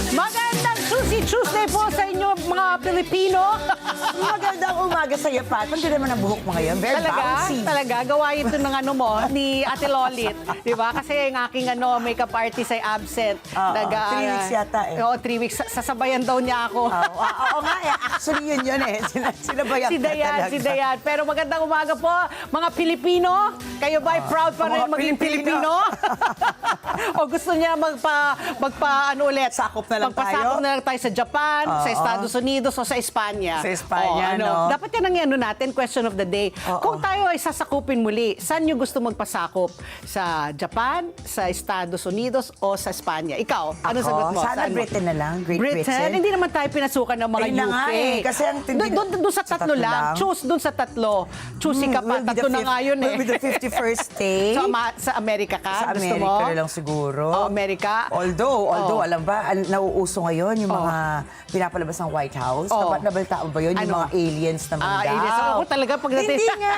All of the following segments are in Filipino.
Magandang Sushi Tuesday po sa inyo mga Pilipino. Magandang umaga sa iyo, Pat. Pag naman ang buhok mo ngayon, very bouncy. Talaga, gawa ito ng ano mo, ni Ate Lolit. Di ba? Kasi ang aking makeup artist ay absent. 3 weeks yata eh. Oo, 3 weeks. Sasabayan daw niya ako. Oo nga eh. Actually yun eh. Sinabayan Si Dayan. Pero magandang umaga po, mga Pilipino. Kayo ba ay proud pa rin mga maging Pilipino? O gusto niya ano ulit? Sakop na lang Magpasakop na lang tayo sa Japan, sa Estados Unidos o sa Espanya. Sa Espanya, no? Dapat yan ang natin, question of the day. Kung tayo ay sasakupin muli, saan nyo gusto magpasakop? Sa Japan, sa Estados Unidos o sa Espanya? Ikaw, ano sagot mo? Sana Saan mo? Britain na lang. Great Britain? Britain. Hindi naman tayo pinasukan ng mga Ayun na UK. nga eh, kasi ang Doon sa tatlo lang. Choose doon sa tatlo. Choose ka pa. Tatlo na nga yun eh. Will be the 51st day. Sa Amerika ka? Sa Gusto mo? Amerika na lang siguro. Amerika? Although, alam ba, nauuso ngayon yung mga pinapalabas ng White House. Nabaltaan ba yun? Yung Ano? mga aliens naman daw. Aliens. Ako talaga pagdating. Hindi nga.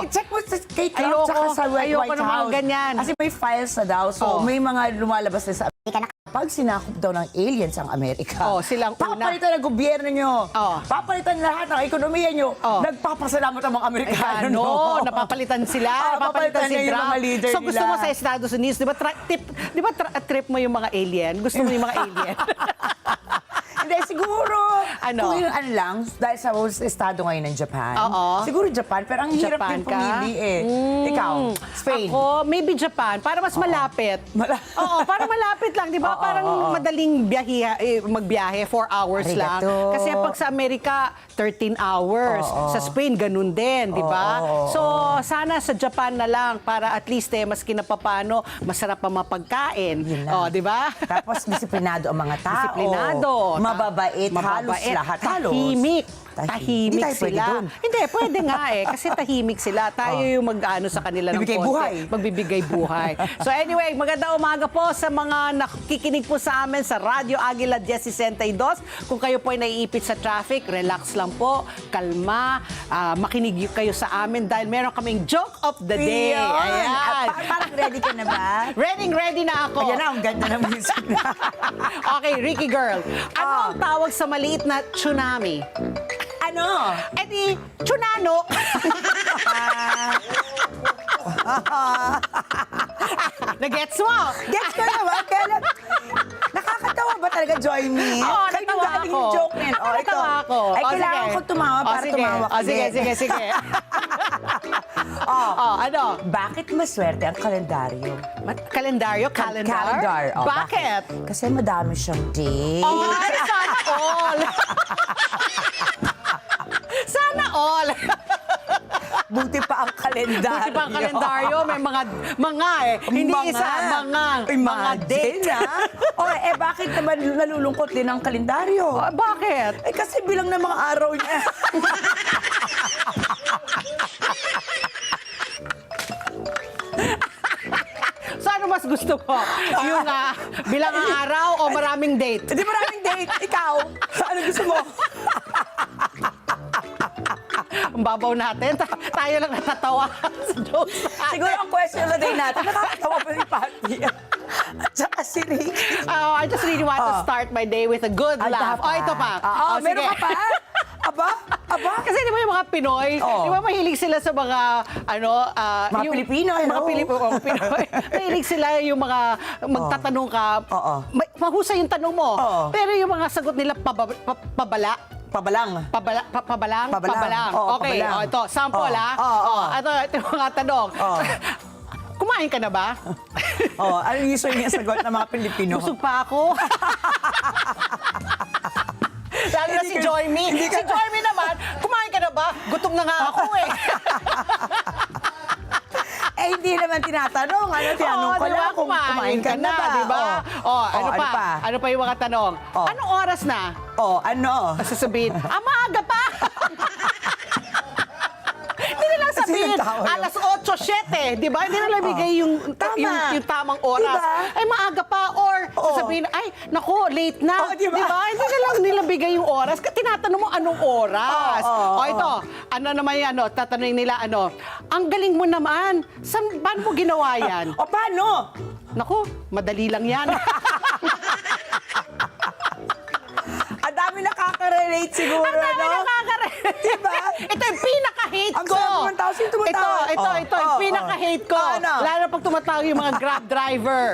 Check mo sa kay Trump tsaka sa White ng mga House. ganyan. Kasi may files na daw. So, may mga lumalabas na sa Amerika na kapag sinakop daw ng aliens ang Amerika, silang una. papalitan ng gobyerno nyo. Papalitan lahat ng ekonomiya nyo. Nagpapasalamat ang mga Amerikano. Napapalitan sila. Papalitan si niya yung Trump. mga leader So gusto nila. mo sa Estados Unidos, di ba trip mo yung mga alien? Gusto mo yung mga alien? Hindi, siguro. Ano? Kung yung lang, dahil sa estado ngayon ng Japan. Siguro Japan, pero ang hirap Japan din ka? pumili eh. Ikaw, Spain. Ako, maybe Japan. Para mas malapit. Oo, para malapit lang, di ba? Parang madaling magbiyahe, 4 hours lang. Arigato. Kasi pag sa Amerika, 13 hours. Sa Spain, ganun din, di ba? So, sana sa Japan na lang para at least maski na papano, masarap pa mapagkain. Di ba? Tapos disiplinado ang mga tao. Disiplinado. Mababait, halos lahat. Tahimik. Hindi tayo pwede Sila. dun. Hindi, pwede nga eh. Kasi tahimik sila. Tayo yung mag-ano sa kanila ng Bibigay konti. buhay. Magbibigay buhay. So anyway, magandang umaga po sa mga nakikinig po sa amin sa Radyo Agila 1062. Kung kayo po ay naiipit sa traffic, relax lang po, kalma, makinig kayo sa amin dahil meron kaming joke of the day. Ayan. Parang ready ka na ba? Ready na ako. Ayan na, ang ganda ng music na. Okay, Ricky girl. Ano ang tawag sa maliit na tsunami? Ano? Eh di, tsunano. Nagets mo? Gets ko naman, kaya nakakatawa ba talaga, Joy Me? Oo, Kanang natawa galing ako. yung joke na yun. Natawa ako. Ay, kailangan ko tumawa para tumawa ka din. Sige. Ano? Bakit maswerte ang kalendaryo? Kalendaryo? Calendar? Oh, Bakit? Kasi madami siyang day. Ay, sana all. Sana all. Buti pa ang kalendaryo. Buti pa ang kalendaryo, may mga hindi isa, mga date. Bakit naman nalulungkot din ang kalendaryo? Bakit? Kasi bilang ng mga araw niya. So ano mas gusto ko? Yung bilang ang araw o maraming date? Hindi maraming date. Ikaw, ano gusto mo? Ang babaw natin. Tayo lang natatawa sa jokes natin. Siguro ang question of the day natin, nakakatawa pa si Patty. At saka si Ricky. I just really want to start my day with a good laugh. Ito pa. Meron ka pa? Aba? Kasi di ba yung mga Pinoy, di ba mahilig sila sa mga, Mga Pilipino, mga Pinoy. Mahilig sila yung mga magtatanong ka, mahusay yung tanong mo. Pero yung mga sagot nila pabala. Pabalang. Pabalang? Oo, Okay, pabalang. ito, sample Ito yung mga tanong. Kumain ka na ba? Ano yung usually yung sagot ng mga Pilipino? Busog pa ako. Lalo na si Joy Me. Si Joy Me naman, kumain ka na ba? Gutom na nga ako eh. Hindi naman tinatanong. Tinanong ko lang kung kumain ka na ba? Diba? Ano pa yung mga tanong? Anong oras na? Ano? Sasabihin, maaga pa. Hindi nila sabihin, alas 8:07, di ba? Hindi nila bigay yung tamang oras. Diba? Ay, maaga pa. Or Sasabihin, ay, naku, late na. Oo, di ba? Hindi na lang nila bigay yung oras. Tinatanong mo anong oras. Ito, ano naman yan, tatanungin nila, ang galing mo naman. Paano mo ginawa yan? O paano? Naku, madali lang yan. Ang dami nakaka-relate siguro, Ang dami no? nakaka-relate. Diba? Ito yung pinaka-hate Ang ko. sarap naman tao. Sino tumatawa? Ito, yung pinaka-hate ko. Ano? Lalo pag tumatawag yung mga Grab driver.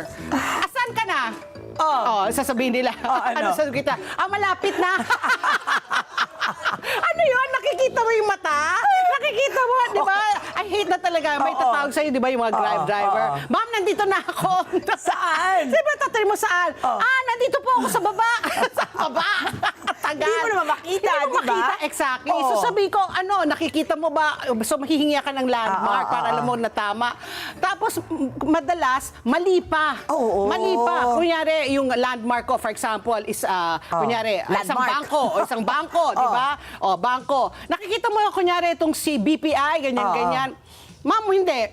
Asan ka na? Sasabihin nila. Ano? Sasabihin kita? Malapit na. Ano yun? Nakikita mo yung mata? Nakikita mo, di ba? I hate na talaga. May tatawag sa'yo, di ba, yung mga Grab driver. Ma'am, nandito na ako. Saan? Siyempre, tatawag mo saan? Nandito po ako sa baba. Sa baba. Tagal. Hindi mo naman makita, Hindi mo di ba? makita, exactly. Oo. So sabi ko, nakikita mo ba? So mahihingi ka ng landmark para alam mo na tama. Tapos, madalas, mali pa. Oo. Mali pa. Kunyari, yung landmark ko, for example, is, kunyari, isang Landmark. bangko. O isang bangko, di ba? O, bangko. Nakikita mo yung, kunyari, itong si BPI, ganyan-ganyan. Ma'am, hindi.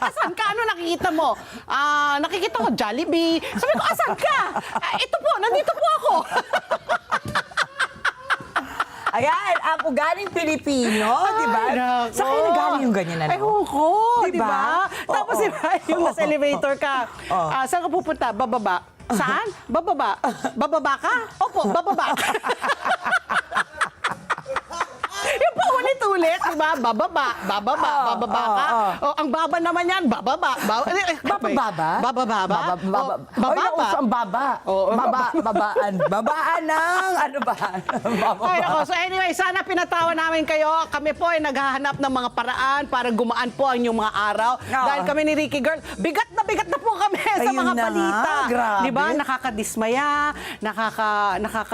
Asan ka? Ano nakikita mo? Nakikita ko Jollibee. Sabi ko, asan ka? Ito po, nandito po ako. Ayan, ang ugaling Pilipino, di ba? Nako. Sa kayo nagaling yung ganyan, ano? Ewan ko, di Diba? ba? Tapos Oo. diba, yung nasa elevator ka, saan ka pupunta? Bababa. Saan? Bababa. Bababa ka? Opo, bababa. Yung pa ulit-ulit, di ba? Bababa, bababa ka. Ang baba naman yan, bababa. Bababa? Bababa? Oy, nauso ang baba. Babaan. Babaan ng, ano ba? Ay, ako. So anyway, sana pinatawa namin kayo. Kami po ay naghahanap ng mga paraan para gumaan po ang inyong mga araw. Dahil kami ni Ricky Girl, bigat na po kami sa Ayun mga na balita. nga, grabe. Di ba? Nakakadismaya,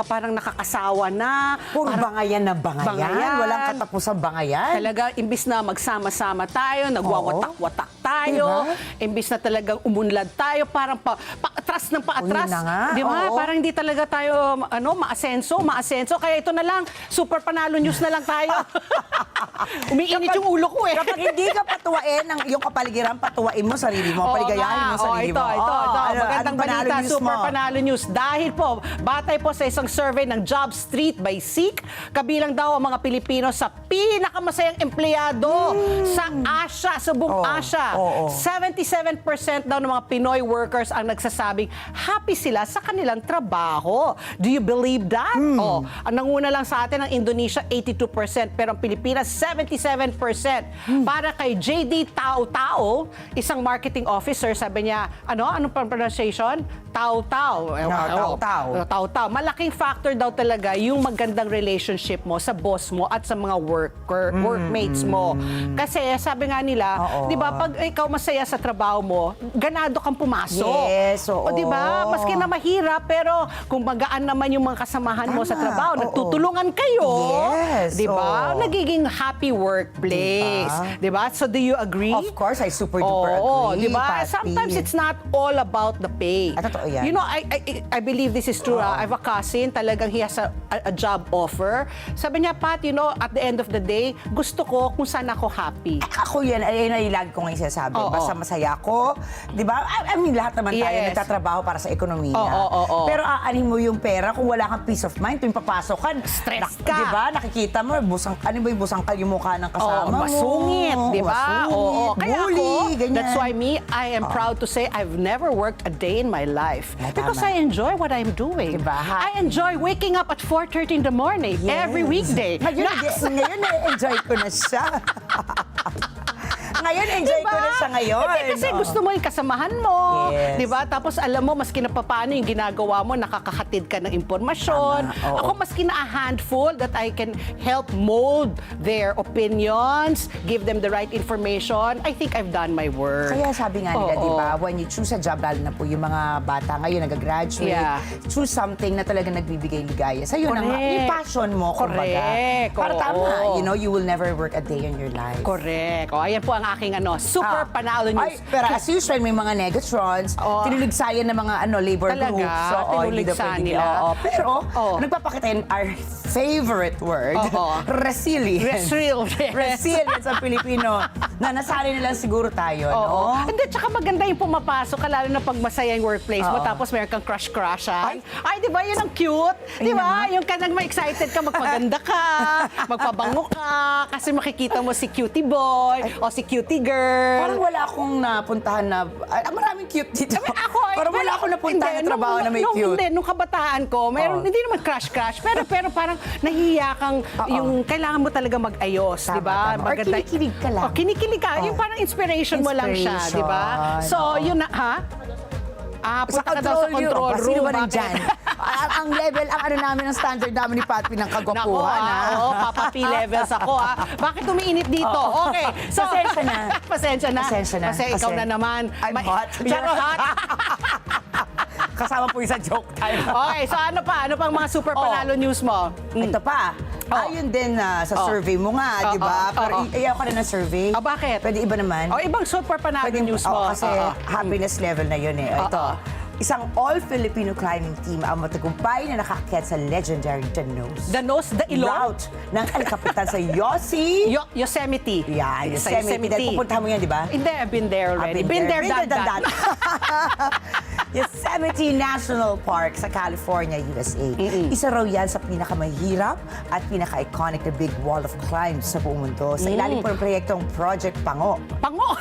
parang nakakasawa na. Puro bangayan na bangayan. Walang katapusang bangayan. Talaga, imbis na magsama-sama tayo, nagwawatak-watak tayo, imbis na talagang umunlad tayo, parang paatras ng paatras. Yun na nga, Di ba? oo. Parang hindi talaga tayo, maasenso. Kaya ito na lang, super panalo news na lang tayo. Umiinit yung ulo ko eh. Kapag hindi ka patuwain ng iyong kapaligiran, patuwain mo sarili mo, paligayahin mo sarili mo. Ito. Magandang panalo balita, news super mo? panalo news. Dahil po, batay po sa isang survey ng Job Street by Seek, kabilang daw ang mga Pilipino sa pinakamasayang empleyado sa Asia, sa buong Asia. 77% daw ng mga Pinoy workers ang nagsasabing happy sila sa kanilang trabaho. Do you believe that? Ang nanguna lang sa atin ang Indonesia, 82%, pero ang Pilipinas, 77%. Para kay JD Tao-Tao, isang marketing officer, sabi niya, anong pronunciation? Tao-Tao. Tao-Tao. Malaking factor daw talaga yung magandang relationship mo sa boss mo at sa mga workmates mo. Kasi sabi nga nila, di ba, pag ikaw masaya sa trabaho mo, ganado kang pumasok. Yes, oo. O di ba? Maski na mahirap, pero kung magaan naman yung mga kasamahan mo sa trabaho, nagtutulungan kayo. Yes, Di ba? oo. Nagiging happy workplace. Di ba? So do you agree? Of course, I super duper agree. Di ba? Pati. Sometimes it's not all about the pay. Totoo yan. You know, I believe this is true. I have a cousin, talagang he has a job offer. Sabi niya, Pat, you know, at the end of the day, gusto ko kung saan ako happy. Ako yan, ayun ay lagi ko ngayon sinasabi. Oo. Basta masaya ako. Di ba? I mean, lahat naman tayo Yes. nagtatrabaho para sa ekonomiya. Oo. Pero aanin mo yung pera kung wala kang peace of mind tuwing papasok ka. Stress ka. Di ba? Nakikita mo, ano ba yung busangkal yung mukha ng kasama mo? Masungit, di ba? Masungit, Kaya bully, ako, ganyan. that's why I am proud to say I've never worked a day in my life. Because tama. I enjoy what I'm doing. Diba? I enjoy waking up at 4:30 in the morning every weekday. Ngayon na-enjoy ko na siya. Ngayon, enjoy ko na siya ngayon. Hindi, kasi gusto mo yung kasamahan mo. Yes. Di ba? Tapos alam mo, maski na paano yung ginagawa mo, nakakahatid ka ng impormasyon. Tama, oo. Ako, maski na a handful that I can help mold their opinions, give them the right information, I think I've done my work. Kaya sabi nga nila, Oo. di ba, when you choose a job, lalo na po yung mga bata ngayon, nag-graduate, Yeah. choose something na talaga nagbibigay ligaya. Sa'yo na nga, Correct. yung passion mo, kumbaga. Correct. Para Oo. tama, you know, you will never work a day in your life. Correct. O, ayan po ang aking super panalo news. Ay, pero as usual, may mga negatrons, tinuligsayan ng mga labor Talaga? groups. So, Tinuligsayan nila? Pero, Oo. nagpapakita yun, our favorite word, Oo. resilience. Resilience ang Pilipino na nasanay nilang siguro tayo, Oo. no? Hindi, tsaka maganda yung pumapasok ka, lalo na pag masaya yung workplace mo, Oo. tapos meron kang crush-crushan. Ay, di ba? Yun ang cute. Di ba? Yung ka excited ka, magpaganda ka, magpabango ka, kasi makikita mo si cutie boy o si cutie girl. Parang wala akong napuntahan na, maraming cute dito. Parang wala akong napuntahan na trabaho na may cute. Hindi, nung kabataan ko, meron, hindi naman crush-crush, pero parang nahihiya kang, yung kailangan mo talaga mag-ayos, di ba? Tama. Or kinikilig ka lang. O, kinikilig ka. Yung parang inspiration mo lang siya, di ba? Inspiration. So, yun na, ha? Sa Punta ka daw sa control room. Sino ba Bakit? nandyan? ang level, ang ano namin, ang standard namin ni Patpi ng Nako, kagwapuhan, ha? oo, Papa P levels ako, ha? Bakit umiinit dito? Okay. So, Pasensya na. Pasensya na. Pasensya na. Kasi ikaw na naman. I'm hot. You're hot. Kasama po yung sa joke time. Okay, so ano pa? Ano pang mga super panalo news mo? Ito pa. Ayun din sa survey mo nga, di ba? Pero ayaw ka na ng survey. Bakit? Pwede iba naman. O, ibang super panalo news mo. Kasi happiness level na yun eh. Ito. Isang all-Filipino climbing team ang matagumpay na nakaakyat sa legendary The Nose. The Nose, the Ilong? Route ng kalikapitan sa Yossi. Yosemite. Yan, Sa Yosemite. Dahil pupuntahan mo yan, di ba? Hindi, I've been there already. Been there, done done that. Yosemite National Park sa California, USA. Isa raw yan sa pinakamahirap at pinaka-iconic na big wall of climb sa buong mundo. Sa ilalim po ng proyektong Project Pango. Pango!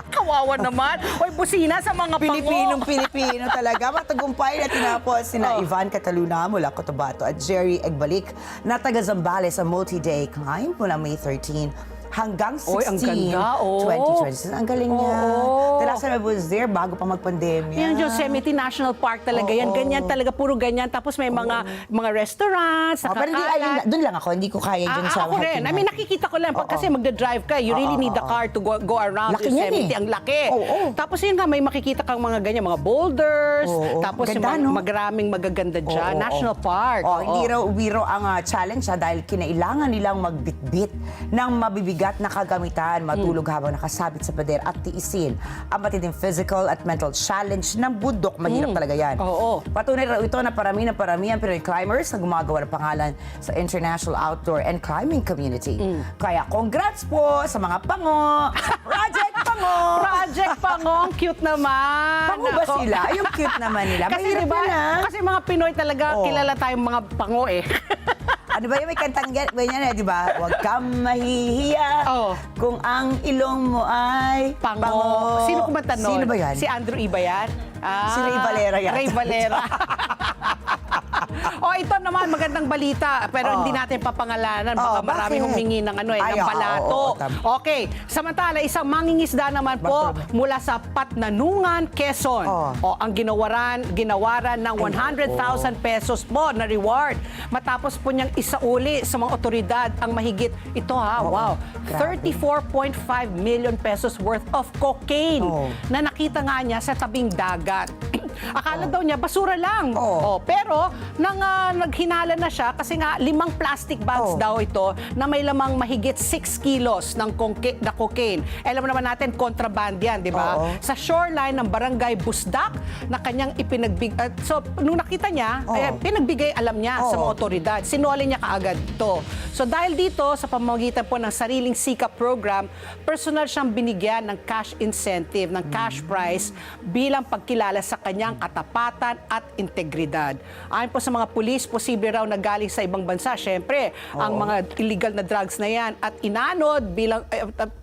Kawawa naman. Oy, busina sa mga Pilipino talaga. Matagumpay na tinapos sina Ivan Cataluna mula Cotabato at Jerry Egbalik na taga Zambales sa multi-day climb mula May 13 hanggang 16, Oy, ang ganda, 2020. Ang galing niya. Oo. The last time I was there, bago pa mag-pandemya. Yung Yosemite National Park talaga yan. Ganyan talaga, puro ganyan. Tapos may mga restaurants, Pero nakakalat. doon lang ako, hindi ko kaya dyan sa Ako rin. I mean, nakikita ko lang. Pag kasi magda-drive ka, you really need the car to go around Laki niyan Yosemite. eh. Ang laki. Oo. Tapos yun nga, may makikita kang mga ganyan, mga boulders. Oo. Tapos Ganda, yung no? magraming magaganda dyan. Oo, National Park. Hindi raw biro ang challenge dahil kinailangan nilang magbitbit ng mabibigat na kagamitan, matulog habang nakasabit sa pader at tiisin ang matinding physical at mental challenge ng bundok. Mahirap talaga yan. Oo. Patunay raw ito na parami ang Pinoy climbers na gumagawa ng pangalan sa international outdoor and climbing community. Kaya congrats po sa mga pango! Project Pango! Project Pango, ang cute naman. Pango ba Ako- sila? Yung cute naman nila. Kasi Mahirap diba, yun, ah. kasi mga Pinoy talaga, kilala tayong mga pango eh. Ano ba yung may kantang ganyan eh, di ba? Huwag kang mahihiya kung ang ilong mo ay Pango. Sino kumanta nun? Sino ba yan? Si Andrew Iba yan? Si Ray Valera yan. Ray Valera. Ito naman, magandang balita. Pero hindi natin papangalanan. Baka maraming bakit? humingi ng, ng Ay, balato. tama. Okay. Samantala, isang mangingisda naman po mula sa Patnanungan, Quezon. Ang ginawaran ng 100,000 pesos po na reward. Matapos po niyang isauli sa mga otoridad ang mahigit, ito wow, 34.5 million pesos worth of cocaine na nakita nga niya sa tabing dagat. Akala daw niya, basura lang. Pero, naghinala na siya kasi nga 5 plastic bags daw ito na may lamang mahigit 6 kilos ng cocaine. Alam naman natin, contraband yan, di ba? Sa shoreline ng Barangay Busdak na kanyang ipinagbigay. So, nung nakita niya, pinagbigay alam niya sa mga otoridad. Sinuli niya kaagad ito. So, dahil dito, sa pamamagitan po ng sariling sikap program, personal siyang binigyan ng cash incentive, ng cash prize bilang pagkilala sa kanyang katapatan at integridad. Ayon po sa mga pulis, posible raw na galing sa ibang bansa. Siyempre, ang mga illegal na drugs na yan at inanod bilang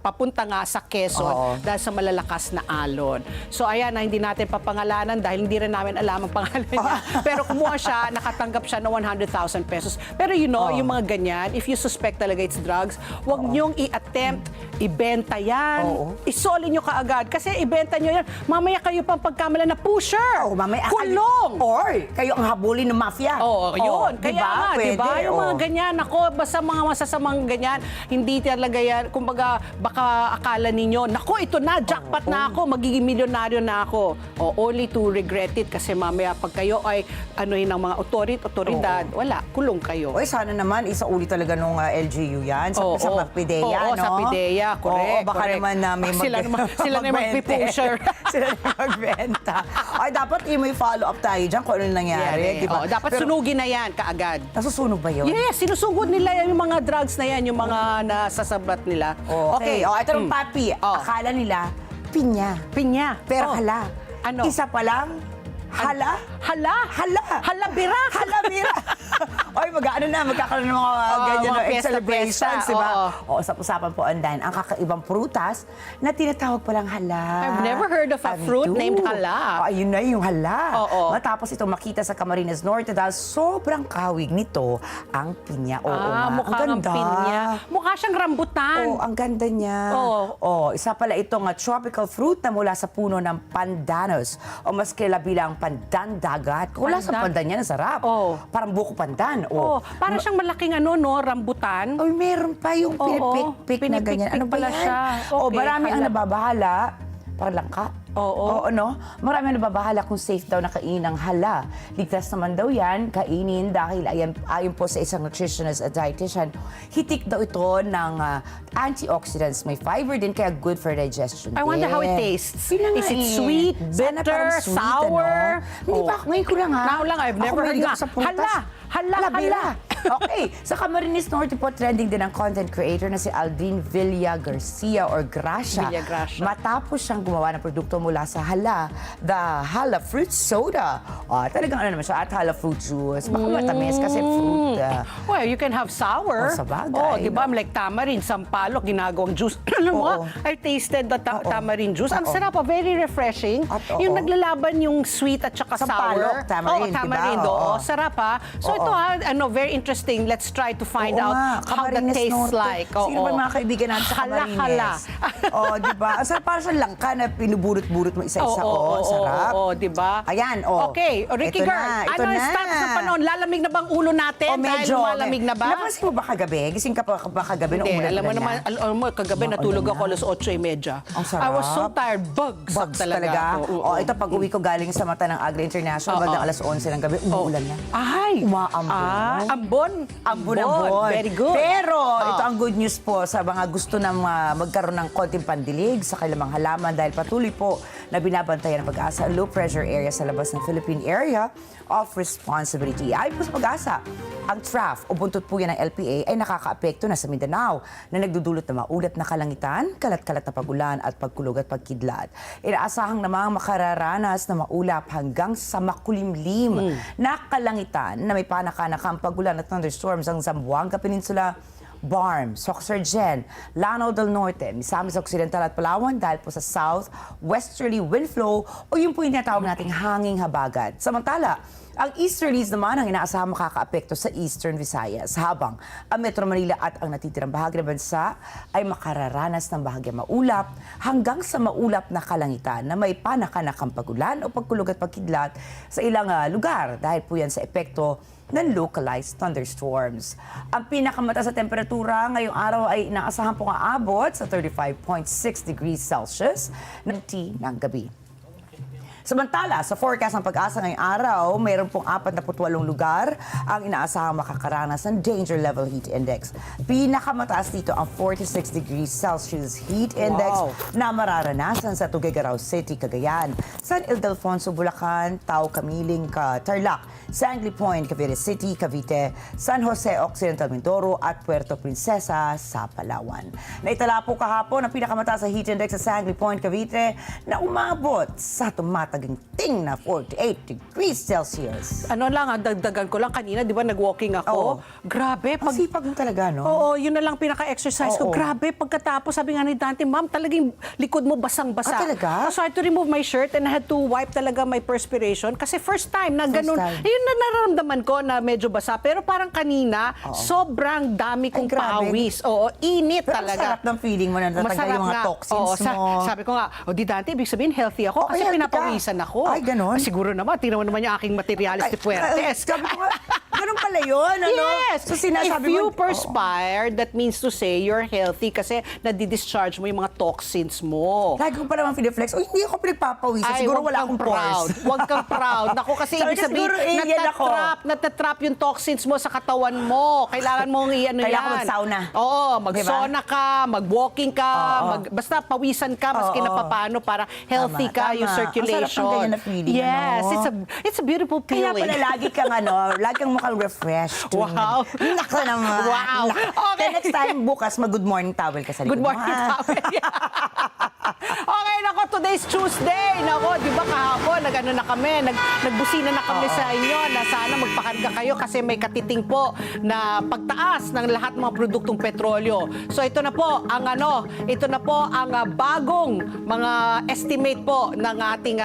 papunta nga sa Quezon dahil sa malalakas na alon. So ayan, hindi natin papangalanan dahil hindi rin namin alam ang pangalan niya. Pero kumuha siya, nakatanggap siya ng 100,000 pesos. Pero you know, yung mga ganyan, if you suspect talaga it's drugs, huwag niyong i-attempt, ibenta yan. Isoli niyo kaagad. Kasi ibenta niyo yan, mamaya kayo pang pagkamala na pusher. Mamaya kulong. Or kayo ang habulin ng mafia. Yun. Kaya diba? nga, Pwede. diba? Yung mga ganyan, ako, basta mga masasamang ganyan, hindi talaga yan, kumbaga, baka akala ninyo, nako, ito na, jackpot na ako, magiging milyonaryo na ako. Only to regret it kasi mamaya pag kayo ay anuhin ng mga otoridad, wala, kulong kayo. Sana naman, isauli talaga nung LGU yan. Sa PIDEA, no? Sa PIDEA. Yeah, correct. Oo, baka correct. naman na may Sila na yung mag-pusher. Sila na yung magbenta. Ay, dapat may follow-up tayo dyan kung ano nangyari. Di ba? Dapat Pero, sunugin na yan kaagad. nasusunog ba yun? Yes, sinusugod nila yung mga drugs na yan, yung mga nasasabat nila. Okay. Ito ng papi. Akala nila, pinya. Pinya. Pero hala, Ano? isa pa lang, hala. Halabira. Halabira. Oy, magkakaroon ng mga ganyan mga no, piyesta, celebrations, piyesta, di ba? oo. Sa usapan po online, ang kakaibang prutas na tinatawag palang hala. I've never heard of a fruit named hala. Ayun na yung hala. Oo. Matapos ito makita sa Camarines Norte dahil sobrang kawig nito ang pinya. Oo nga, mukha ang ng ganda. pinya. Mukha siyang rambutan. Oh, ang ganda niya. Isa pala itong tropical fruit na mula sa puno ng pandanus o mas kilala bilang pandan dagat. Wala sa pandan niya, sarap. Oh. Parang buko pandan. Parang siyang malaking rambutan. Oh, meron pa yung pinipik-pik na ganyan. Ano ba pala yan? siya. Okay, marami ang hala. nababahala. Parang langka. Oo, no? Marami ang nababahala kung safe daw na kainin ng hala. Ligtas naman daw yan, kainin dahil ayon po sa isang nutritionist at dietitian, hitik daw ito ng antioxidants. May fiber din, kaya good for digestion. I wonder how it tastes. Yun na nga Is it eh. sweet, Sana parang bitter, sweet, sour? Hindi pa, ngayon ko lang ha. Now lang, I've never heard mahilig nga. ako sa prutas. Hala. Okay, sa Camarines Norte po, trending din ang content creator na si Aldrin Villa Garcia or Gracia. Villagracia. Matapos siyang gumawa ng produkto mula sa hala, the Hala Fruit Soda. Talagang ano naman siya, at Hala Fruit Juice. Baka matamis kasi fruit. Well, you can have sour. Sa bagay, di ba? Like tamarind, sampalok, ginagawang juice. Alam mo, I tasted the tamarind juice. Ang sarap, very refreshing. Yung naglalaban yung sweet at saka Sampalok, sour. tamarind, tamarind, diba? oo. Sarap ha. So ito ha, very interesting. Let's try to find out how that Camarines tastes Norte. like. Sino ba yung mga kaibigan natin sa Camarines? Hala. Di ba? Parang siyang langka na pinubulot-bulot mo isa-isa. Sarap. Di ba? Ayan, Okay, Ricky Ito girl, na, ito ano na. ang status ng panahon? Lalamig na bang ulo natin? Dahil lumalamig na ba? Napansin mo ba kagabi? Gising ka pa ba kagabi nung Hindi, umulan alam mo na? naman, alam mo, kagabi natulog ako alas 8:30. Ang sarap. I was so tired. Bugs talaga. Oo. Ito pag uwi ko galing sa Mata ng Agra International, bandang alas 11 ng gabi, umuulan na. Ay! Umaambon. Ambon. Very good. Pero ito ang good news po sa mga gusto na magkaroon ng konting pandilig sa kailang halaman dahil patuloy po na binabantayan ng Pag-asa ang low pressure area sa labas ng Philippine Area of Responsibility. Ayon po sa Pag-asa, ang TRAF o buntot po yan ng LPA ay nakakaapekto na sa Mindanao na nagdudulot ng maulat na kalangitan, kalat-kalat na pagulan at pagkulog at pagkidlat. Inaasahang namang makararanas na maulap hanggang sa makulimlim na kalangitan na may panakanakang pagulan at thunderstorms ang Zamboanga Peninsula, Barm, Sorsogen, Lanao del Norte, Misamis Occidental at Palawan dahil po sa south-westerly wind flow o yung po yung tinatawag nating hanging habagat. Samantala, ang easterlies naman ang inaasahang makakaapekto sa Eastern Visayas habang ang Metro Manila at ang natitirang bahagi ng bansa ay makararanas ng bahagyang maulap hanggang sa maulap na kalangitan na may panakanakang pagulan o pagkulog at pagkidlat sa ilang lugar dahil po yan sa epekto ng localized thunderstorms. Ang pinakamataas sa temperatura ngayong araw ay inaasahan pong aabot sa 35.6 degrees Celsius ng gabi. Samantala, sa forecast ng Pag-asa ngayong araw, mayroon pong 48 lugar ang inaasahang makakaranas ng danger level heat index. Pinakamataas dito ang 46 degrees Celsius heat index na mararanasan sa Tuguegarao City, Cagayan, San Ildefonso, Bulacan, Tao, Camiling, Tarlac, Sangley Point, Cavite City, Cavite, San Jose Occidental, Mindoro at Puerto Princesa sa Palawan. Naitala po kahapon ang pinakamataas sa heat index sa Sangley Point, Cavite na umabot sa tingting na 48 degrees Celsius. Ano lang, dagdagan ko lang kanina, di ba nag-walking ako? Grabe. Ang sipag mo talaga, no? Oo, yun na lang pinaka-exercise ko. Grabe, pagkatapos, sabi nga ni Dante, ma'am, talagang likod mo basang-basa. Talaga? So I had to remove my shirt and I had to wipe talaga my perspiration kasi first time na ganun. time. Yun na nararamdaman ko na medyo basa. Pero parang kanina, sobrang dami kong grabe. pawis. Oo, init Pero ang talaga. sarap ng feeling mo na natatanggal yung mga toxins mo. Sabi ko nga, di Dante, ibig sabihin healthy ako kasi healthy ka. pinapawisan ako. Ay, ganon. Siguro naman, tingnan mo naman yung aking materialistic puertes. Sabi ko nga, Ganun pala yun, ano? Yes! So sinasabi If you mo, perspire, that means to say you're healthy kasi nadi-discharge mo yung mga toxins mo. lagi ko pa naman piniflex, hindi ako pinagpapawisan. Siguro wag wala kang akong proud. pores. Huwag kang proud. Naku, kasi Sabi ibig ko, sabihin, siguro alien ako. natatrap yung toxins mo sa katawan mo. Kailangan mong i-ano yan. Kailangan mag-sauna. Oo, mag-sauna ka, mag-walking ka, basta pawisan ka, maski na papano para healthy Tama, ka, yung tama. circulation. Ang sarap ng ganyan na feeling, yes, ano? it's a beautiful Kaya feeling. pala lagi kang lagi kang mukhang refreshed. Wow. Nako naman. Wow. Okay. Okay. Next time bukas, mag-good morning towel ka sa likod Good morning, mo, ha? Tawel. Okay, nako, today's Tuesday. Nako, di ba kahapon, na kami, nagbusina na kami sa inyo na sana magpakarga kayo kasi may katiting po na pagtaas ng lahat ng mga produktong petrolyo. So ito na po ang bagong mga estimate po ng ating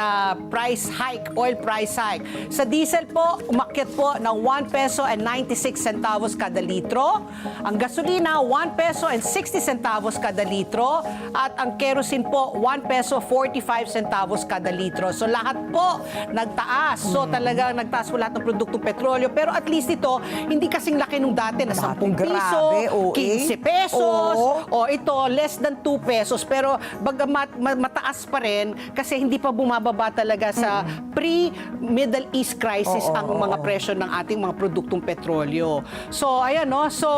oil price hike. Sa diesel po, umakyat po ng 1 peso and 96 centavos kada litro. Ang gasolina, 1 peso and 60 centavos kada litro. At ang kerosene po, 1 peso 45 centavos kada litro. So lahat po nagtaas. So talagang nagtaas po lahat ng produktong petrolyo. Pero at least ito, hindi kasing laki nung dati na 10 piso, grabe, 15 pesos, Oo. o ito, less than 2 pesos. Pero bagamat mataas pa rin kasi hindi pa bumababa talaga sa pre-Middle East crisis ang mga presyo ng ating mga produktong petrolyo. So, ayan, no? So,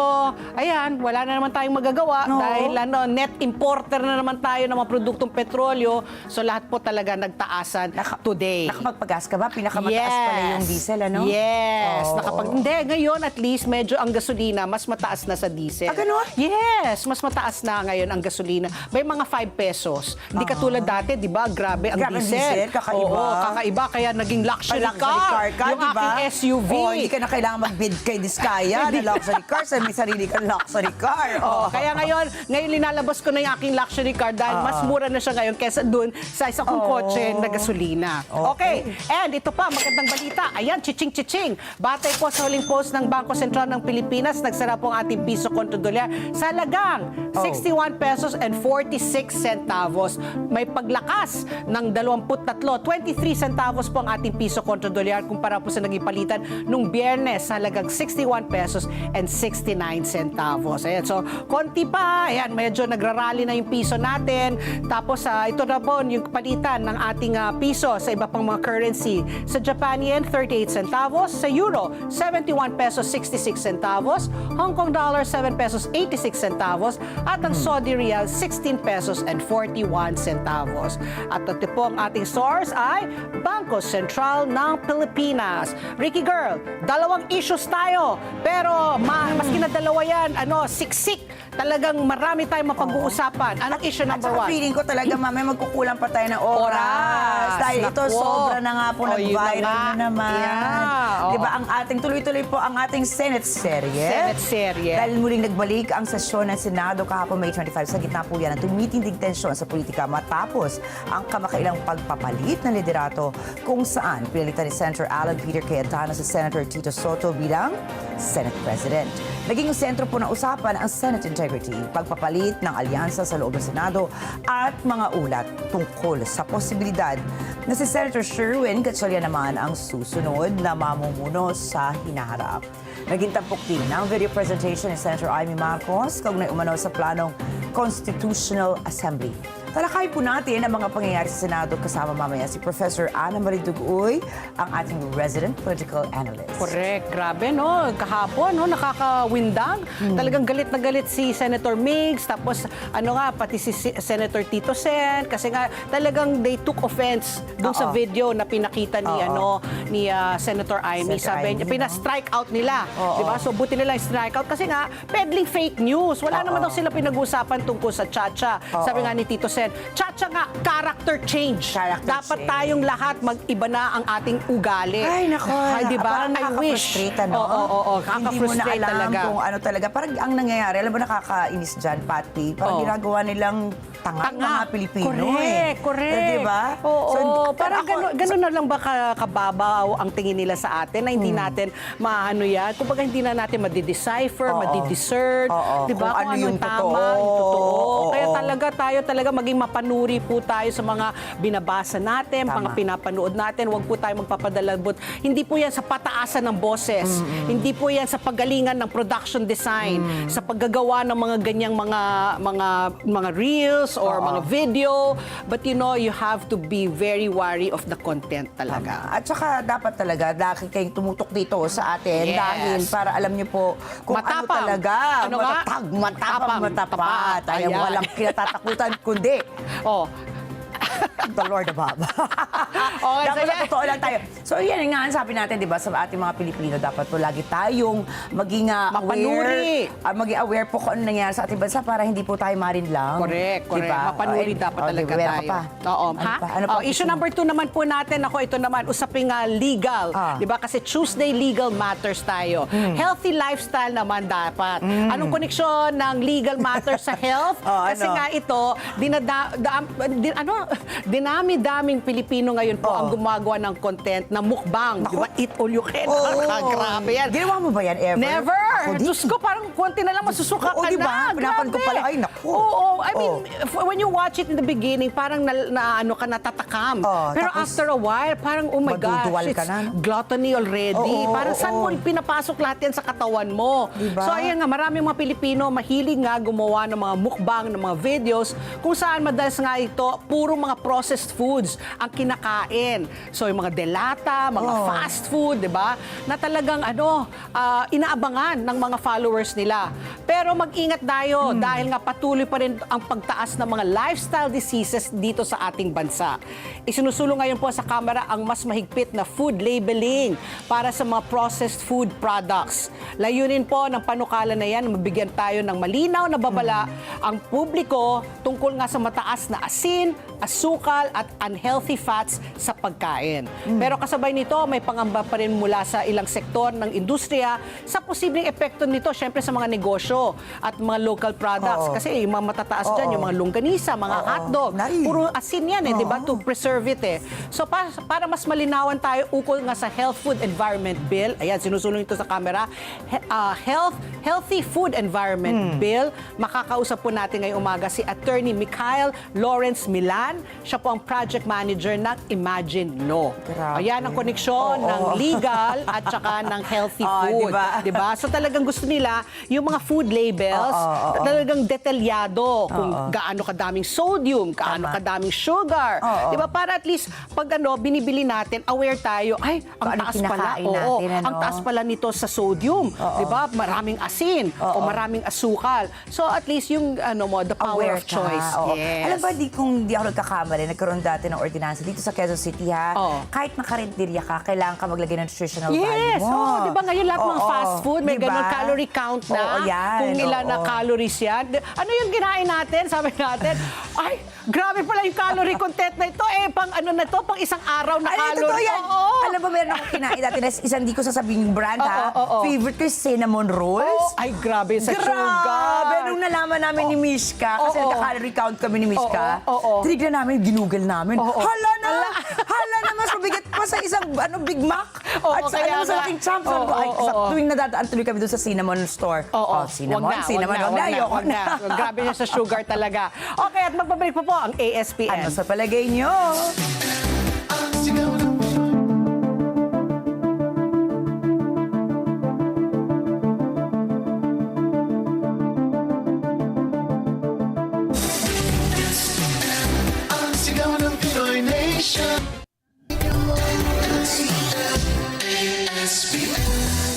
ayan, wala na naman tayong magagawa Oo. dahil net importer na naman tayo ng mga produktong petrolyo. So, lahat po talaga nagtaasan today. Nakapagpagas ka ba? Pinakamataas pala yung diesel, ano? Yes. Oo. Hindi, ngayon at least medyo ang gasolina mas mataas na sa diesel. Ah, ganun? Yes, mas mataas na ngayon ang gasolina. May mga 5 pesos. Hindi katulad dati, di ba? Grabe ang Grabe ang diesel. diesel, kakaiba. Oo, kakaiba. Kaya naging luxury Luxury car ka, yung di ba? aking SUV. Hindi ka na kailangan mag-bid kay Diskaya na luxury car. Sa may sarili kang luxury car. Oh, kaya ngayon linalabas ko na yung aking luxury car dahil mas mura na siya ngayon kesa dun sa isa kong kotse na gasolina. Okay. And ito pa, magandang balita. Ayan, chiching-chiching. Batay po sa huling post ng Bangko Sentral ng Pilipinas, nagsara po ang ating piso kontra dolyar sa halagang 61 pesos and 46 centavos. May paglakas ng 23 centavos po ang ating piso kontra dolyar kumpara po sa naging palitan nung Biyernes sa halagang 61 pesos and 69 centavos. Ayan, so konti pa. Ayan, medyo nagrarally na yung piso natin. Tapos ito na po yung palitan ng ating piso sa iba pang mga currency. Sa Japan yen, 38 centavos. Sa Euro, 71 pesos 66 centavos. Hong Kong dollar, 7 pesos 86 centavos. At ang Saudi Riyal, 16 pesos and 41 centavos. At ito po ang ating source ay Bangko Sentral ng Pilipinas. Ricky Girl, dalawang issues tayo. Pero maski na dalawa yan, siksik. Talagang marami tayong mapag-uusapan. Anong issue At number saka 1? feeling ko talaga, mamaya magkukulang pa tayo ng oras. Dahil ito, Naku. sobra na nga po, O, yun nag-viral na nga. na naman. Yeah, Di ba, oo. ang ating, tuloy-tuloy po ang ating Senate serye. Senate serye. Dahil muling nagbalik ang sesyon ng Senado kahapon May 25 sa gitna po yan ng tumitinding tensyon sa politika matapos ang kamakailang pagpapalit ng liderato kung saan pinalitan ni Senator Alan Peter Cayetano si Senator Tito Soto bilang Senate President. Naging sentro po ng usapan ang Senate integrity, pagpapalit ng alyansa sa loob ng Senado at mga ulat tungkol sa posibilidad na si Senator Sherwin Gatchalian naman ang susunod na mamumuno sa hinaharap. Naging tampok din ng video presentation ni Senator Amy Marcos kaugnay umano sa planong Constitutional Assembly. Talakay po natin ang mga pangyayari sa Senado kasama mamaya si Professor Ana Marie Duguy, ang ating resident political analyst. Correct. Grabe, no? Kahapon, no? Nakakawindang. Talagang galit na galit si Senator Migs. Tapos, pati si Senator Tito Sen. Kasi nga, talagang they took offense dun sa video na pinakita ni Senator Amy. Senator Sabi niya, Amy, pina-strike out nila. Diba? So, buti nila yung strike out. Kasi nga, peddling fake news. Wala naman daw sila pinag-usapan tungkol sa Chacha. Sabi nga ni Tito Sen, Chacha nga, character change. Dapat tayong lahat mag-iba na ang ating ugali. Ay, nako. Diba? Parang I wish. nakaka-frustrate, ano? Oo. Hindi mo na Nakaka-frustrate alam talaga. kung ano talaga. Parang ang nangyayari, alam mo nakakainis dyan, Pati. Parang ginagawa nilang tanga ng mga Pilipino. Correct. Diba? Oo. So, parang gano'n na lang ba kababaw ang tingin nila sa atin na hindi natin maano yan. Kumbaga hindi na natin madidecipher, madidiscern, di ba? Kung ano yung tama, totoo. yung totoo. Oo. Kaya tayo talaga maging mapanuri po tayo sa mga binabasa natin, Tama. mga pinapanood natin. Huwag po tayo magpapadalabot. Hindi po yan sa pataasan ng boses. Hindi po yan sa paggalingan ng production design, sa paggagawa ng mga ganyang mga reels or mga video. But you know, you have to be very wary of the content talaga. At saka dapat talaga, laki kayong tumutok dito sa atin Yes. dahil para alam niyo po kung ano Matapang. talaga. Ano nga? Matapang, matapat. Ay, Ayan. walang kinatatakutan kundi Oh. the Lord above. Okay, Dapat sige. sa totoo lang tayo. So, yan nga, sabi natin, di ba, sa ating mga Pilipino, dapat po lagi tayong maging Mapanuri. maging aware po kung ano nangyari sa ating bansa para hindi po tayo marinlang. Correct. Diba? Mapanuri dapat talaga meron ka tayo. pa. Oo. Ano Ha? pa? Ano pa? Issue number 2 naman po natin, ito naman, usaping legal. Di ba? Kasi Tuesday legal matters tayo. Healthy lifestyle naman dapat. Anong koneksyon ng legal matters sa health? Kasi ano? nga ito, dinami-daming Pilipino ngayon po ang gumagawa ng content na mukbang. Di ba? Eat all you can. Grabe yan. Ginawa mo ba yan ever? Never! Ako din. Diyos ko, parang konti na lang masusuka ka diba? na. Pinapan ko Grabe. pala, ay, naku. Oo, I mean, when you watch it in the beginning, parang natatakam. Pero tapos, after a while, parang, oh my gosh, maduduwal it's ka na, no? gluttony already. Parang saan mo pinapasok lahat yan sa katawan mo? Diba? So, ayan nga, maraming mga Pilipino mahilig nga gumawa ng mga mukbang, ng mga videos, kung saan madalas nga ito, puro mga processed foods ang kinakain. So, yung mga delata, mga fast food, di ba? Na talagang inaabangan ng mga followers nila. Pero mag-ingat tayo dahil nga patuloy pa rin ang pagtaas ng mga lifestyle diseases dito sa ating bansa. Isinusulong ngayon po sa Kamara ang mas mahigpit na food labeling para sa mga processed food products. Layunin po ng panukala na yan, mabigyan tayo ng malinaw na babala ang publiko tungkol nga sa mataas na asin, asukal at unhealthy fats sa pagkain. Pero kasabay nito, may pangamba pa rin mula sa ilang sektor ng industriya sa posibleng epekto nito syempre sa mga negosyo at mga local products. Kasi yung mga matataas dyan, yung mga longganisa, mga hotdog, puro asin yan di ba? To preserve it So para mas malinawan tayo ukol nga sa Health Food Environment Bill, ayan, sinusulong ito sa camera, Healthy Food Environment Bill, makakausap po natin ngayong umaga si Attorney Mikhail Lawrence Milan. Siya po ang project manager ng Imagine Law. Grabe. Ayan ang koneksyon ng legal at saka ng healthy food. Diba? So talagang gusto nila yung mga food labels, talagang detalyado kung gaano kadaming sodium, gaano kadaming sugar. Diba? Para at least pag binibili natin, aware tayo, ay, ang taas pala. Ang taas pala nito sa sodium. Diba? Maraming asin o maraming asukal. So at least yung the power Aware of choice. ka. Yes. Alam ba, kung di ako nagkakamali, nagkaroon dati ng ordinansa dito sa Quezon City, ha? Kahit makarinderya ka, kailangan ka maglagay ng nutritional value mo. Di ba ngayon lahat ng fast food, may Diba? ganun calorie count na. Yan. Kung ilan na calories yan. Ano yung kinain natin? Sabi natin, ay, grabe pala yung calorie content na ito. Pang na to, pang isang araw na calorie. Totoo yan. Alam ba, meron akong kinain dati na isang di ko sasabihin yung brand, ha? Favorite ko yung cinnamon rolls. Ay, grabe sa sugar. Grabe! Nung nalaman namin ni Mishka, kasi nagka-calorie count kami ni Mishka, tinignan namin, ginugol namin. Hala na, mas mabigat pa sa isang Big Mac. At sa sa laking champ. Tuwing nadadaan tuloy kami doon sa cinnamon store. Cinnamon, wag na, ayoko na. Grabe niya sa sugar talaga. Okay, at magbabalik po ang ASPN. Ano sa palagay nyo? Sigaw ng Pinoy Nation.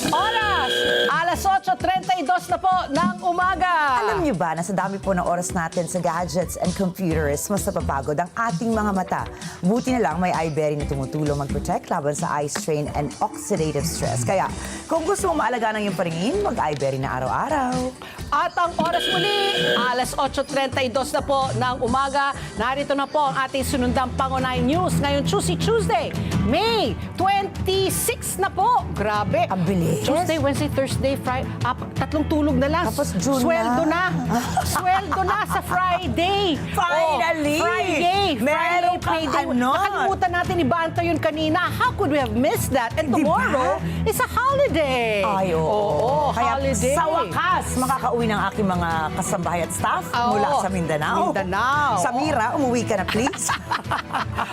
Oras! Alas 8:32 na po ng umaga. Alam niyo ba na sa dami po ng oras natin sa gadgets and computers, mas napapagod ang ating mga mata. Buti na lang may iBerry na tumutulong mag-protect laban sa eye strain and oxidative stress. Kaya kung gusto mong maalagaan ang iyong paningin, mag-iBerry na araw-araw. At ang oras muli, alas 8:32 na po ng umaga. Narito na po ang ating sunundang pangunahing news ngayong Tuesday, May 20. 26 na po. Grabe. Ang bilis. Tuesday, Wednesday, Thursday, Friday. 3 tulog na lang. Tapos June Sweldo na. na. Sweldo na sa Friday. Finally! Friday. Meron kang payday. ano. Nakalimutan natin ibanta yun kanina. How could we have missed that? And Di ba? tomorrow is a holiday. Ay, oo. Kaya holiday. sa wakas, makakauwi ng aking mga kasambahay at staff Oo. mula sa Mindanao. Mindanao. Samira, umuwi ka na please.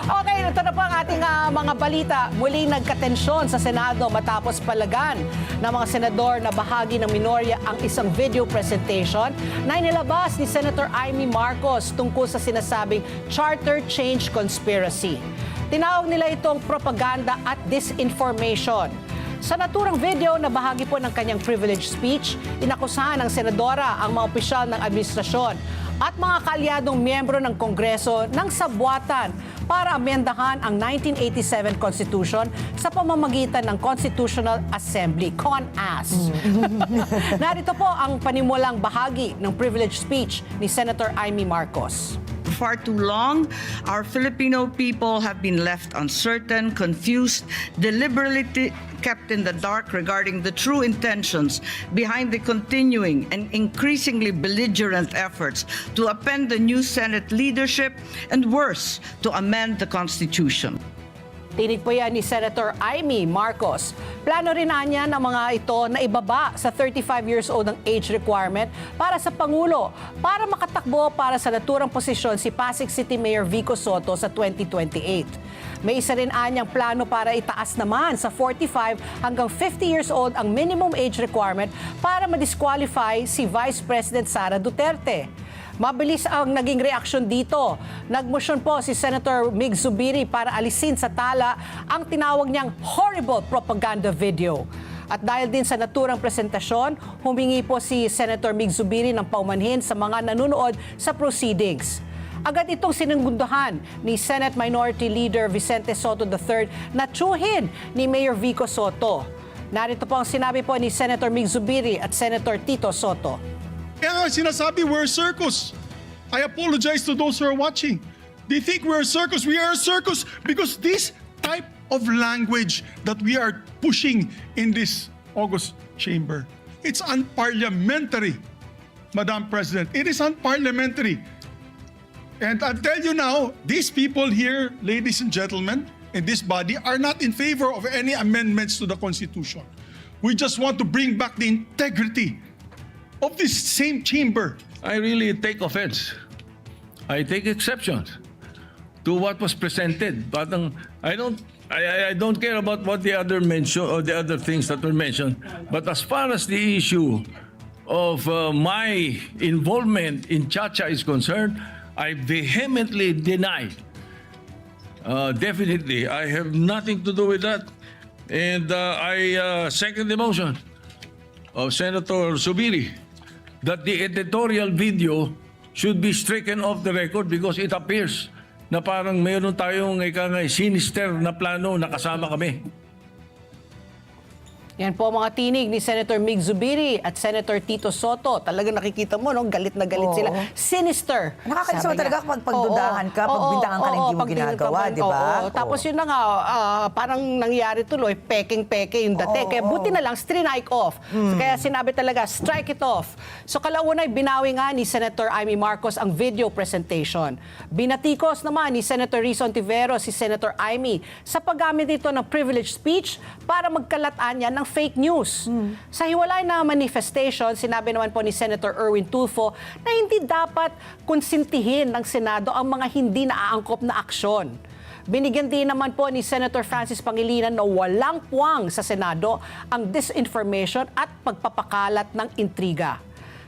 Okay, ito na po ang ating mga balita. Muling nagkatensyon sa Senado matapos palagan ng mga senador na bahagi ng minorya ang isang video presentation na inilabas ni Senator Amy Marcos tungkol sa sinasabing charter change conspiracy. Tinawag nila itong propaganda at disinformation. Sa naturang video na bahagi po ng kanyang privilege speech, inakusahan ng senadora ang mga opisyal ng administrasyon at mga kaalyadong miyembro ng Kongreso ng sabwatan para amendahan ang 1987 Constitution sa pamamagitan ng Constitutional Assembly, CONAS. Narito po ang panimulang bahagi ng privilege speech ni Senator Amy Marcos. Far too long, our Filipino people have been left uncertain, confused, deliberately kept in the dark regarding the true intentions behind the continuing and increasingly belligerent efforts to upend the new Senate leadership and worse, to amend the Constitution. Tinig po yan ni Senator Amy Marcos. Plano rin niya ng mga ito na ibaba sa 35 years old ang age requirement para sa Pangulo para makatakbo para sa naturang posisyon si Pasig City Mayor Vico Soto sa 2028. May isa rin anyang plano para itaas naman sa 45 hanggang 50 years old ang minimum age requirement para ma-disqualify si Vice President Sara Duterte. Mabilis ang naging reaksyon dito. Nagmosyon po si Senator Mig Zubiri para alisin sa tala ang tinawag niyang horrible propaganda video. At dahil din sa naturang presentasyon, humingi po si Senator Mig Zubiri ng paumanhin sa mga nanonood sa proceedings. Agad itong sinunggundahan ni Senate Minority Leader Vicente Soto III na tsuhin ni Mayor Vico Soto. Narito po ang sinabi po ni Senator Mig Zubiri at Senator Tito Soto. Kaya nga sinasabi, we're a circus. I apologize to those who are watching. They think we're a circus. We are a circus because this type of language that we are pushing in this August chamber, it's unparliamentary, Madam President. It is unparliamentary. And I'll tell you now, these people here, ladies and gentlemen, in this body are not in favor of any amendments to the Constitution. We just want to bring back the integrity of this same chamber. I really take offense. I take exception to what was presented. But I don't care about what the other mention or the other things that were mentioned. But as far as the issue of my involvement in Chacha is concerned, I vehemently deny. Definitely, I have nothing to do with that. And I second the motion of Senator Zubiri that the editorial video should be stricken off the record because it appears na parang mayroon tayong sinister na plano na kasama kami. Yan po mga tinig ni Senator Mig Zubiri at Senator Tito Soto. Talagang nakikita mo, no? Galit na galit Oo. sila. Sinister. Nakakaisama Sabi talaga nga. kapag pagdudahan ka, Oo, pagbintangan ka na hindi mo pag ginagawa, binantaban, di ba? oo. Tapos yun na nga, parang nangyari tuloy, peking-peke yung dati. Kaya buti na lang, strike off. Kaya sinabi talaga, strike it off. So kalaunay, binawi nga ni Senator Amy Marcos ang video presentation. Binatikos naman ni Senator Rizon Tivero si Senator Amy sa paggamit nito ng privilege speech para magkalataan niya ng fake news. Sa hiwalay na manifestation, sinabi naman po ni Senator Erwin Tulfo na hindi dapat konsintihin ng Senado ang mga hindi naaangkop na aksyon. Binigyan din naman po ni Senator Francis Pangilinan na walang puwang sa Senado ang disinformation at pagpapakalat ng intriga.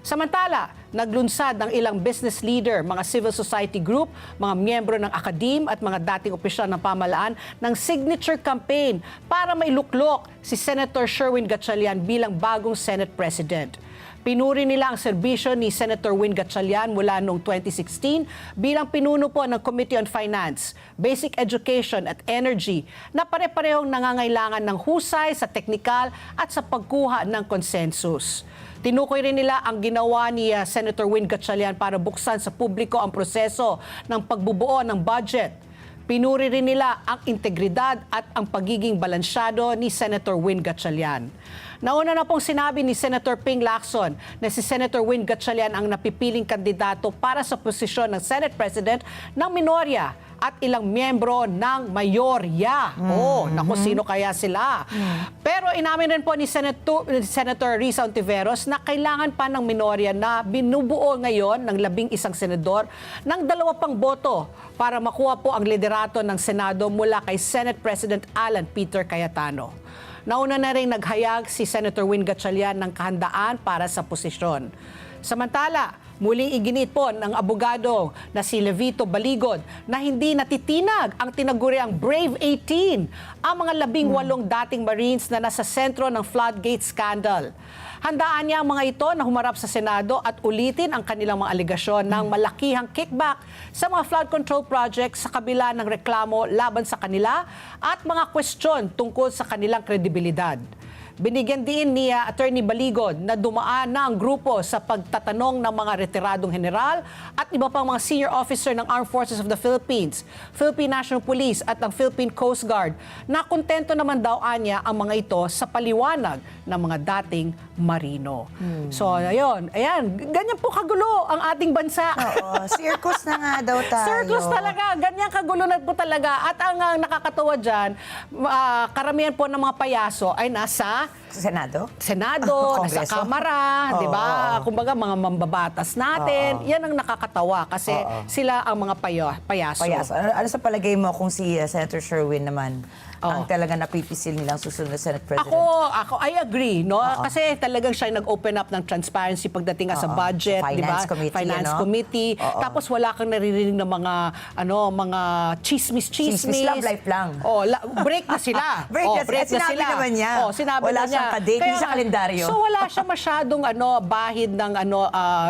Samantala, naglunsad ng ilang business leader, mga civil society group, mga miyembro ng akadim at mga dating opisyal ng pamahalaan ng signature campaign para mailuklok si Senator Sherwin Gatchalian bilang bagong Senate President. Pinuri nila ang serbisyo ni Senator Win Gatchalian mula noong 2016 bilang pinuno po ng Committee on Finance, Basic Education at Energy na pare-parehong nangangailangan ng husay sa teknikal at sa pagkuha ng konsensus. Tinukoy rin nila ang ginawa ni Senator Win Gatchalian para buksan sa publiko ang proseso ng pagbubuo ng budget. Pinuri rin nila ang integridad at ang pagiging balansyado ni Senator Win Gatchalian. Nauna na pong sinabi ni Senator Ping Lacson na si Senator Win Gatchalian ang napipiling kandidato para sa posisyon ng Senate President ng minorya at ilang miyembro ng mayorya. Naku, sino kaya sila? Pero inamin rin po ni Senator Risa Ontiveros na kailangan pa ng minorya na binubuo ngayon ng 11 senador ng 2 pang boto para makuha po ang liderato ng Senado mula kay Senate President Alan Peter Cayetano. Nauna na rin naghayag si Senator Win Gatchalian ng kahandaan para sa posisyon. Samantala, muling iginit po ng abogado na si Levito Baligod na hindi natitinag ang tinaguriang Brave 18, ang mga 18 dating Marines na nasa sentro ng floodgate scandal. Handaan niya ang mga ito na humarap sa Senado at ulitin ang kanilang mga aligasyon ng malakihang kickback sa mga flood control projects sa kabila ng reklamo laban sa kanila at mga kwestiyon tungkol sa kanilang kredibilidad. Binigyan din ni Attorney Baligod na dumaan na ang grupo sa pagtatanong ng mga retiradong general at iba pang mga senior officer ng Armed Forces of the Philippines, Philippine National Police at ang Philippine Coast Guard na kontento naman daw anya ang mga ito sa paliwanag ng mga dating marino. So, ayun. Ayan, ganyan po kagulo ang ating bansa. Oo, circus na nga daw tayo. Circus talaga. Ganyan kagulo na po talaga. At ang nakakatawa dyan, karamihan po ng mga payaso ay nasa Senado? Senado, nasa Kongreso? Kamara, di ba? Oo. Kumbaga, mga mambabatas natin. Yan ang nakakatawa kasi sila ang mga payaso. Ano sa palagay mo kung si Senator Sherwin naman ang talaga napipisil nilang susunod na Senate President? Ako, I agree, no? Kasi talagang siya nag-open up ng transparency pagdating sa budget, Sa di ba? Finance Committee, Finance ano? Committee. Tapos wala kang naririnig ng mga chismis. Love life lang. Break na sila. Break na sinabi naman niya. Sinabi Wala na niya. siyang kadate, hindi siya kalendaryo. So wala siya masyadong bahid ng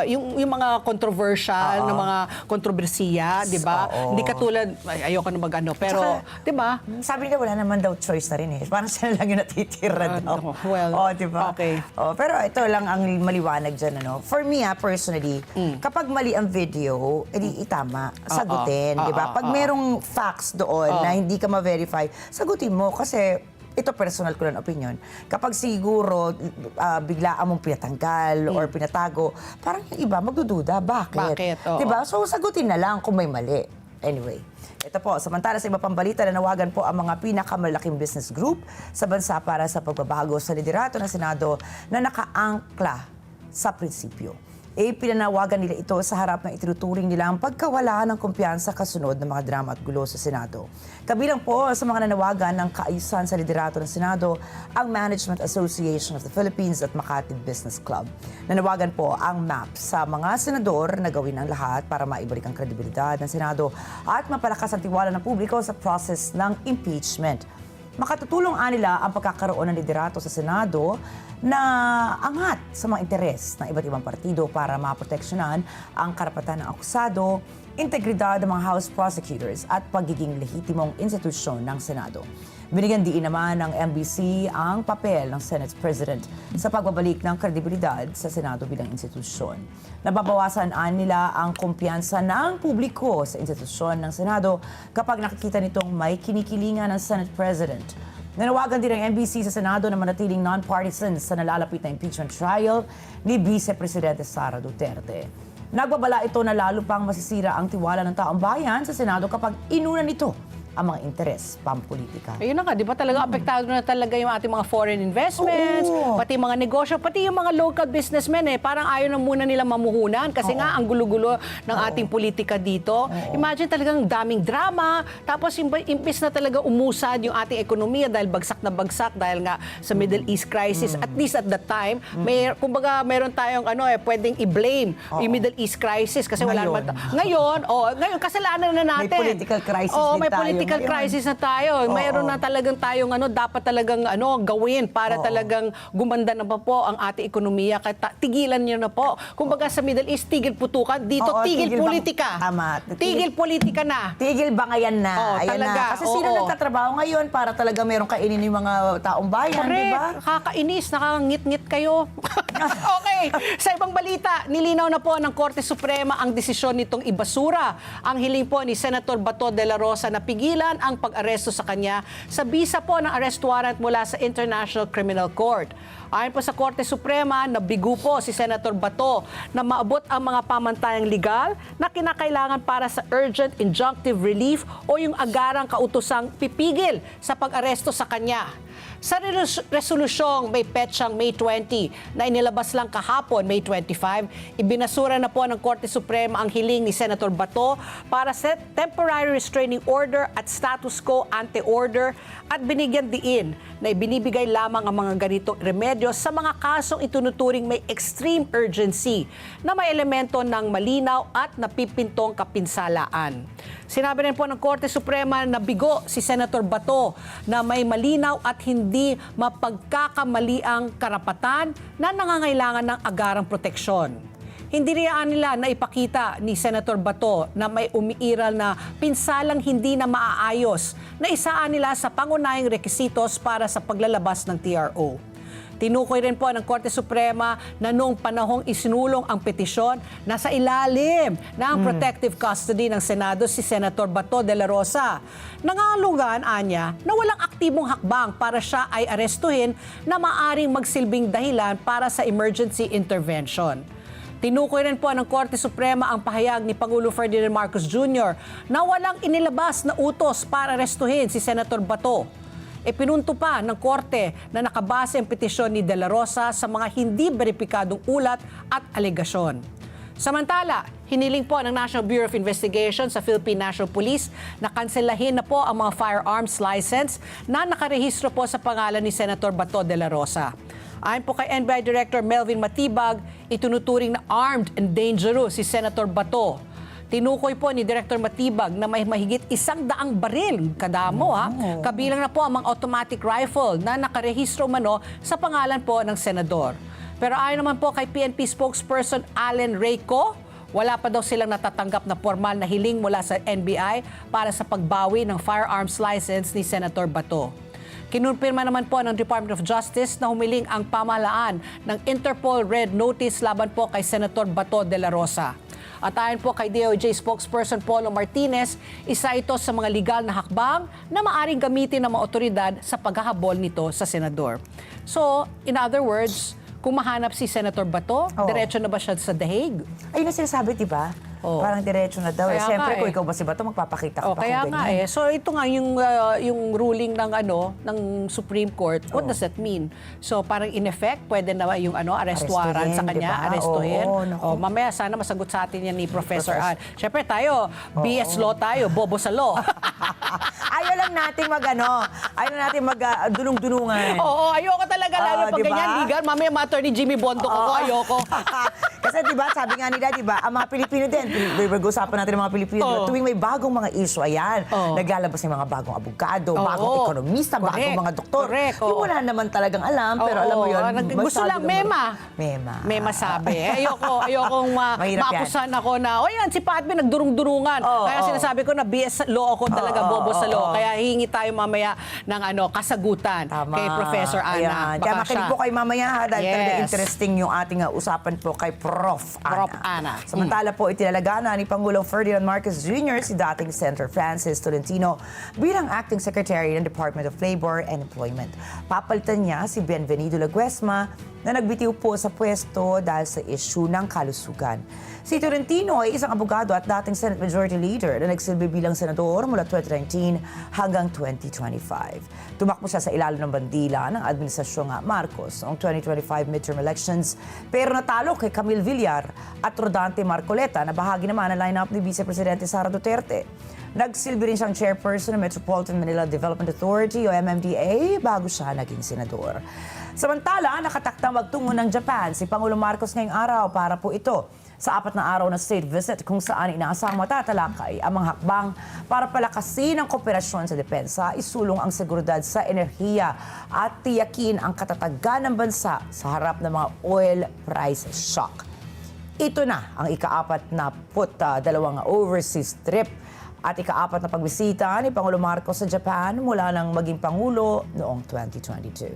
yung mga controversial, ng mga kontrobersiya, di ba? Hindi katulad, ayoko na pero, di ba? Sabi nila wala naman daw choice na rin eh. Parang sila lang yung natitira daw. Di ba? Okay. Pero ito lang ang maliwanag dyan. For me, personally, kapag mali ang video, edi itama. Sagutin, di ba? Pag merong facts doon na hindi ka ma-verify, sagutin mo. Kasi ito personal ko lang opinion. Kapag siguro biglaan mong pinatanggal or pinatago, parang yung iba magdududa. Bakit? Oo. Diba? So sagutin na lang kung may mali. Anyway, ito po, samantala sa iba pang balita, nanawagan po ang mga pinakamalaking business group sa bansa para sa pagbabago sa liderato ng Senado na nakaangkla sa prinsipyo. Pinanawagan nila ito sa harap ng itinuturing nila ang pagkawala ng kumpiyansa kasunod ng mga drama at gulo sa Senado. Kabilang po sa mga nanawagan ng kaayusan sa liderato ng Senado ang Management Association of the Philippines at Makati Business Club. Nanawagan po ang MAP sa mga senador na gawin ang lahat para maibalik ang kredibilidad ng Senado at mapalakas ang tiwala ng publiko sa process ng impeachment. Makatutulong nila ang pagkakaroon ng liderato sa Senado na angat sa mga interes ng iba't ibang partido para maproteksyonan ang karapatan ng akusado, integridad ng mga House prosecutors at pagiging lehitimong institusyon ng Senado. Binigyan diin naman ng MBC ang papel ng Senate President sa pagbabalik ng kredibilidad sa Senado bilang institusyon. Nababawasan nila ang kumpiyansa ng publiko sa institusyon ng Senado kapag nakikita nitong may kinikilingan ng Senate President. Nanawagan din ng MBC sa Senado na manatiling non-partisan sa nalalapit na impeachment trial ni Vice Presidente Sara Duterte. Nagbabala ito na lalo pang masisira ang tiwala ng taong bayan sa Senado kapag inuna nito ang mga interes pampolitika. Ayun na nga, di ba talaga apektado na talaga yung ating mga foreign investments, pati mga negosyo, pati yung mga local businessmen parang ayaw na muna nila mamuhunan kasi nga ang gulo-gulo ng ating politika dito. Imagine talagang daming drama, tapos imbis na talaga umusad yung ating ekonomiya dahil bagsak na bagsak dahil nga sa Middle East crisis. At least at that time, kumbaga meron tayong pwedeng i-blame yung Middle East crisis kasi wala naman. Ngayon, kasalanan na natin. May political crisis din may tayo political political ngayon. crisis na tayo. Mayroon na talagang tayong dapat talagang gawin para talagang gumanda na pa po ang ating ekonomiya. Kaya tigilan niyo na po. Kumbaga sa Middle East, tigil putukan. Dito, Oo, tigil tigil politika. Tama. Tigil politika na. Tigil bangayan na. Oo, Ayan talaga. na. Kasi sino Oo. nagtatrabaho ngayon para talaga merong kainin yung mga taong bayan, di Correct. ba? Nakakainis, nakangit-ngit kayo. Okay. Sa ibang balita, nilinaw na po ng Korte Suprema ang desisyon nitong ibasura. Ang hiling po ni Senator Bato de la Rosa na pigilan ang pag-aresto sa kanya sa bisa po ng arrest warrant mula sa International Criminal Court. Ayon po sa Korte Suprema, nabigo po si Senator Bato na maabot ang mga pamantayang legal na kinakailangan para sa urgent injunctive relief o yung agarang kautosang pipigil sa pag-aresto sa kanya. Sa resolusyong may petsang May 20 na inilabas lang kahapon, May 25, ibinasura na po ng Korte Suprema ang hiling ni Senator Bato para sa temporary restraining order at status quo ante order at binigyan diin na ibinibigay lamang ang mga ganitong remedyo sa mga kasong itunuturing may extreme urgency na may elemento ng malinaw at napipintong kapinsalaan. Sinabi rin po ng Korte Suprema na bigo si Senator Bato na may malinaw at hindi mapagkakamaliang karapatan na nangangailangan ng agarang proteksyon. Hindi riyaan nila na ipakita ni Senator Bato na may umiiral na pinsalang hindi na maaayos na isaan nila sa pangunahing rekisitos para sa paglalabas ng TRO. Tinukoy rin po ng Korte Suprema na noong panahong isinulong ang petisyon, nasa ilalim ng protective custody ng Senado si Senator Bato de la Rosa. Nangangulugan, anya, na walang aktibong hakbang para siya ay arestuhin na maaring magsilbing dahilan para sa emergency intervention. Tinukoy rin po ng Korte Suprema ang pahayag ni Pangulo Ferdinand Marcos Jr. na walang inilabas na utos para arestuhin si Senator Bato. Ipinunto pa ng Korte na nakabase ang petisyon ni De La Rosa sa mga hindi beripikadong ulat at alegasyon. Samantala, hiniling po ng National Bureau of Investigation sa Philippine National Police na kanselahin na po ang mga firearms license na nakarehistro po sa pangalan ni Senator Bato de la Rosa. Ayon po kay NBI Director Melvin Matibag, itunuturing na armed and dangerous si Senator Bato. Tinukoy po ni Director Matibag na may mahigit 100 baril, kadamo kabilang na po ang mga automatic rifle na nakarehistro mano sa pangalan po ng senador. Pero ayon naman po kay PNP spokesperson Allen Reyco, wala pa daw silang natatanggap na formal na hiling mula sa NBI para sa pagbawi ng firearms license ni Senator Bato. Kinunpirma naman po ng Department of Justice na humiling ang pamahalaan ng Interpol Red Notice laban po kay Senator Bato de la Rosa. At ayon po kay DOJ spokesperson Polo Martinez, isa ito sa mga legal na hakbang na maaring gamitin ng mga otoridad sa paghahabol nito sa senador. So, in other words, kung mahanap si Senator Bato, diretso na ba siya sa The Hague? Ayun ang sinasabi, di ba? Oo. Parang diretso na daw. Kaya Siyempre, nga kung ikaw ba si Bato, magpapakita ka pa Kaya kung nga ganyan. So ito nga yung ruling ng Supreme Court. What does that mean? So parang in effect, pwede na yung arrest Arestuhin, warrant sa kanya, diba? arestuhin. Oo, naku. Mamaya sana masagot sa atin yan ni Professor Ann. Siyempre tayo, BS law tayo, bobo sa law. Ayaw lang natin ayaw lang natin dunung-dunungan. Oo, ayoko talaga lalo pag diba? ganyan legal. Mamaya ma-attorney Jimmy Bondoc ako, ayoko. Kasi diba, sabi nga nila, diba, ang mga Pilipino din, usapan natin ang mga Pilipino, tuwing may bagong mga issue, ayan, naglalabas ng mga bagong abogado, bagong ekonomista, bagong mga doktor. Correct. Yung wala naman talagang alam, pero alam mo yun, gusto lang, mema. Mema Sabi. Ayokong Mahirap yan. maakusan ako na, yan, si Patby nagdurung-durungan. Kaya sinasabi ko na BS law ako talaga, bobo sa law. Kaya hingi tayo mamaya ng kasagutan kay Professor Ana. Ayan. Kaya makinig po kayo mamaya ha, dahil talaga interesting yung ating usapan po kay Prof. Ana. Samantala po, itinalaga na ni Pangulong Ferdinand Marcos Jr. si dating Senator Francis Tolentino bilang Acting Secretary ng Department of Labor and Employment. Papalitan niya si Bienvenido Laguesma na nagbitiw po sa pwesto dahil sa issue ng kalusugan. Si Tolentino ay isang abogado at dating Senate Majority Leader na nagsilbi bilang senador mula 2019 hanggang 2025. Tumakbo siya sa ilalim ng bandila ng Administrasyong Marcos noong 2025 midterm elections pero natalo kay Camille Villar at Rodante Marcoleta na bahagi naman ng lineup ni Vice Presidente Sara Duterte. Nagsilbi rin siyang chairperson ng Metropolitan Manila Development Authority o MMDA bago siya naging senador. Samantala, nakatakdang magtungo ng Japan si Pangulong Marcos ngayong araw para po ito sa 4 na araw na state visit kung saan inaasahang matatalakay ang mga hakbang para palakasin ang kooperasyon sa depensa, isulong ang seguridad sa enerhiya at tiyakin ang katatagan ng bansa sa harap ng mga oil price shock. Ito na ang ika-42 overseas trip at ika-4 na pagbisita ni Pangulo Marcos sa Japan mula nang maging Pangulo noong 2022.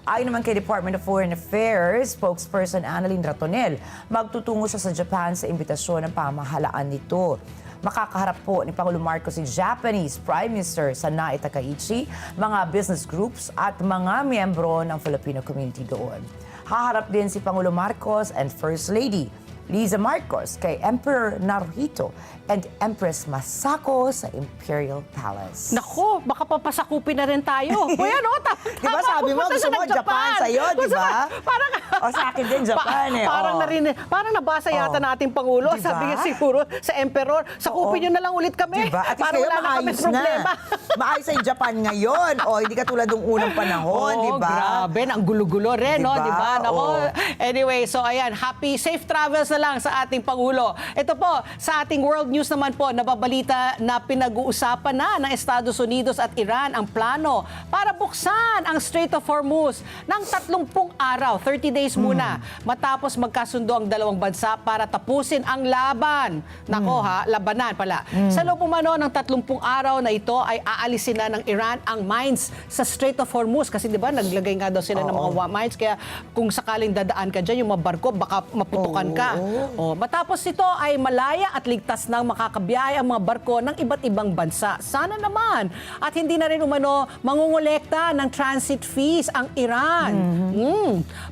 Ayon naman kay Department of Foreign Affairs, spokesperson Annalyn Ratonel, magtutungo siya sa Japan sa imbitasyon ng pamahalaan nito. Makakaharap po ni Pangulo Marcos si Japanese Prime Minister Sanae Takaichi, mga business groups at mga miyembro ng Filipino community doon. Haharap din si Pangulo Marcos and First Lady Liza Marcos kay Emperor Naruhito and Empress Masako sa Imperial Palace. Nako, baka papasakupin na rin tayo. Kuya, no? Di ba sabi mo, gusto mo Japan sa'yo, di ba? Parang, O sa akin din, Japan eh. Parang, Oo. parang nabasa yata nating Pangulo. Di ba? Sabi niya siguro sa Emperor, sakupin nyo na lang ulit kami. Diba? At least Para kayo wala na kami maayos problema. na. Maayos na yung Japan ngayon. O, hindi ka tulad ng unang panahon, Oo, di ba? grabe, ang gulo-gulo rin, no? Diba? Di ba? Nako. Oo. Anyway, so ayan, happy, safe travels na lang sa ating Pangulo. Ito po, sa ating world news naman po, nababalita na pinag-uusapan na ng Estados Unidos at Iran ang plano para buksan ang Strait of Hormuz ng 30 araw, 30 days muna, matapos magkasundo ang dalawang bansa para tapusin ang laban. Nako ha, labanan pala. Sa loob umano ng 30 araw na ito ay aalisin na ng Iran ang mines sa Strait of Hormuz kasi 'di ba naglagay nga daw sila ng mga mines kaya kung sakaling dadaan ka diyan yung mga barko baka maputukan ka. Oh, matapos ito ay malaya at ligtas nang makakabiyahe ang mga barko ng iba't ibang bansa. Sana naman. At hindi na rin umano mangungulekta ng transit fees ang Iran.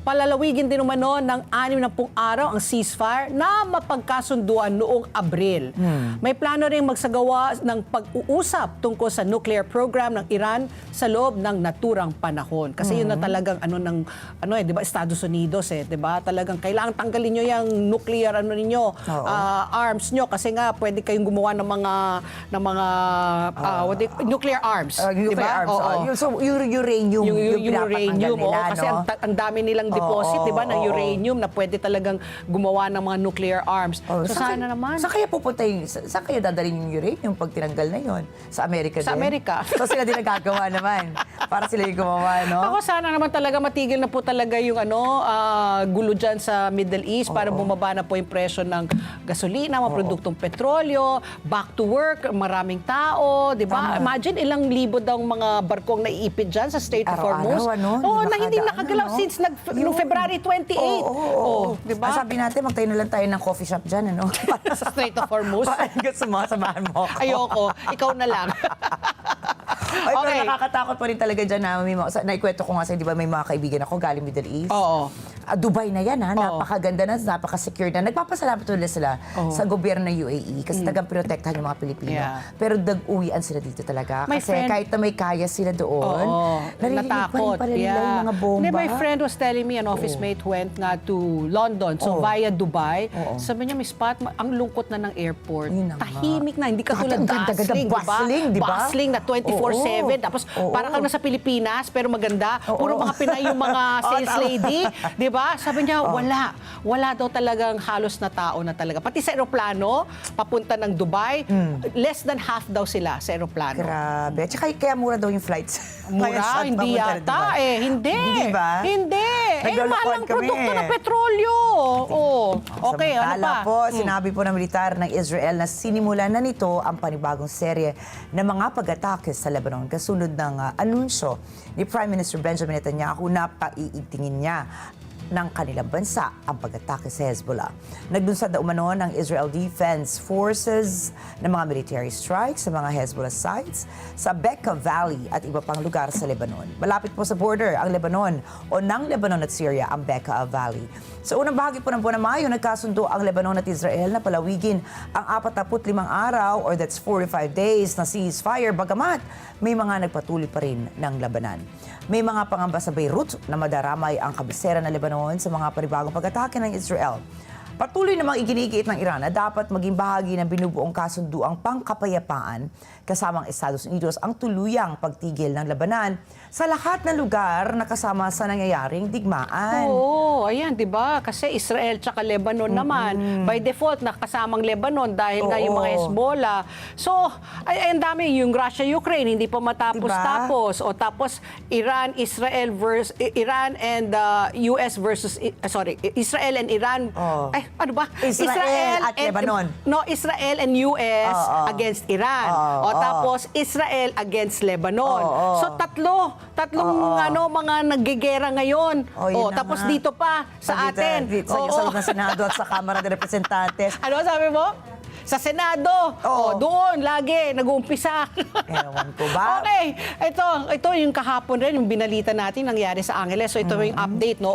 Palalawigin din umano ng 60 araw ang ceasefire na mapagkasunduan noong Abril. May plano rin magsagawa ng pag-uusap tungkol sa nuclear program ng Iran sa loob ng naturang panahon. Kasi yun na talagang di ba Estados Unidos 'di ba? Talagang kailangan tanggalin niyo yung nuclear arms nyo kasi nga pwede kayong gumawa ng mga nuclear arms, Nuclear di ba? arms. Oo. So, uranium, Yung uranium, nila, oo, kasi no? ang dami nilang deposit, Oo, di ba, ng oo. uranium na pwede talagang gumawa ng mga nuclear arms. So sana naman. Saan kaya pupunta saan kaya dadalhin yung uranium pag tinanggal na yon? Sa Amerika Sa din? Amerika. So sila din nagagawa naman. Para sila yung gumawa, no? Ako sana naman talaga matigil na po talaga yung gulo dyan sa Middle East para bumaba na po yung presyo ng gasolina, mga produktong petrolyo, back to work, maraming tao, di ba? Imagine ilang libo daw mga barkong naiipit dyan sa Strait of Hormuz. Araw-araw, ano? Oo, na hindi Nakadaan, nakagalaw ano? since Yun. February 28. Oo. di ba? Sabi natin, magtayo na lang tayo ng coffee shop dyan, ano? Sa Strait of Hormuz. Parang gusto mo, samahan mo ako. Ayoko, ikaw na lang. Ay, pero Okay. nakakatakot pa rin talaga dyan na naikwento ko nga sa'yo, di ba may mga kaibigan ako galing Middle East? Oo. Dubai na yan, ha? Oo. Napakaganda na, napaka-secure na. Nagpapasalamat ulit sila sa gobyerno ng UAE kasi tagang protektahan yung mga Pilipino. Yeah. Pero dag-uwian sila dito talaga. My Kasi friend- kahit na may kaya sila doon, narinig pa rin pala nila yung mga bomba. Hindi, my friend was telling me, an office mate went nga to London, so via Dubai. Sabi niya, may spot, ang lungkot na ng airport. Yun na nga. Tahimik na, hindi ka tulad Ang ganda-ganda, bustling, bustling, di ba? Bustling na 24/7. Tapos para kang nasa Pilipinas, pero maganda. Puro mga Pinay yung mga sales lady. Di ba? Sabi niya, wala daw talagang halos na tao na talaga. Pati sa aeroplano, papunta ng Dubai, less than half daw sila sa aeroplano. Grabe. Tsaka kaya mura daw yung flights. Kaya Mura? shot Hindi papunta ng yata Dubai. Hindi. Hindi ba? Hindi. Naglolokohan Mahal ang kami. produkto ng petrolyo. Oh. Okay, ano Samantala pa? po, sinabi po ng militar ng Israel na sinimulan na nito ang panibagong serye ng mga pag-atake sa Lebanon kasunod ng anunsyo ni Prime Minister Benjamin Netanyahu na paiigtingin niya ng kanilang bansa ang pag-atake sa Hezbollah. Nagdunsad na umano ng Israel Defense Forces ng mga military strikes sa mga Hezbollah sites sa Bekaa Valley at iba pang lugar sa Lebanon. Malapit po sa border ang Lebanon o ng Lebanon at Syria ang Bekaa Valley. Sa unang bahagi po ng buwan ng Mayo, nagkasundo ang Lebanon at Israel na palawigin ang 45 araw or that's 45 days na ceasefire bagamat may mga nagpatuloy pa rin ng labanan. May mga pangamba sa Beirut na madaramay ang kabisera ng Lebanon sa mga panibagong pag-atake ng Israel. Patuloy namang iginigiit ng Iran na dapat maging bahagi ng binubuong kasunduang pangkapayapaan kasamang Estados Unidos ang tuluyang pagtigil ng labanan sa lahat ng lugar na kasama sa nangyayaring digmaan. Oo, ayan, di ba? Kasi Israel tsaka Lebanon naman. By default, nakasamang Lebanon dahil nga yung mga Oo. Hezbollah. So, ay ang dami. Yung Russia-Ukraine, hindi pa matapos-tapos. O tapos, Iran and US versus, Israel and Iran. Oh. Ay, ano ba? Israel at Lebanon. Israel and US against Iran. O tapos, Israel against Lebanon. So, tatlong mga naggigera ngayon. Yun na Tapos nga. dito pa sa atin. Sa loob ng Senado at sa Kamara de Representantes. Ano sabi mo? Sa Senado. Doon, lagi, nag-uumpisa. Ewan ko ba? Okay. Ito yung kahapon rin, yung binalita natin, nangyari sa Angeles. So ito yung update, no?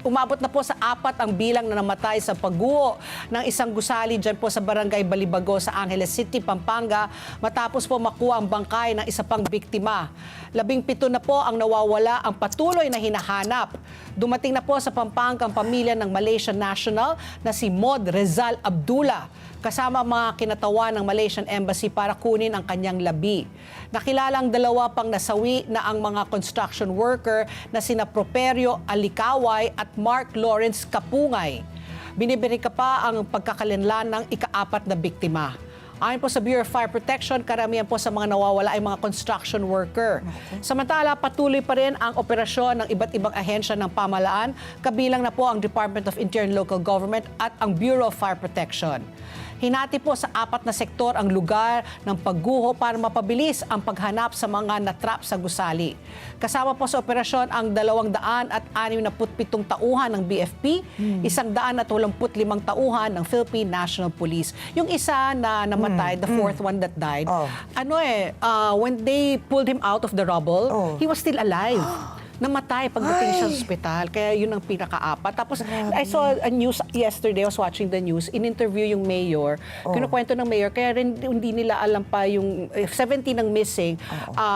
Umabot na po sa 4 ang bilang na namatay sa pagguho ng isang gusali dyan po sa Barangay Balibago sa Angeles City, Pampanga, matapos po makuha ang bangkay ng isa pang biktima. 17 na po ang nawawala, ang patuloy na hinahanap. Dumating na po sa Pampanga ang pamilya ng Malaysian national na si Mod Rezal Abdullah, kasama mga kinatawan ng Malaysian Embassy para kunin ang kanyang labi. Nakilalang 2 pang nasawi na ang mga construction worker na sina Properio Alikaway at Mark Lawrence Kapungay. Binibirika pa ang pagkakalinlan ng ika-4 na biktima. Ayon po sa Bureau of Fire Protection, karamihan po sa mga nawawala ay mga construction worker. Samantala, patuloy pa rin ang operasyon ng iba't ibang ahensya ng pamahalaan, kabilang na po ang Department of Interior and Local Government at ang Bureau of Fire Protection. Hinati po sa 4 na sektor ang lugar ng pagguho para mapabilis ang paghanap sa mga natrap sa gusali. Kasama po sa operasyon ang 267 tauhan ng BFP, 185 tauhan ng Philippine National Police. Yung isa na namatay, the 4th one that died, when they pulled him out of the rubble, he was still alive. Namatay pagdating siya sa ospital. Kaya yun ang pinaka-4. Tapos, I saw a news yesterday, I was watching the news, in-interview yung mayor. Kinukwento ng mayor, kaya rin hindi nila alam pa yung 17 ang missing.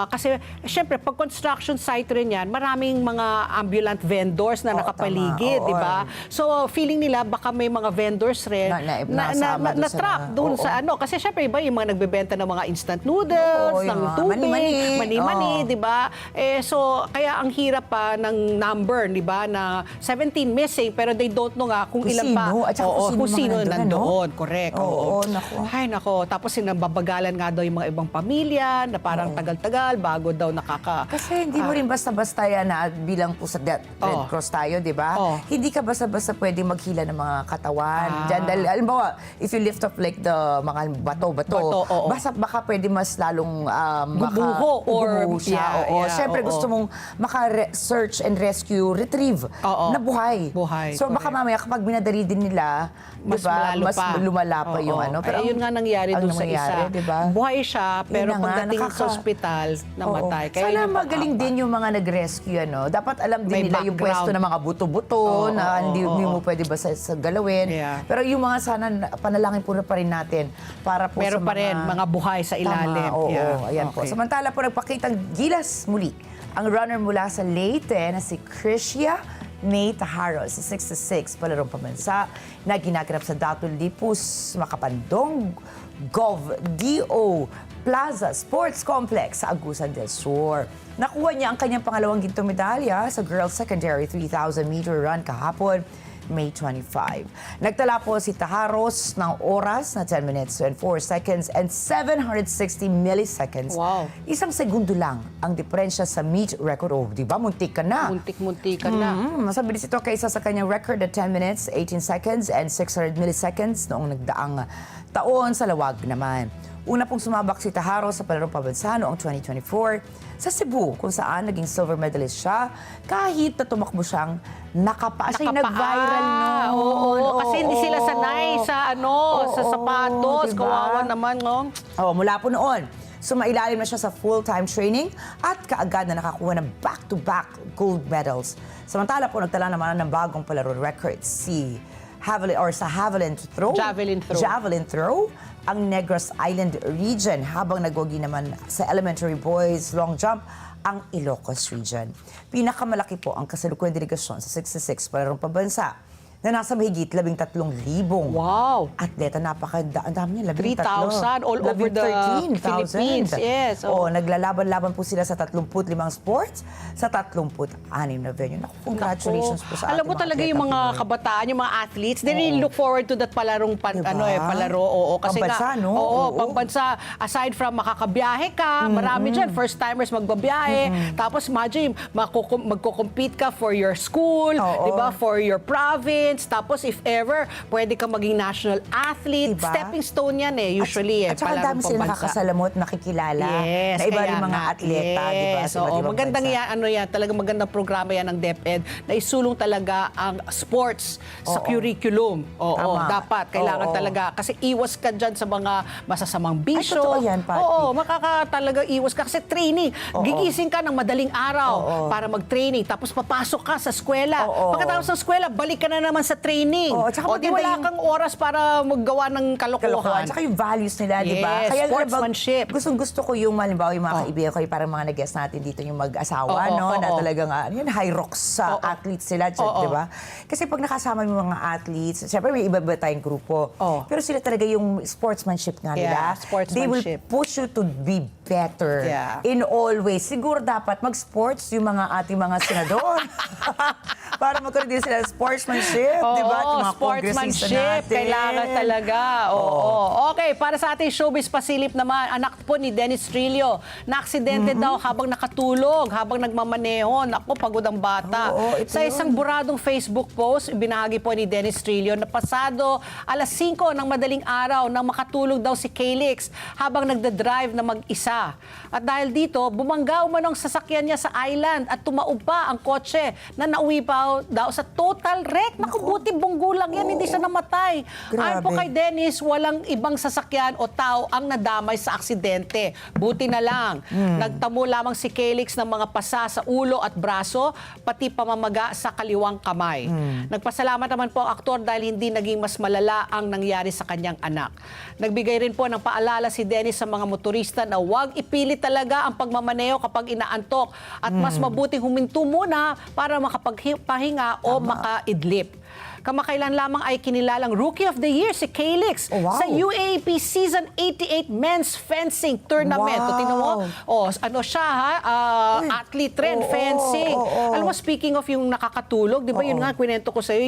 Kasi, syempre, pag construction site rin yan, maraming mga ambulant vendors na nakapaligid, di ba? So, feeling nila, baka may mga vendors rin na trap doon sa ano. Kasi, syempre, iba yung mga nagbebenta ng mga instant noodles, ng tubig, mani-mani, di ba? So, kaya ang hirap pa ng number, di ba, na 17 missing, pero they don't know nga kung ilan pa. At saka kung sino mga nandoon. Correct. Naku. Ay, nako. Tapos sinababagalan nga daw yung mga ibang pamilya na parang tagal-tagal bago daw Kasi hindi mo rin basta-basta yan na bilang po sa Red Cross tayo, di ba? Hindi ka basta-basta pwede maghila ng mga katawan. Diyan, dahil, alimbawa, if you lift up like the mga bato-bato, baka pwede mas lalong bubuho siya. Siyempre gusto mong search and rescue, retrieve na buhay. So baka mamaya kapag binadali din nila, mas diba, mas lumala pa yung ano. Pero yun nga nangyari doon sa isa. Diba? Buhay siya, pero pagdating sa ospital, namatay. Kaya sana magaling din yung mga nag-rescue. Ano? Dapat alam din nila yung pwesto ng mga buto-buto na hindi mo pwede ba sa galawin. Pero yung mga sana, panalangin po na pa rin natin para po pero sa pa rin, mga buhay sa ilalim. Ayan po. Samantala po, nagpakitang gilas muli ang runner mula sa Leyte na si Crisia May Taharos, sa 66 palarong pambansa na ginaganap sa Datul Lipus, Makapandong, GovDO Plaza Sports Complex sa Agusan del Sur. Nakuha niya ang kanyang pangalawang gintong medalya sa Girls Secondary 3,000-meter run kahapon, May 25. Nagtala po si Taharos ng oras na 10 minutes and 4 seconds and 760 milliseconds. Wow. Isang segundo lang ang diferensya sa meet record. Di ba? Muntik ka na. Muntik-muntik ka na. Mas mabilis ito kaysa sa kanyang record na 10 minutes, 18 seconds and 600 milliseconds noong nagdaang taon sa Lawag naman. Una pong sumabak si Taharos sa palarong pambansa noong 2024 sa Cebu, kung saan naging silver medalist siya kahit na tumakbo siyang nakapaa. Siya yung nag-viral noon. Kasi hindi sila sanay sa sa sapatos. Diba? Kawawa naman, no? Mula po noon, sumailalim na siya sa full-time training at kaagad na nakakuha ng back-to-back gold medals. Samantala po, nagtala naman ng bagong palaro records si javelin throw, ang Negros Island region, habang nagwagi naman sa elementary boys long jump ang Ilocos region. Pinakamalaki po ang kasalukuyang delegasyon sa 66 palarong pambansa. na nasa mahigit 13,000 Wow. atleta. Ang dami niya, 3,000 all over the 13,000. Philippines. Yes. Oh, naglalaban-laban po sila sa 35 sports sa 36 na venue. Naku, congratulations po sa Alam ating mo talaga atleta yung mga Pinoy. kabataan, yung mga athletes, they really look forward to that palarong Diba? palaro. Oo, kasi Pambansa, nga, no? Oo, Oo. pambansa. Aside from makakabiyahe ka, marami dyan, first timers magbabiyahe. Tapos imagine, magko-compete ka for your school, Oo. 'di ba? For your province. Tapos if ever, pwede ka maging national athlete. Diba? Stepping stone yan usually At saka palarong dami sila pambansa. nakakasalamot, nakikilala. Yes, na iba kaya rin mga nga. atleta, di ba? Yes, sa iba't oo. ibang Magandang bansa. yan, talagang magandang programa yan ng DepEd na isulong talaga ang sports sa curriculum. Oo, Tama. dapat. Kailangan Oo. talaga. Kasi iwas ka dyan sa mga masasamang bisyo. totoo yan, Pati. Oo, talaga iwas ka. Kasi training. Gigising ka ng madaling araw para mag-training. Tapos papasok ka sa eskwela. Oo. Pagkatapos ng eskwela, balik ka na naman sa training. Oo, tsaka O di maganda wala yung- kang oras para maggawa ng Kalokohan. kalokohan. Tsaka yung values nila, di ba? Yes, alam mo, sportsmanship. Gusto ko yung malimbawa yung mga kaibigan ko, yung parang mga nag-guest natin dito, yung mag-asawa, Oo, no? Na oo. talagang, yun, high rocks sa Oo. athletes sila, Oo. di ba? Kasi pag nakasama yung mga athletes, syempre may iba-iba tayong grupo. Oo. Pero sila talaga yung sportsmanship nga nila. Yeah, sportsmanship. They will push you to be better Yeah. in all ways. Siguro dapat mag-sports yung mga ating mga senador. Para magkaroon din sila ng sportsmanship, di ba? At yung mga congressista sportsmanship. natin. Kailangan talaga. Oo. Okay, para sa ating showbiz pasilip naman, anak po ni Dennis Trillo, na-aksidente daw habang nakatulog, habang nagmamaneho. Naku, pagod ang bata. Oo, ito Sa isang buradong Facebook post, ibinahagi po ni Dennis Trillo na pasado alas 5 ng madaling araw nang makatulog daw si Calix habang nagdadrive na mag-isa. At dahil dito, bumangga umanong sasakyan niya sa island at tumaob pa ang kotse na nauwi pa daw sa total wreck. Naku, buti bunggo lang yan, hindi siya namatay. Ayon po Grabe. kay Dennis, walang ibang sasakyan o tao ang nadamay sa aksidente. Buti na lang. Nagtamo lamang si Calix ng mga pasa sa ulo at braso, pati pamamaga sa kaliwang kamay. Nagpasalamat naman po ang aktor dahil hindi naging mas malala ang nangyari sa kanyang anak. Nagbigay rin po ng paalala si Dennis sa mga motorista na huwag ipilit talaga ang pagmamaneho kapag inaantok at mas mabuting huminto muna para makapagpahinga o makaidlip. Kamakailan lamang ay kinilalang Rookie of the Year si Calix Oh, wow. sa UAAP Season 88 Men's Fencing Tournament. Wow. O, tingnan mo, ano siya ha, athlete rin, Oo, fencing. oo. Alam mo, speaking of yung nakakatulog, di ba yun nga, kwento ko sa'yo,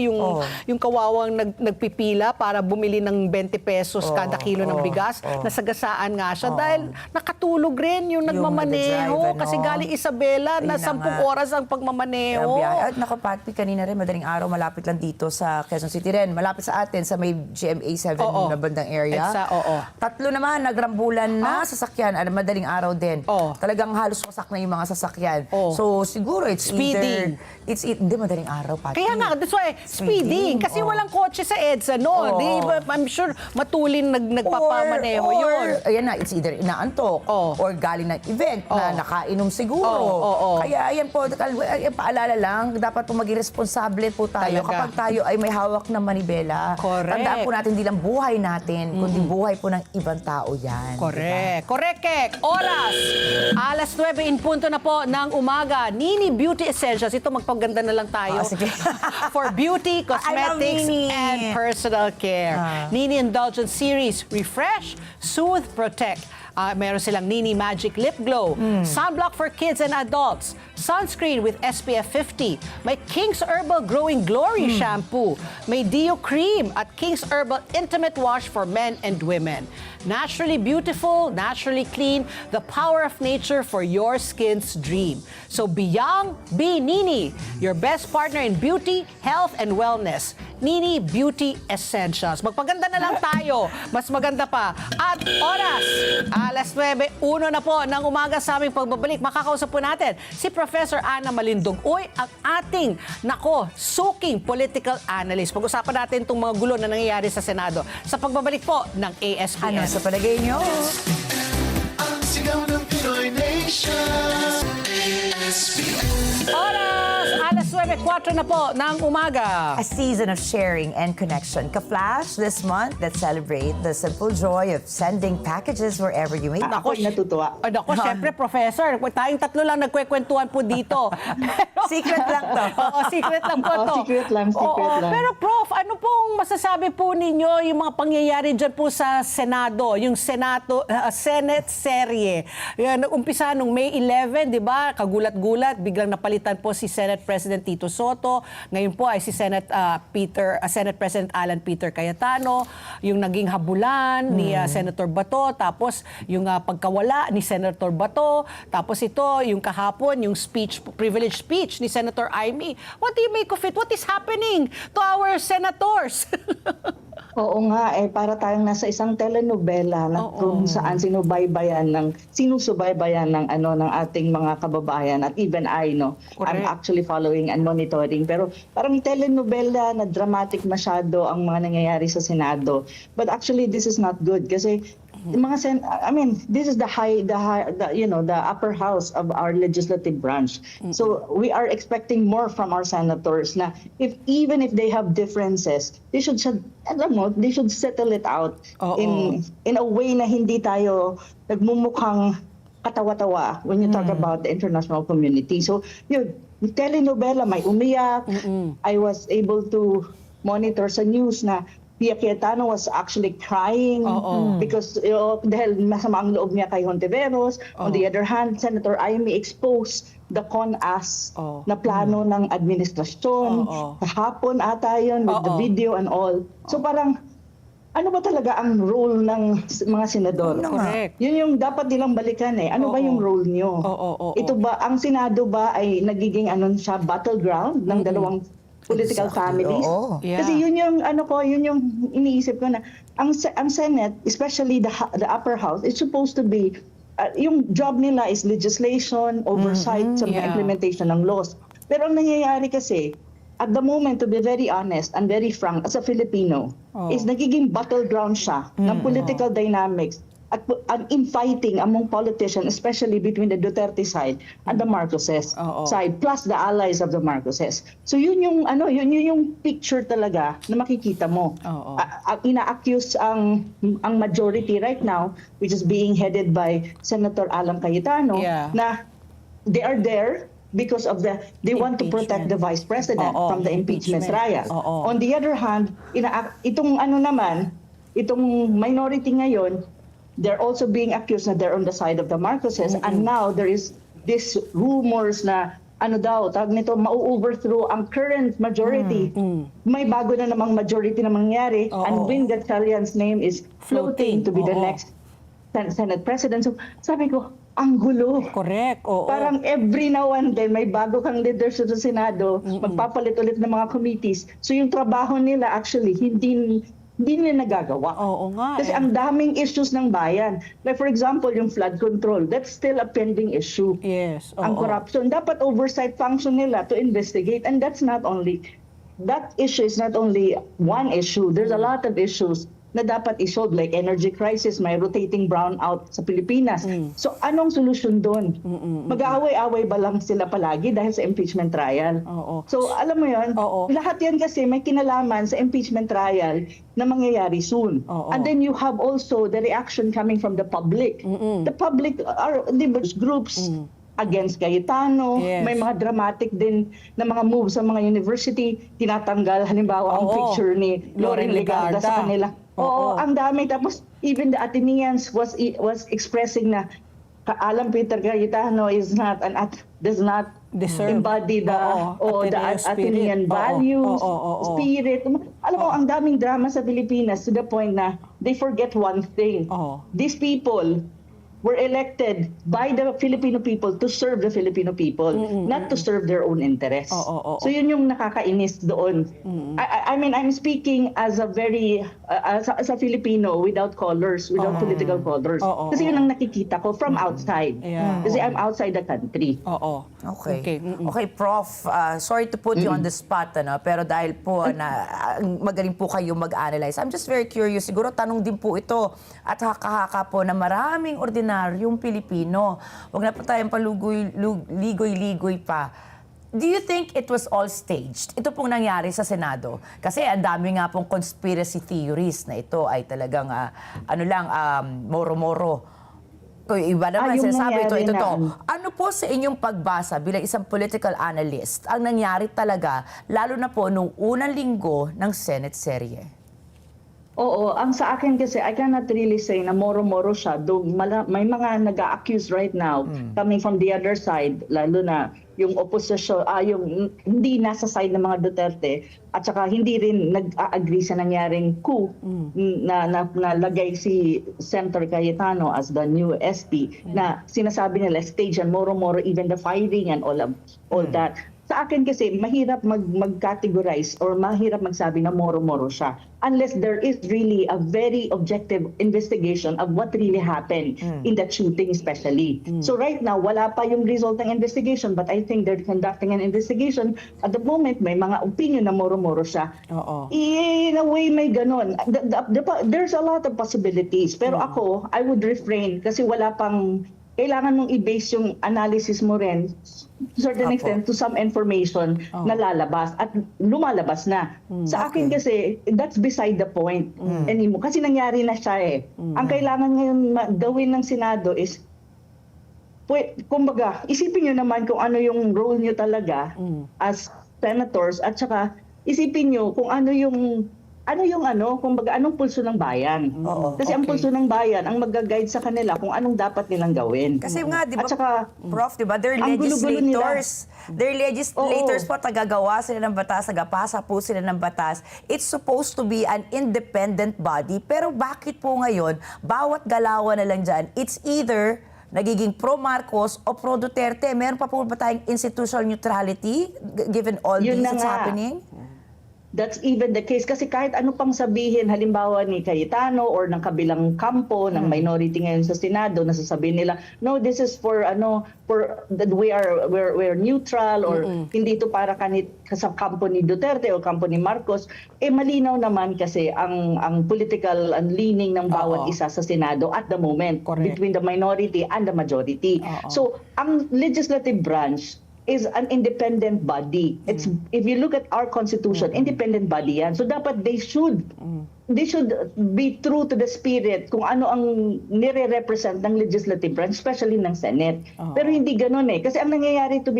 yung kawawang nagpipila para bumili ng 20 pesos kada kilo ng bigas, nasagasaan nga siya dahil nakatulog rin yung nagmamaneho. nagdadrive, ano? Kasi galing Isabela na Ayun na 10 nga. oras ang pagmamaneho. At naku, Patpi, kanina rin, madaling araw, malapit lang dito sa Quezon City rin. Malapit sa atin, sa may GMA 7 Oo. na bandang area. Oo. Tatlo naman, nagrambulan na sasakyan. Madaling araw din. Oo. Talagang halos wasak na yung mga sasakyan. Oo. So, siguro it's Speeding. Hindi, madaling araw, Patpi. Kaya nga, that's why, speeding. Kasi walang kotse sa EDSA, no? Oo. Di ba, I'm sure matulin nagpapamaneho yun. Ayan na, it's either inaantok Oo. or galing ng event na nakainom siguro. Oo. Kaya ayan po, paalala lang, dapat po maging responsable po tayo Talaga. kapag tayo ay may hawak ng manibela. Correct. Tandaan po natin, hindi lang buhay natin, kundi buhay po ng ibang tao yan. Correct. Correct, Kek. Oras. Alas 9 in punto na po ng umaga. Nini Beauty Essentials. Ito, magpaganda na lang tayo. Sige. For beauty, cosmetics, Nini. and personal care. Nini Indulgence Series. Refresh, Soothe, Protect. Meron silang Nini Magic Lip Glow, sunblock for kids and adults, sunscreen with SPF 50, may King's Herbal Growing Glory Shampoo, may Dio Cream at King's Herbal Intimate Wash for men and women. Naturally beautiful, naturally clean, the power of nature for your skin's dream. So be young, be Nini, your best partner in beauty, health, and wellness. Nini Beauty Essentials. Magpaganda na lang tayo. Mas maganda pa. At oras, alas 9:01 na po ng umaga sa aming pagbabalik. Makakausap po natin si Professor Ana Malindog Uy, ang ating, suking political analyst. Pag-usapan natin itong mga gulo na nangyayari sa Senado sa pagbabalik po ng ASPN. Ano sa palagay nyo? Ang sigaw ng Pinoy Nation. ASPN. Oras! Alas 4 na po ng umaga. A season of sharing and connection. Ka-Flash, this month, let's celebrate the simple joy of sending packages wherever you may be. Ako'y natutuwa. Ako, syempre, Professor, tayong tatlo lang nagkwekwentuhan po dito. Pero, Secret lang to. Oo, secret lang po Oo, to. secret lang, secret lang. Pero Prof, ano pong masasabi po ninyo yung mga pangyayari dyan po sa Senado, yung Senate serye? Yan, umpisa nung May 11, di ba? Kagulat-gulat, biglang napalitan po si Senate President Tito Soto. Ngayon po ay si Senate President Alan Peter Cayetano, yung naging habulan ni Senator Bato, tapos yung pagkawala ni Senator Bato, tapos ito yung kahapon, yung privilege speech ni Senator Amy. What do you make of it? What is happening to our senators? Oo nga, para tayong nasa isang telenovela na kung saan sinusubaybayan ng ng ating mga kababayan, at even I, no, I'm Correct. actually following and monitoring. Pero parang telenovela na dramatic masyado ang mga nangyayari sa Senado. But actually this is not good kasi yung mga this is the upper house of our legislative branch. So we are expecting more from our senators na even if they have differences, they should settle it out in a way na hindi tayo nagmumukhang katawa-tawa when you talk about the international community. So yun, telenovela, may umiyak. I was able to monitor sa news na Pia Cayetano was actually crying because dahil masama ang loob niya kay Hontiveros. On the other hand, Senator Amy exposed the con-ass na plano ng administrasyon. Kahapon ata yun with the video and all. So parang, ano ba talaga ang role ng mga senador? Correct. Yun yung dapat nilang balikan eh. Ano ba yung role nyo? Ito ba, ang Senado ba ay nagiging siya, battleground ng dalawang political families? Yeah. Kasi yun yung iniisip ko na ang Senate, especially the upper house, it's supposed to be yung job nila is legislation, oversight sa mga implementation ng laws. Pero ang nangyayari kasi at the moment, to be very honest and very frank, as a Filipino, is nagiging battleground siya ng political dynamics at infighting among politicians, especially between the Duterte side and the Marcoses side, plus the allies of the Marcoses. So yun yung picture talaga na makikita mo. Ina-accuse ang majority right now, which is being headed by Senator Alan Cayetano, na they are there because of they want to protect the Vice President from the impeachment trial. On the other hand, itong minority ngayon, they're also being accused na they're on the side of the Marcoses, and now there is this rumors na mau-overthrow ang current majority. May bago na namang majority na mangyari, and Win Gatchalian's name is floating to be the next Senate President. So sabi ko, ang gulo. Correct. Parang every now and then, may bago kang leadership sa Senado, magpapalit ulit ng mga committees. So yung trabaho nila actually, hindi nila nagagawa. Kasi ang daming issues ng bayan. Like for example, yung flood control, that's still a pending issue. Yes. Ang corruption, dapat oversight function nila to investigate, and that issue is not only one issue. There's a lot of issues na dapat isolve, like energy crisis, may rotating brownout sa Pilipinas. So anong solusyon doon? Mag-aaway-away ba lang sila palagi dahil sa impeachment trial? So alam mo yun, lahat yan kasi may kinalaman sa impeachment trial na mangyayari soon. And then you have also the reaction coming from the public. The public are groups against Cayetano. May mga dramatic din na mga moves sa mga university. Tinatanggal halimbawa ang picture ni Loren Legarda sa kanila. Ang dami. Tapos even the Athenians was expressing na Alan Peter Cayetano does not embody the Athenian values, spirit. Alam mo, ang daming drama sa Pilipinas to the point na they forget one thing. These people were elected by the Filipino people to serve the Filipino people, not to serve their own interests. So yun yung nakakainis doon. I mean, I'm speaking as a as a Filipino without colors, without political colors. Kasi yun ang nakikita ko from outside. Kasi I'm outside the country. Okay. Okay, Prof, sorry to put you on the spot, pero dahil po magaling po kayo mag-analyze, I'm just very curious, siguro tanong din po ito at haka-haka po na maraming ordinaryong Pilipino. Huwag na po tayong ligoy-ligoy pa. Do you think it was all staged? Ito pong nangyari sa Senado. Kasi ang dami nga pong conspiracy theories na ito ay talagang, moro-moro. Kung iba naman, yung sinasabi ito, nangyari ito. na- Ano po sa inyong pagbasa bilang isang political analyst ang nangyari talaga, lalo na po nung unang linggo ng Senate serye? Oo, ang sa akin kasi, I cannot really say na moro-moro siya. Though may mga nag-accuse right now coming from the other side, lalo na yung opposition, yung hindi nasa side ng mga Duterte, at saka hindi rin nag-agree sa nangyaring coup na lagay si Senator Cayetano as the new SP, na sinasabi nila stage and moro-moro, even the firing and all that. Sa akin kasi, mahirap mag-categorize or mahirap magsabi na moro-moro siya unless there is really a very objective investigation of what really happened in that shooting especially. So right now, wala pa yung result ng investigation, but I think they're conducting an investigation. At the moment, may mga opinion na moro-moro siya. Oo. In a way, may ganon. There's a lot of possibilities. Pero ako, I would refrain kasi wala pang kailangan mong i-base yung analysis mo rin to certain extent to some information na lalabas at lumalabas na. Sa akin kasi, that's beside the point anymore. Kasi nangyari na siya eh. Ang kailangan ngayon gawin ng Senado is, kumbaga, isipin nyo naman kung ano yung role nyo talaga as senators at saka isipin nyo kung kumbaga, anong pulso ng bayan. Kasi ang pulso ng bayan, ang mag-guide sa kanila kung anong dapat nilang gawin. Kasi nga, di ba, At saka, Prof, di ba, they're ang gulo-gulo legislators. They're legislators po, tagagawa sila ng batas, tagapasa po sila ng batas. It's supposed to be an independent body. Pero bakit po ngayon, bawat galawan na lang dyan, it's either nagiging pro-Marcos o pro-Duterte. Meron pa po ba tayong institutional neutrality given all Yun this na that's nga. happening? That's even the case. Kasi kahit ano pang sabihin, halimbawa ni Cayetano or ng kabilang kampo, ng minority ngayon sa Senado, nasasabihin nila, no, this is for that we're neutral or hindi ito para sa kampo ni Duterte o kampo ni Marcos. Malinaw naman kasi ang political leaning ng bawat isa sa Senado at the moment between the minority and the majority. So, ang legislative branch is an independent body. It's if you look at our constitution, independent body yan. So dapat they should be true to the spirit kung ano ang nire-represent ng legislative branch, especially ng Senate. Pero hindi ganoon eh. Kasi ang nangyayari, to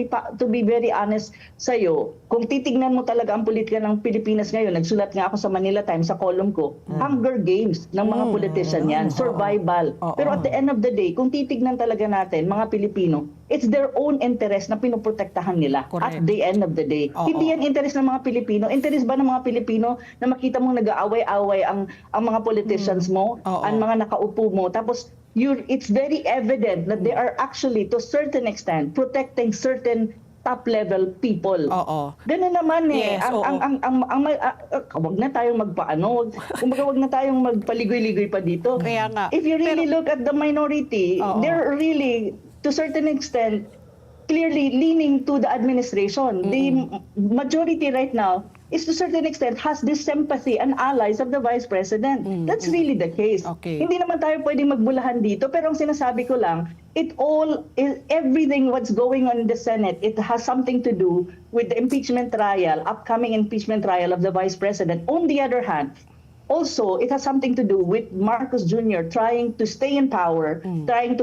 be very honest sa'yo, kung titignan mo talaga ang politika ng Pilipinas ngayon, nagsulat nga ako sa Manila Times sa column ko, Hunger Games ng mga politician yan, survival. Pero at the end of the day, kung titignan talaga natin, mga Pilipino, it's their own interest na pinoprotektahan nila at the end of the day. Hindi yan interest ng mga Pilipino. Interest ba ng mga Pilipino na makita mong nag-aaway-aaway ang mga politicians mo, ang mga nakaupo mo, tapos it's very evident that they are actually, to a certain extent, protecting certain top-level people. Ganun naman eh. Yes, Wag na tayong wag na tayong magpaligoy-ligoy pa dito. Kaya nga. If you really look at the minority, they're really, to a certain extent, clearly leaning to the administration. The majority right now is to a certain extent has this sympathy and allies of the Vice President. That's really the case. Okay. Hindi naman tayo pwedeng magbulahan dito, pero ang sinasabi ko lang, everything what's going on in the Senate, it has something to do with the impeachment trial, upcoming impeachment trial of the Vice President. On the other hand, also, it has something to do with Marcos Jr. trying to stay in power, trying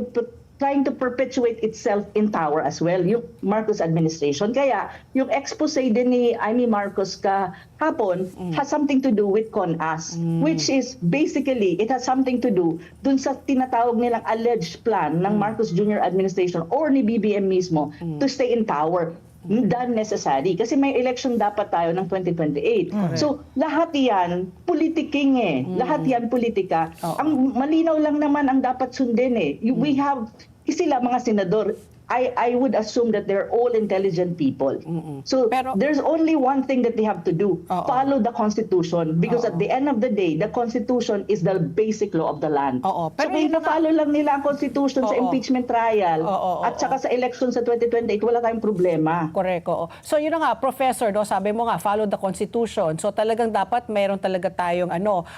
to perpetuate itself in power as well, yung Marcos administration. Kaya yung expose din ni Amy Marcos kahapon has something to do with CONAS, which is basically, it has something to do dun sa tinatawag nilang alleged plan ng Marcos Jr. administration or ni BBM mismo to stay in power than necessary. Kasi may election dapat tayo ng 2028. So, lahat yan, politicking eh. Lahat yan, politika. Ang malinaw lang naman ang dapat sundin eh. We have, sila mga senador, I would assume that they're all intelligent people. So, there's only one thing that they have to do. Follow the Constitution. Because at the end of the day, the Constitution is the basic law of the land. Pero so, kung follow lang nila ang Constitution sa impeachment trial at saka sa election sa 2028, wala tayong problema. Correct, oo. So yun na nga, Professor, sabi mo nga, follow the Constitution. So talagang dapat mayroon talaga tayong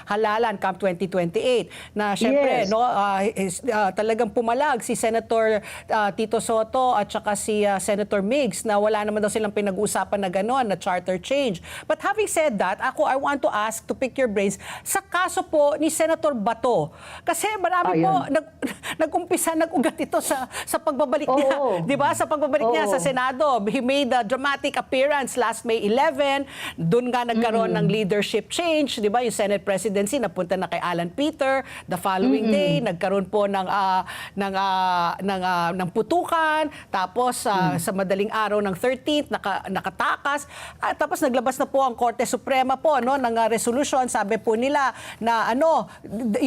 halalan come 2028 na syempre Yes. talagang pumalag si Senator Tito Soto Soto at saka si Senator Migs na wala naman daw silang pinag-uusapan na gano'n, na charter change. But having said that, I want to ask, to pick your brains, sa kaso po ni Senator Bato. Kasi marami po nag-ugat ito sa pagbabalik niya. Di ba? Sa pagbabalik niya sa Senado. He made a dramatic appearance last May 11. Doon nga nagkaroon ng leadership change. Di ba? Yung Senate presidency napunta na kay Alan Peter. The following day, nagkaroon po ng putukan. Tapos sa madaling araw ng 13th, nakatakas. Tapos naglabas na po ang Korte Suprema po ng resolution. Sabi po nila na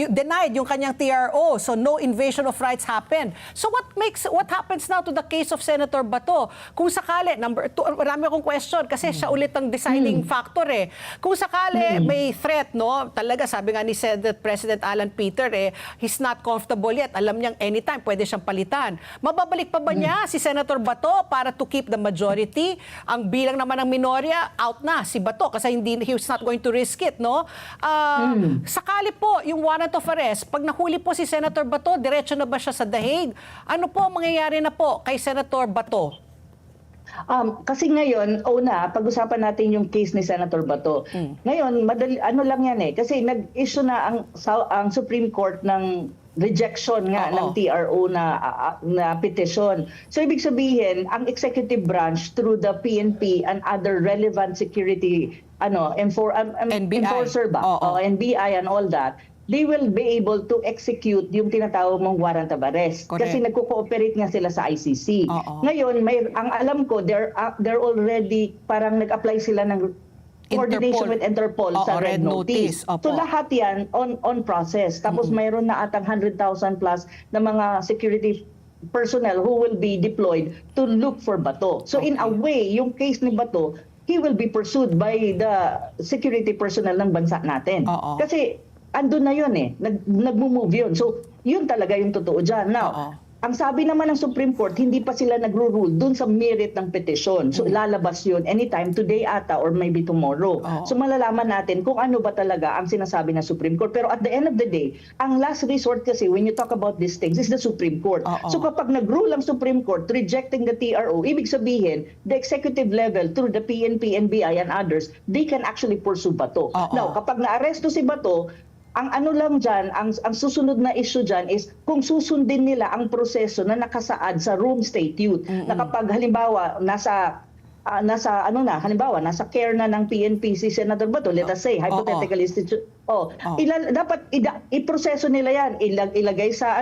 denied yung kanyang TRO. So no invasion of rights happened. So what happens now to the case of Senator Bato? Kung sakali, number 2, marami akong question kasi siya ulit ang deciding factor eh. Kung sakali may threat, talaga sabi nga ni Senate President Alan Peter he's not comfortable yet. Alam niyang anytime pwede siyang palitan. Mababalik pa ba niya si Senator Bato para to keep the majority? Ang bilang naman ng minorya, out na si Bato kasi he was not going to risk it, no? Sakali po, yung warrant of arrest, pag nahuli po si Senator Bato, diretso na ba siya sa The Hague? Ano po ang mangyayari na po kay Senator Bato? Kasi ngayon, pag-usapan natin yung case ni Senator Bato. Ngayon, lang yan kasi nag-issue na ang Supreme Court ng rejection nga ng TRO na petition. So ibig sabihin, ang executive branch through the PNP and other relevant security enforcer ba? NBI and all that, they will be able to execute yung tinatawag mong warrant of arrest. Correct. Kasi nagko-cooperate nga sila sa ICC. Ngayon, ang alam ko, they're already, parang nag-apply sila ng coordination with Interpol sa Red Notice. So lahat yan on process. Tapos mayroon na atang 100,000 plus na mga security personnel who will be deployed to look for Bato. So in a way, yung case ni Bato, he will be pursued by the security personnel ng bansa natin. Kasi andun na yun nag-move yun. So, yun talaga yung totoo dyan. Now, ang sabi naman ng Supreme Court, hindi pa sila nagro-rule dun sa merit ng petition. So, lalabas yun anytime, today ata or maybe tomorrow. So, malalaman natin kung ano ba talaga ang sinasabi ng Supreme Court. Pero at the end of the day, ang last resort kasi when you talk about these things is the Supreme Court. So, kapag nag-rule ang Supreme Court rejecting the TRO, ibig sabihin, the executive level through the PNP, NBI, and others, they can actually pursue Bato. Now, kapag na-aresto si Bato, ang ang susunod na issue dyan is kung susundin nila ang proseso na nakasaad sa Rome Statute na kapag halimbawa nasa care na ng PNP si Senator Bato, let us say, hypothetically, dapat iproseso nila yan, ilagay sa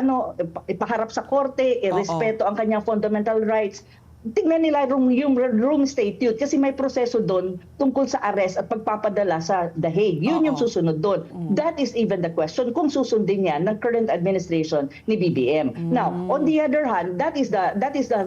ipaharap sa korte, irespeto ang kanyang fundamental rights. Tingnan nila yung Rome Statute kasi may proseso doon tungkol sa arrest at pagpapadala sa The Hague. Yun yung susunod doon. That is even the question kung susundin yan ng current administration ni BBM. Now, on the other hand, that is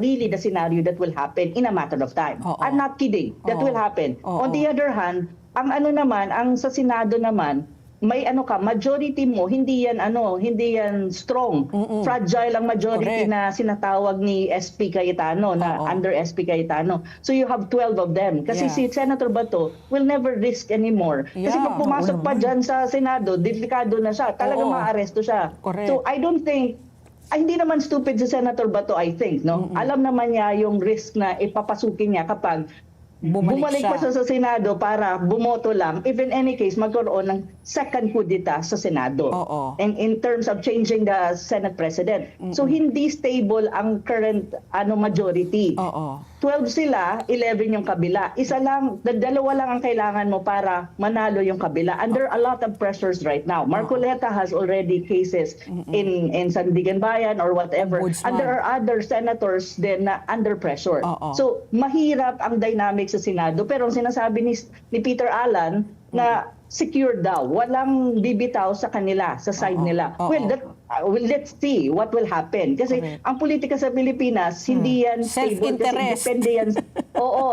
really the scenario that will happen in a matter of time. I'm not kidding. That will happen. On the other hand, ang sa Senado naman, may majority mo, hindi yan strong. Fragile ang majority na sinatawag ni SP Cayetano, under SP Cayetano. So you have 12 of them. Kasi si Senator Bato will never risk anymore. Kasi pag pumasok pa dyan sa Senado, delikado na siya. Talagang maaresto siya. So I don't think, hindi naman stupid si Senator Bato, I think. Alam naman niya yung risk na ipapasukin niya kapag bumalik pa siya sa Senado para bumoto lang. If in any case, magkaroon ng second kudita sa Senado. And in terms of changing the Senate President. So hindi stable ang current majority. 12 sila, 11 yung kabila. Dalawa lang ang kailangan mo para manalo yung kabila. And there are a lot of pressures right now. Marcoleta has already cases in Sandigan Bayan or whatever. And there are other senators din na under pressure. So mahirap ang dynamics sa Senado, pero ang sinasabi ni Peter Allan na secure daw, walang bibitaw sa kanila, sa side nila. Well, let's see what will happen. Kasi ang politika sa Pilipinas, hindi yan stable. Self-interest. Kasi depende yan,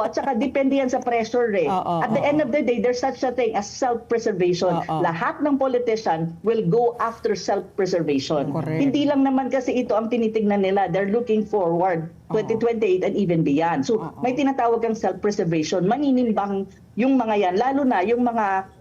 at saka depende yan sa pressure At the end of the day, there's such a thing as self-preservation. Lahat ng politician will go after self-preservation. Hindi lang naman kasi ito ang tinitingnan nila. They're looking forward 2028 and even beyond. So may tinatawag kang self-preservation. Maninimbang yung mga yan, lalo na yung mga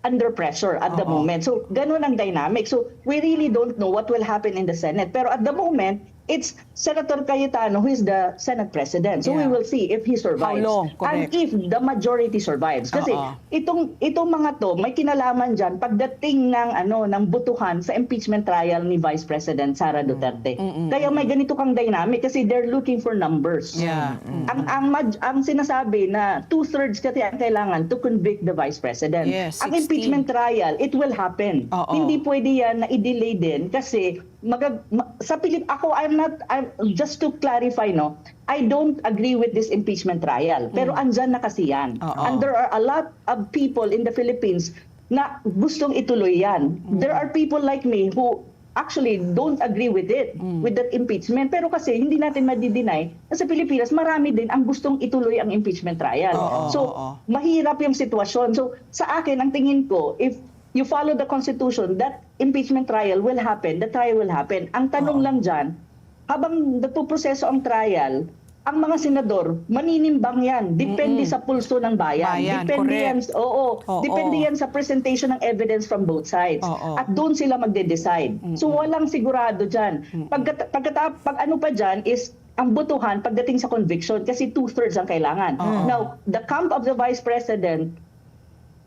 under pressure at the moment. So, ganun ang dynamic. So, we really don't know what will happen in the Senate. Pero at the moment, it's Senator Cayetano who is the Senate President. So we Yeah. will see if he survives. How long? And Correct. if the majority survives. Kasi itong mga to, may kinalaman dyan pagdating ng butuhan sa impeachment trial ni Vice President Sara Duterte. Kaya may ganito kang dynamic kasi they're looking for numbers. Yeah. Ang sinasabi na 2/3 kasi ang kailangan to convict the Vice President. Yes, Ang 16. impeachment trial, it will happen. Oo. Hindi pwede yan na i-delay din kasi just to clarify, no, I don't agree with this impeachment trial. Pero andyan na kasi yan. Oo. And there are a lot of people in the Philippines na gustong ituloy yan. There are people like me who actually don't agree with it, with that impeachment. Pero kasi hindi natin madi-deny na sa Pilipinas marami din ang gustong ituloy ang impeachment trial. So, mahirap yung sitwasyon. So, sa akin, ang tingin ko, if you follow the Constitution, that impeachment trial will happen, the trial will happen. Ang tanong lang dyan, habang nagpuproseso ang trial, ang mga senador, maninimbang yan. Depende sa pulso ng bayan. Depende yan, depende yan sa presentation ng evidence from both sides. At doon sila magde-decide. So walang sigurado dyan. Pag ano pa dyan is ang butuhan pagdating sa conviction kasi 2/3 ang kailangan. Now, the camp of the Vice President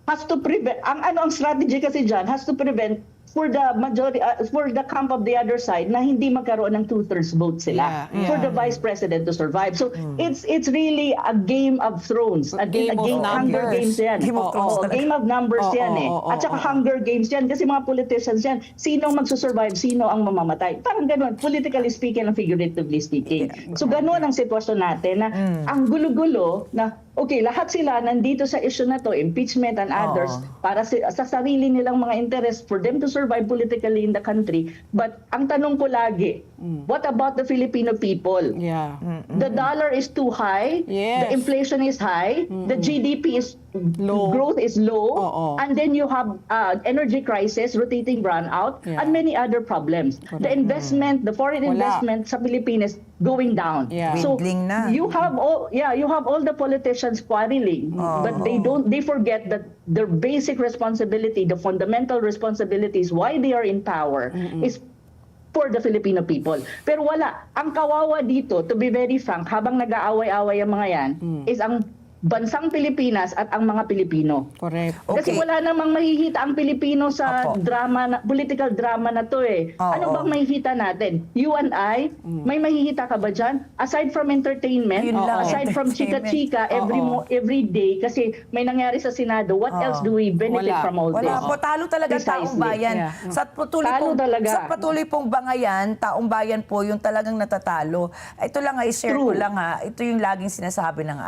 has to prevent, ang strategy kasi dyan has to prevent for the majority, for the camp of the other side na hindi magkaroon ng 2/3 vote sila for the Vice President to survive. So it's really a game of thrones, a game of Hunger numbers. Games yan. Game of Thrones talaga. Game of numbers yan eh. At saka Hunger Games yan kasi mga politicians yan. Sino ang magsusurvive, sino ang mamamatay. Parang ganun, politically speaking and figuratively speaking. So ganun ang sitwasyon natin na ang gulo-gulo na okay, lahat sila nandito sa issue na to, impeachment and others, para sa sarili nilang mga interest for them to survive politically in the country. But ang tanong ko lagi, what about the Filipino people? Yeah. The dollar is too high, Yes. the inflation is high, the GDP is Low. growth is low, Oo. and then you have energy crisis, rotating brownout, Yeah. and many other problems. The investment, the foreign Wala. investment sa Pilipinas going down. Yeah. So Dwindling na. you have all the politicians quarreling, but they forget that their basic responsibility, the fundamental responsibilities why they are in power is for the Filipino people. Pero wala. Ang kawawa dito, to be very frank, habang nag-aaway-away ang mga yan, is ang bansang Pilipinas at ang mga Pilipino. Correct. Kasi Okay. wala namang mahihita ang Pilipino sa Opo. political drama na to eh. Oo. Ano bang mahihita natin? You and I, may mahihita ka ba dyan? Aside from entertainment, Yun lang, aside from entertainment. chika-chika every day, kasi may nangyari sa Senado, what else do we benefit Wala. from all this? Wala po, talo talaga taong Precisely. bayan. Yeah. Talo talaga. Sa patuloy pong bangayan, taong bayan po yung talagang natatalo. Ito lang ay share ko True. lang ha. Ito yung laging sinasabi ng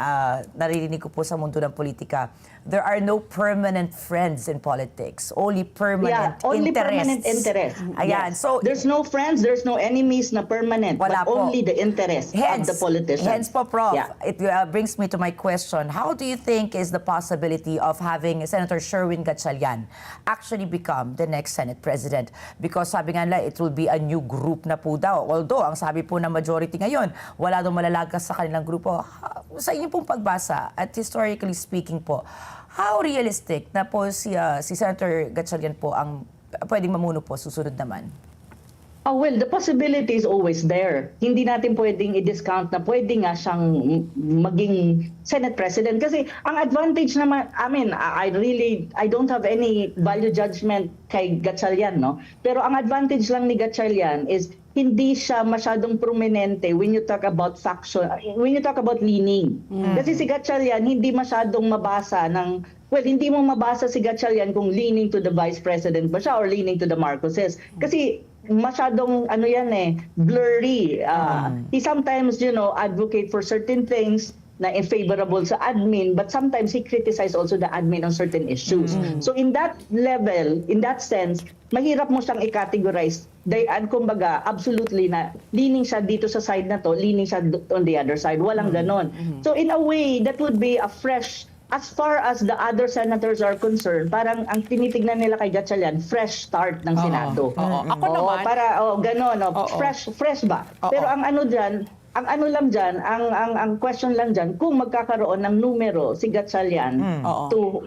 naririnig ko po sa mundo ng politika. There are no permanent friends in politics. Only permanent only interests. permanent interest. Ayan. Yes. So, there's no friends, there's no enemies na permanent, Wala but po. only the interest of the politician. Hence po, Prof, Yeah. it brings me to my question. How do you think is the possibility of having Senator Sherwin Gatchalian actually become the next Senate President? Because sabi nga nila, it will be a new group na po daw. Although, ang sabi po ng majority ngayon, wala daw malalagas sa kanilang grupo. Sa inyong pong pagbasa, at historically speaking po, how realistic na po si Senator Gatchalian po ang pwedeng mamuno po susunod naman? Oh, well, the possibility is always there. Hindi natin pwedeng i-discount na pwede nga siyang maging Senate President. Kasi ang advantage naman, I don't have any value judgment kay Gatchalian, no? Pero ang advantage lang ni Gatchalian is hindi siya masyadong prominente when you talk about faction, when you talk about leaning. Kasi si Gatchalian hindi masyadong mabasa hindi mo mabasa si Gatchalian kung leaning to the Vice President ba siya or leaning to the Marcoses. Kasi masyadong blurry. He sometimes, advocate for certain things na favorable sa admin, but sometimes he criticize also the admin on certain issues. So in that level, in that sense, mahirap mo siyang i-categorize. Kumbaga, absolutely na leaning siya dito sa side na to, leaning siya on the other side. Walang ganon. So in a way, that would be a fresh, as far as the other senators are concerned, parang ang tinitignan nila kay Gatchalian, fresh start ng Senado. Ako Oo, naman, ganon, fresh ba? Pero ang ano question lang dyan, kung magkakaroon ng numero si Gatchalian to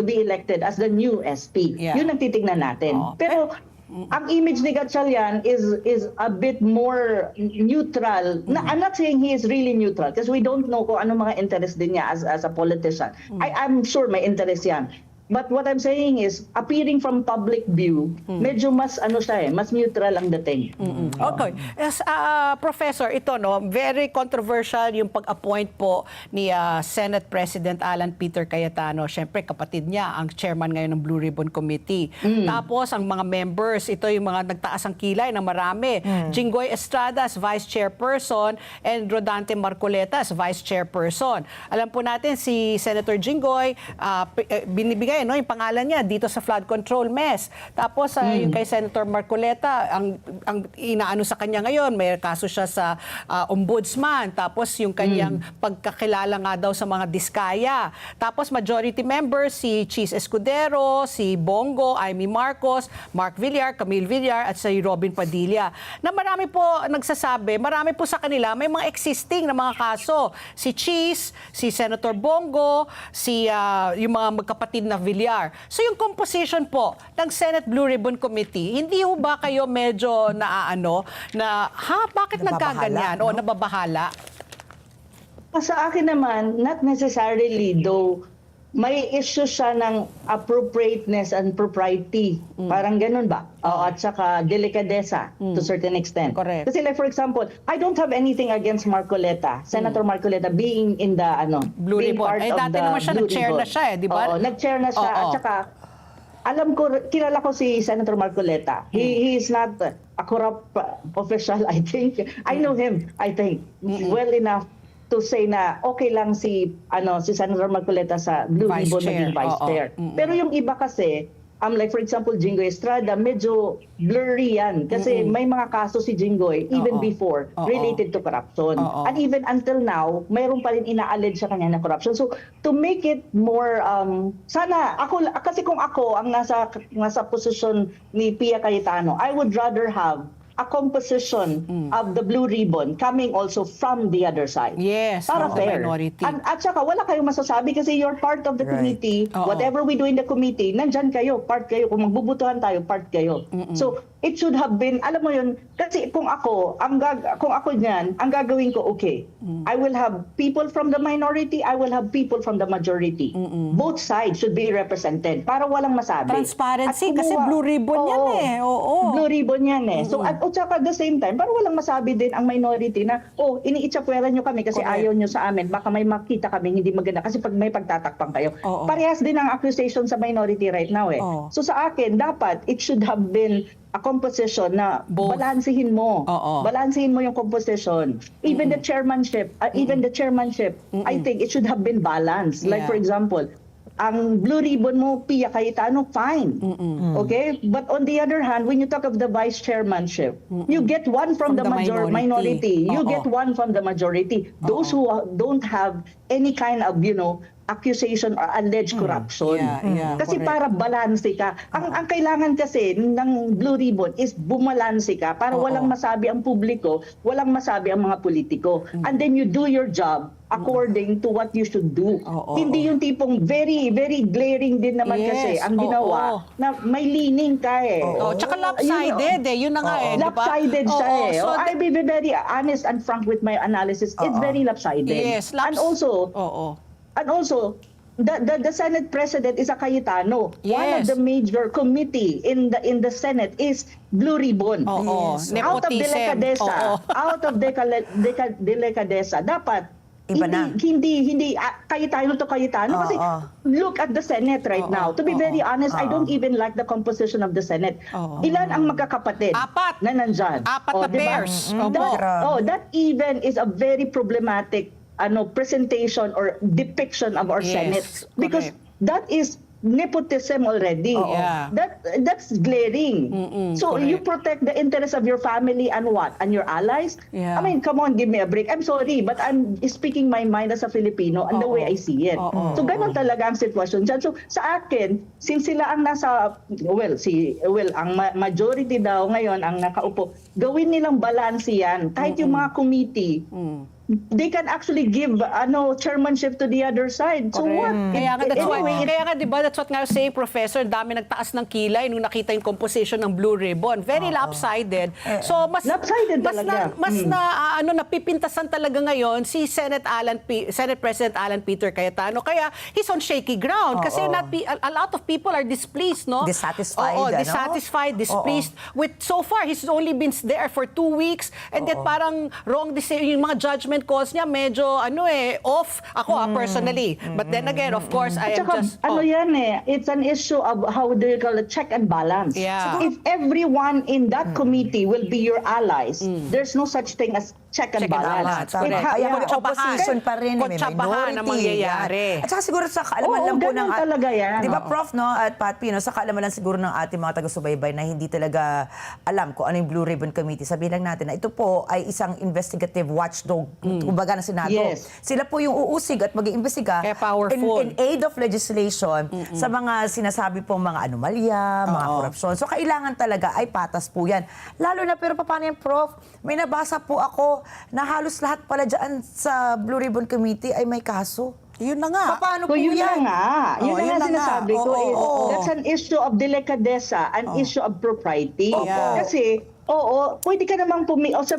be elected as the new SP. Yeah. Yun ang titignan natin. Oo. Pero ang image ni Gatchalian is a bit more neutral. I'm not saying he is really neutral because we don't know kung ano mga interest din niya as a politician. I'm sure may interest yan. But what I'm saying is, appearing from public view, medyo mas mas neutral ang dating. Okay. Yes, Professor, ito very controversial yung pag-appoint po ni Senate President Alan Peter Cayetano. Siyempre, kapatid niya, ang chairman ngayon ng Blue Ribbon Committee. Tapos, ang mga members, ito yung mga nagtaas ang kilay na marami. Jinggoy Estrada as Vice Chairperson and Rodante Marcoleta as Vice Chairperson. Alam po natin, si Senator Jinggoy, binibigay yung pangalan niya dito sa flood control mess. Tapos yung kay Senator Marcoleta, ang inaano sa kanya ngayon, may kaso siya sa ombudsman. Tapos yung kanyang pagkakilala nga daw sa mga diskaya. Tapos majority members si Cheese Escudero, si Bongo, Amy Marcos, Mark Villar, Camille Villar at si Robin Padilla. Na marami po nagsasabi, marami po sa kanila may mga existing na mga kaso. Si Cheese, si Senator Bongo, si yung mga magkapatid na Villar. So yung composition po ng Senate Blue Ribbon Committee, hindi ho ba kayo medyo bakit nagkaganyan o nababahala? Sa akin naman, not necessarily though, may issue siya ng appropriateness and propriety. Parang ganun ba? At saka delikadesa to certain extent. Correct. Kasi like for example, I don't have anything against Marcoleta, Senator Marcoleta being in the Blue being Ribbon. part of dati the naman siya, Blue nag-chair Ribbon. na siya di ba? Oo, nag-chair na siya. Oo. At saka, alam ko, kilala ko si Senator Marcoleta. He is not a corrupt official, I think. I know him, I think, well enough to say na okay lang si Senator Marcoleta sa Blue Vice Ribbon Chair. naging Vice Oo. Chair. Pero yung iba kasi, like for example, Jinggoy Estrada, medyo blurry yan. Kasi may mga kaso si Jinggoy, even before, related to corruption. And even until now, mayroon pa rin ina-allege sa kanya na corruption. So, to make it more, sana, kasi kung ako ang nasa posisyon ni Pia Cayetano, I would rather have a composition of the Blue Ribbon coming also from the other side. Yes, Para from the fair. minority. At saka wala kayong masasabi kasi you're part of the Right. committee. Oo. Whatever we do in the committee, nandyan kayo, part kayo. Kung magbubutuhan tayo, part kayo. So, it should have been, alam mo yun, kasi kung ako niyan, ang gagawin ko, okay, I will have people from the minority, I will have people from the majority. Both sides should be represented para walang masabi. Transparency, At kasi Blue Ribbon yan eh. Oo. Blue Ribbon yan eh. So, at saka at the same time, para walang masabi din ang minority na, iniitsapwera nyo kami kasi Correct. ayaw nyo sa amin. Baka may makita kami hindi maganda kasi pag may pagtatakpang kayo. Oo. Parehas din ang accusation sa minority right now eh. Oo. So sa akin, dapat it should have been a composition na Both. balansehin mo. Oo. Balansehin mo yung composition. Even the chairmanship, I think it should have been balanced. Like Yeah. for example, ang Blue Ribbon mo, Pia Cayetano, fine. Okay? But on the other hand, when you talk of the vice chairmanship, you get one from the minority. You Oo. get one from the majority. Those who don't have any kind of, accusation or alleged corruption. Yeah, Kasi correct. para balanse ka. Ang kailangan kasi ng Blue Ribbon is bumalanse ka para walang masabi ang publiko, walang masabi ang mga politiko. And then you do your job according to what you should do. Hindi yung tipong very, very glaring din naman Yes, kasi ang ginawa na may leaning ka eh. Tsaka lopsided yun na nga eh. di ba? Lopsided siya Oo, eh. so I'll be very honest and frank with my analysis. It's very lopsided. Yes, And also, the Senate President is a Cayetano. One of Yes. the major committee in the Senate is Blue Ribbon. Oo, Out of nepotism. delicadeza, Oo. out of delicadeza, dapat Iba na. hindi Cayetano to Cayetano kasi look at the Senate right now. To be very honest, I don't even like the composition of the Senate. Ilan ang magkakapatid Apat. na nandyan? Apat na diba? pairs. Opo. That even is a very problematic presentation or depiction of our Yes, Senate because correct. that is nepotism already. Yeah. That's glaring. So correct. you protect the interests of your family and what? And your allies? Yeah. I mean, come on, give me a break. I'm sorry, but I'm speaking my mind as a Filipino and the way I see it. So ganun talaga ang sitwasyon dyan. So sa akin, since sila ang ang majority daw ngayon ang nakaupo, gawin nilang balance yan. Kahit yung mga committee, they can actually give chairmanship to the other side. So what? Kaya nga, that's why, Anyway, kaya nga, di ba, that's what nga saying, Professor, dami nagtaas ng kilay nung nakita yung composition ng Blue Ribbon. Very lopsided. So, mas Lopsided talaga. napipintasan talaga ngayon si Senate President Alan Peter Cayetano. Kaya, he's on shaky ground. Kasi a lot of people are displeased, no? Dissatisfied, Oo, ano? dissatisfied, displeased. With, so far, he's only been there for 2 weeks. And then parang wrong decision, yung mga judgment calls niya medyo off ako personally. But then again, of course, I am Tsaka, just yan it's an issue of how do you call it, check and balance. Yeah. If everyone in that committee will be your allies, there's no such thing as check and balance. Correct. Kaya Yeah. may opposition pa rin, may Kutsabahan ang minority. mangyayari. Yan. At saka siguro sa kaalaman lang po ng... ganun talaga yan. Di ba, Prof, no, at Pat Pino, sa kaalaman lang siguro ng ating mga taga-subaybay na hindi talaga alam kung ano yung Blue Ribbon Committee. Sabihin lang natin na ito po ay isang investigative watchdog, kumbaga ng Senado. Yes. Sila po yung uusig at mag-iimbestiga Kaya powerful. in aid of legislation sa mga sinasabi pong mga anomalya, mga korupsyon. So kailangan talaga ay patas po yan. Lalo na, pero paano yan, Prof? May nabasa po ako na halos lahat pala dyan sa Blue Ribbon Committee ay may kaso. Yun na nga. Paano So po yun yan? na nga. Yun na nga sinasabi ko. That's an issue of delicadeza, an issue of propriety. Yeah. Kasi, pwede ka namang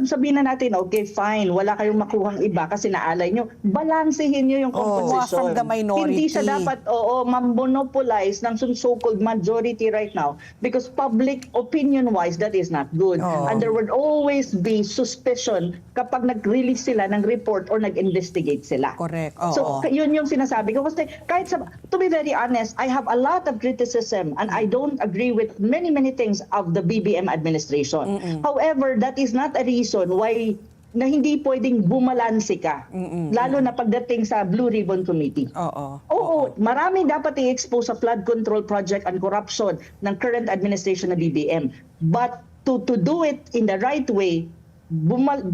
sabihin na natin, okay, fine, wala kayong makuhang iba kasi naalay nyo. Balansehin nyo yung composition. from the minority. Hindi siya dapat, mamonopolize ng so-called majority right now because public opinion-wise, that is not good. And there would always be suspicion kapag nag-release sila ng report or nag-investigate sila. Correct. So, yun yung sinasabi ko. Kasi kahit to be very honest, I have a lot of criticism and I don't agree with many things of the BBM administration. However, that is not a reason why na hindi pwedeng bumalanse ka. Lalo na pagdating sa Blue Ribbon Committee. Oo, marami dapat i-expose sa flood control project and corruption ng current administration ng BBM. But to do it in the right way,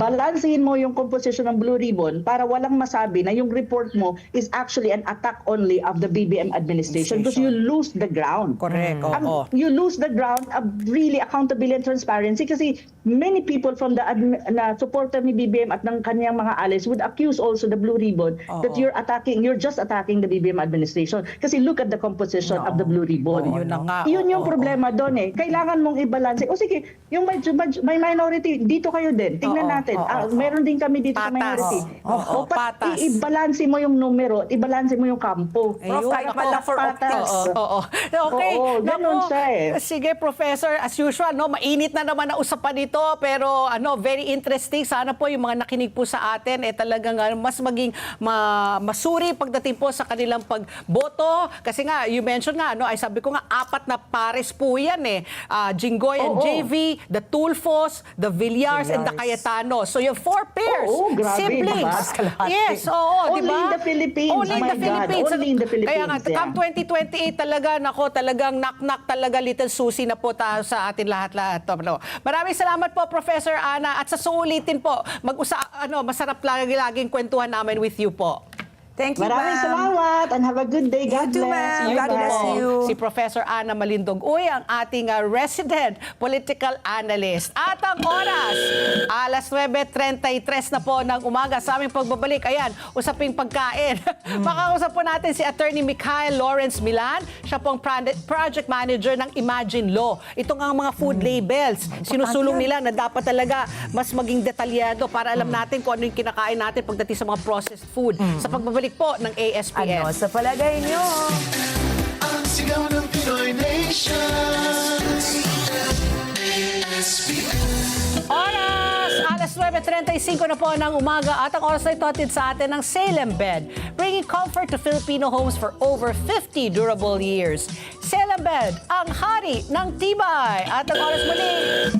balansehin mo yung composition ng Blue Ribbon para walang masabi na yung report mo is actually an attack only of the BBM administration because you lose the ground. Correct. You lose the ground of really accountability and transparency kasi many people from the supporter ni BBM at ng kanyang mga allies would accuse also the Blue Ribbon that you're just attacking the BBM administration kasi look at the composition of the Blue Ribbon. Yun na nga. Yun yung problema doon Kailangan mong i-balance. O sige, yung may minority, dito kayo din. Tingnan natin. Meron din kami dito sa Patas. minority. Patas. I-balance mo yung numero, i-balance mo yung kampo. Prof, kahit man lang for optics. Okay. Ganun Naku, siya Sige, Professor, as usual, mainit na naman ang usapan ito, pero very interesting. Sana po yung mga nakinig po sa atin, talagang mas maging masuri pagdating po sa kanilang pagboto. Kasi nga, you mentioned nga, ay sabi ko nga, 4 na pares po yan Jinggoy and JV, the Tulfos, the Villars, and the Cayetano. So yung 4 pairs. Grabe, Siblings. diba? Yes, Only diba? in the Philippines. Only in My the God, Philippines. only in the Philippines. Kaya nga, come 2028 talagang knock-knock talaga, little Susie na po sa atin lahat-lahat. Maraming salamat po, Professor Ana. At sa suulitin po, masarap laging kwentuhan namin with you po. Thank you, Maraming ma'am. salamat and have a good day. God You too, bless. ma'am. God bless you. Si Professor Ana Malindog Uy, ang ating resident political analyst. At ang oras, alas 9:33 na po ng umaga sa aming pagbabalik. Ayan, usaping pagkain. Makausap po natin si Attorney Mikhail Lawrence Milan. Siya pong project manager ng Imagine Law. Ito nga ang mga food labels. Sinusulong nila na dapat talaga mas maging detalyado para alam natin kung ano yung kinakain natin pagdating sa mga processed food. Sa pagbabalik po ng ASPS. Ano sa palagay nyo? Ang sigaw ng Pinoy Nation. ASPN. Oras! Alas 9:35 na po ng umaga at ang oras na ito atid sa atin ng Salem Bed, bringing comfort to Filipino homes for over 50 durable years. Salem Bed, ang hari ng tibay. At ang oras muli,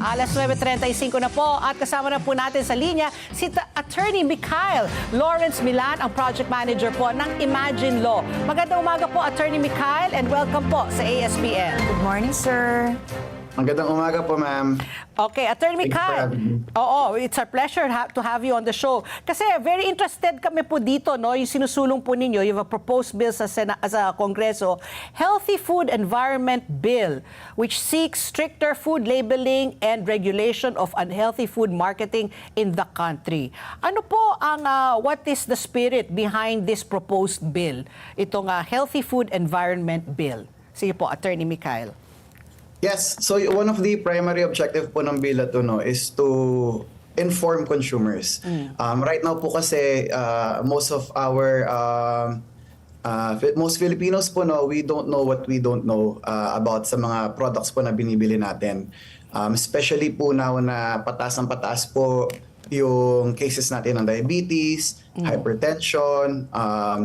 alas 9:35 na po at kasama na po natin sa linya si Attorney Mikhail Lawrence Milan, ang project manager po ng Imagine Law. Magandang umaga po, Attorney Mikhail, and welcome po sa ASPN. Good morning, sir. Magandang umaga po, ma'am. Okay, Attorney Thank you for Mikhail. having me. Oo, it's a pleasure to have you on the show. Kasi very interested kami po dito, no? Yung sinusulong po ninyo, you have a proposed bill sa Kongreso, Healthy Food Environment Bill, which seeks stricter food labeling and regulation of unhealthy food marketing in the country. Ano po ang, what is the spirit behind this proposed bill? Itong Healthy Food Environment Bill. Sige po, Attorney Mikhail. Yes, so one of the primary objective po ng bill na to, no, is to inform consumers. Right now po kasi most of our most Filipinos po, no, we don't know what we don't know about sa mga products po na binibili natin. Especially po now na pataas po yung cases natin ng diabetes, hypertension,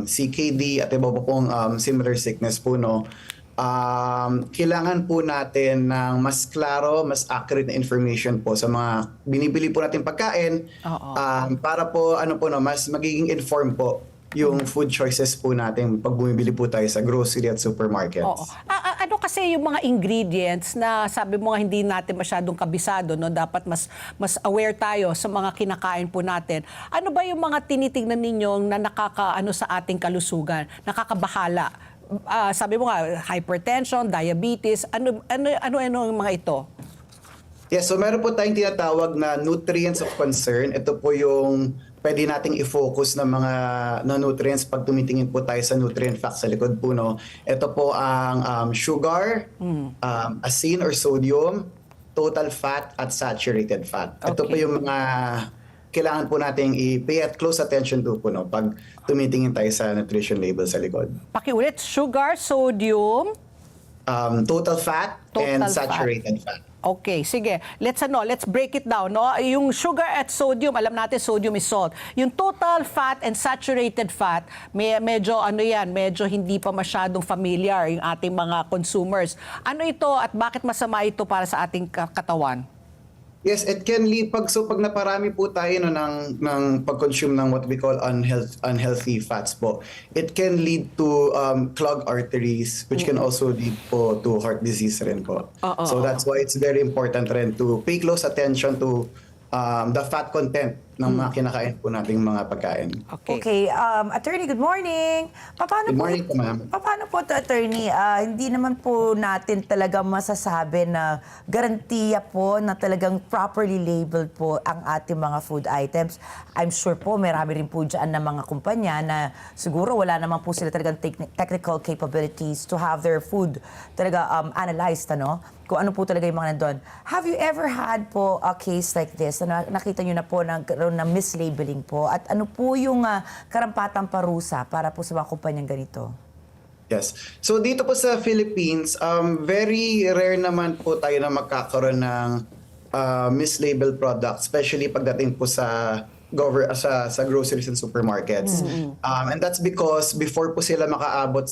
CKD at iba po pong similar sickness po, no. Kailangan po natin ng mas klaro, mas accurate na information po sa mga binibili po natin pagkain para po mas magiging informed po yung food choices po natin pag bumibili po tayo sa grocery at supermarkets. Oo. Ano kasi yung mga ingredients na sabi mo nga hindi natin masyadong kabisado, no? Dapat mas aware tayo sa mga kinakain po natin. Ano ba yung mga tinitingnan ninyong na nakakaano sa ating kalusugan, nakakabahala? Sabi mo nga, hypertension, diabetes, ano yung mga ito? Yes, so meron po tayong tinatawag na nutrients of concern. Ito po yung pwede nating i-focus na mga na nutrients pag tumitingin po tayo sa nutrient facts sa likod po, no. Ito po ang sugar, asin or sodium, total fat at saturated fat. Ito po Okay. yung mga kailangan po nating i-pay at close attention to po, no, pag tumitingin tayo sa nutrition label sa likod. Pakiulit, sugar, sodium. Total fat and Total fat. saturated fat. Okay, sige. Let's break it down, no? Yung sugar at sodium, alam natin sodium is salt. Yung total fat and saturated fat, medyo medyo hindi pa masyadong familiar yung ating mga consumers. Ano ito at bakit masama ito para sa ating katawan? Yes, it can lead pag naparami po tayo no, ng pag-consume ng what we call unhealthy fats po. It can lead to clogged arteries which can also lead po to heart disease rin po. So that's why it's very important rin to pay close attention to the fat content ng mga kinakain po nating mga pagkain. Okay, Attorney, good morning. Good morning po, ma'am. Paano po to, Attorney? Hindi naman po natin talaga masasabi na garantiya po na talagang properly labeled po ang ating mga food items. I'm sure po marami rin po dyan na mga kumpanya na siguro wala naman po sila talagang technical capabilities to have their food talaga analyzed, ano? Kung ano po talaga yung mga nandun. Have you ever had po a case like this na nakita nyo na po na mislabeling po? At ano po yung karampatang parusa para po sa mga kumpanyang ganito? Yes. So dito po sa Philippines, very rare naman po tayo na magkakaroon ng mislabeled products, especially pagdating po sa groceries and supermarkets. And that's because before po sila makaabot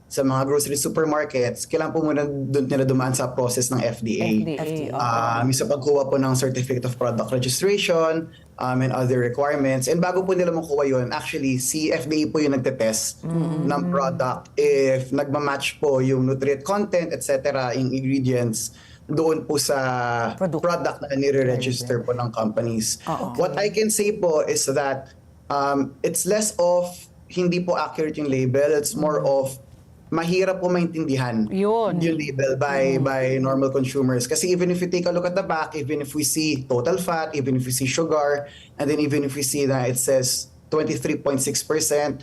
sa mga grocery supermarkets, kailangan po muna nila dumaan sa process ng FDA. Sa pagkuha po ng Certificate of Product Registration and other requirements. And bago po nila makuha yun, actually, si FDA po yung nagtetest ng product if nagmamatch po yung nutrient content, etc., yung ingredients doon po sa product na nire-register po ng companies. What I can say po is that it's less of hindi po accurate yung label, it's more of mahirap po maintindihan yung label by normal consumers. Kasi even if you take a look at the back, even if we see total fat, even if we see sugar, and then even if we see that it says 23.6%, 15.8%,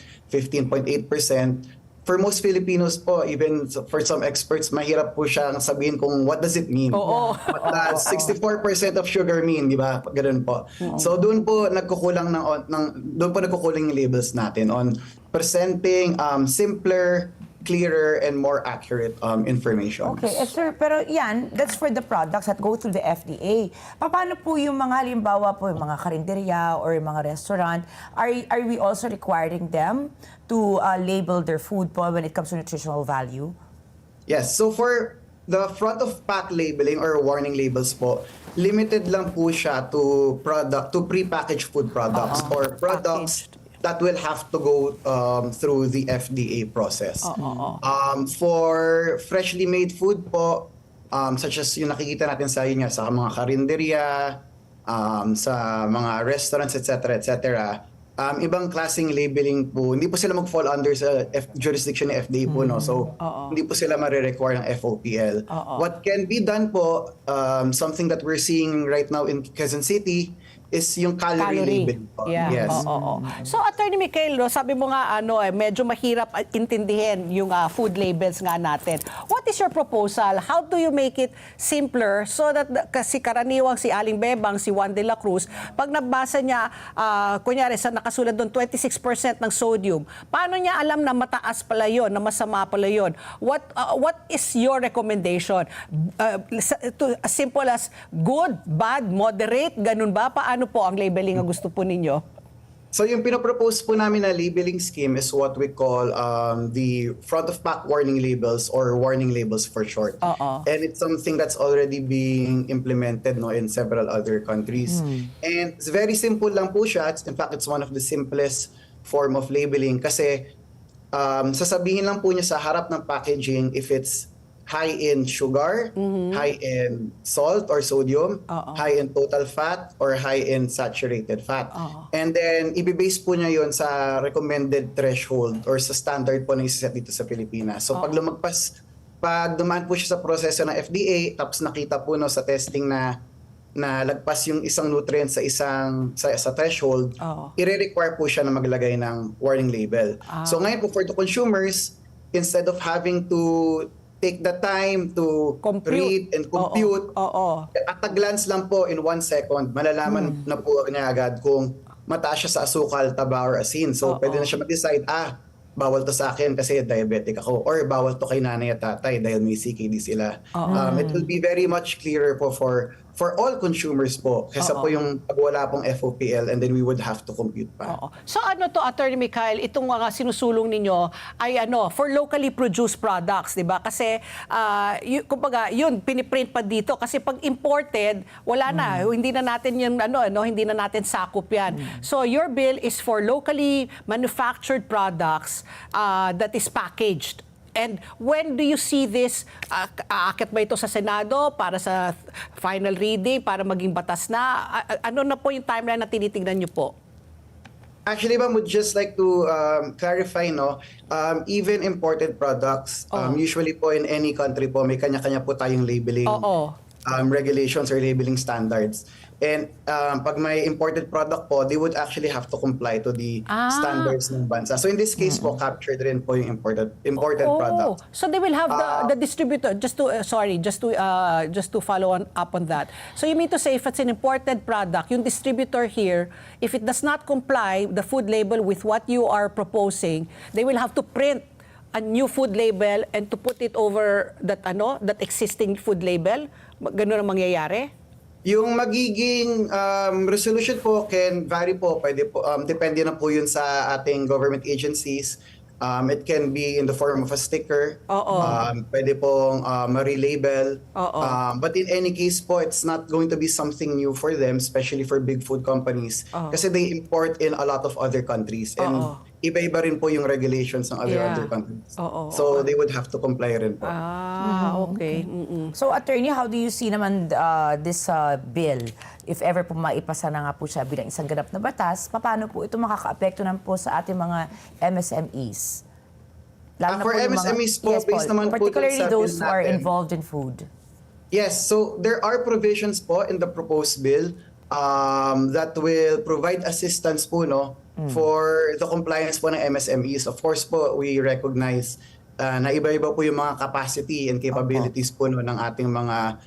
for most Filipinos po, even for some experts, mahirap po siyang sabihin kung what does it mean. What does 64% of sugar mean, di ba? Ganun po. So doon po nagkukulang yung labels natin on presenting simpler, clearer and more accurate information. Okay, sir, pero yan, that's for the products that go through the FDA. Paano po yung mga halimbawa po, yung mga karinderya or yung mga restaurant, are we also requiring them to label their food po when it comes to nutritional value? Yes, so for the front of pack labeling or warning labels po, limited lang po siya to prepackaged food products or products that will have to go through the FDA process. For freshly made food po, such as yung nakikita natin sa yun nga, sa mga karinderya, sa mga restaurants, etc. Ibang klaseng labeling po, hindi po sila mag-fall under sa jurisdiction ng FDA po, no? So, hindi po sila marirequire ng FOPL. What can be done po, something that we're seeing right now in Quezon City, is yung calorie labeling po. Yeah. Yes. So, Attorney Michael, no, sabi mo nga, medyo mahirap intindihin yung food labels nga natin. What is your proposal? How do you make it simpler so that kasi karaniwang si Aling Bebang, si Juan de la Cruz, pag nabasa niya, kunyari, sa nakasulat doon 26% ng sodium, paano niya alam na mataas pala yun, na masama pala yun? What is your recommendation? As simple as good, bad, moderate, ganun ba? Paano po ang labeling ang gusto po ninyo? So yung pinopropose po namin na labeling scheme is what we call the front of pack warning labels or warning labels for short. And it's something that's already being implemented, no, in several other countries. And it's very simple lang po siya. In fact, it's one of the simplest form of labeling kasi sasabihin lang po niya sa harap ng packaging if it's high in sugar, high in salt or sodium, high in total fat, or high in saturated fat. And then, ibibase po niya yun sa recommended threshold or sa standard po na isa dito sa Pilipinas. So, pag dumaan po siya sa proseso ng FDA, tapos nakita po no, sa testing na lagpas yung isang nutrient sa threshold, i-require po siya na maglagay ng warning label. So, ngayon po for the consumers, instead of having to take the time to read and compute. At a glance lang po, in 1 second, malalaman na po niya agad kung mataas siya sa asukal, taba, or asin. So, pwede na siya mag-decide, bawal to sa akin kasi diabetic ako. Or bawal to kay nanay at tatay dahil may CKD sila. It will be very much clearer po for all consumers po. Kesa po yung pag wala pong FOPL and then we would have to compute pa. So ano to, Attorney Michael, itong mga sinusulong ninyo ay for locally produced products, di ba? Kasi, kumbaga, yun, piniprint pa dito. Kasi pag imported, wala na. Hindi na natin yung, hindi na natin sakop yan. So your bill is for locally manufactured products that is packaged. And when do you see this? Aakit ba ito sa Senado para sa final reading, para maging batas na? Ano na po yung timeline na tinitingnan niyo po? Actually, ma'am, would just like to clarify, even imported products, usually po in any country po, may kanya-kanya po tayong labeling regulations or labeling standards. And pag may imported product po, they would actually have to comply to the standards ng bansa. So in this case po, captured rin po yung imported product. So they will have the distributor, just to follow up on that. So you mean to say if it's an imported product, yung distributor here, if it does not comply the food label with what you are proposing, they will have to print a new food label and to put it over that existing food label. Ganun ang mangyayari? Yung magiging resolution po can vary po. Pwede po, depende na po yun sa ating government agencies. It can be in the form of a sticker. Pwede pong ma-relabel. But in any case po, it's not going to be something new for them, especially for big food companies. Kasi they import in a lot of other countries. And iba-iba rin po yung regulations ng other countries. So they would have to comply rin po. Okay. So, Attorney, how do you see naman this bill? If ever po maipasa na nga po siya bilang isang ganap na batas, paano po ito makaka-apekto naman po sa ating mga MSMEs? Lalo na For po yung MSMEs po, yes, based naman po particularly dun sa those bill who are natin. involved in food. Yes, so there are provisions po in the proposed bill that will provide assistance po for the compliance po ng MSMEs. Of course po, we recognize na iba-iba po yung mga capacity and capabilities po ng ating mga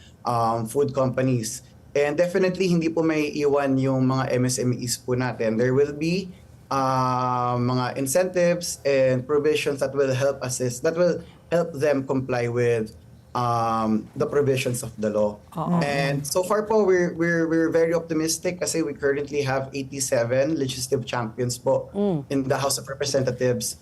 food companies. And definitely, hindi po may iwan yung mga MSMEs po natin. There will be mga incentives and provisions that will help assist, that will help them comply with the provisions of the law. And so far po, we're very optimistic kasi we currently have 87 legislative champions po in the House of Representatives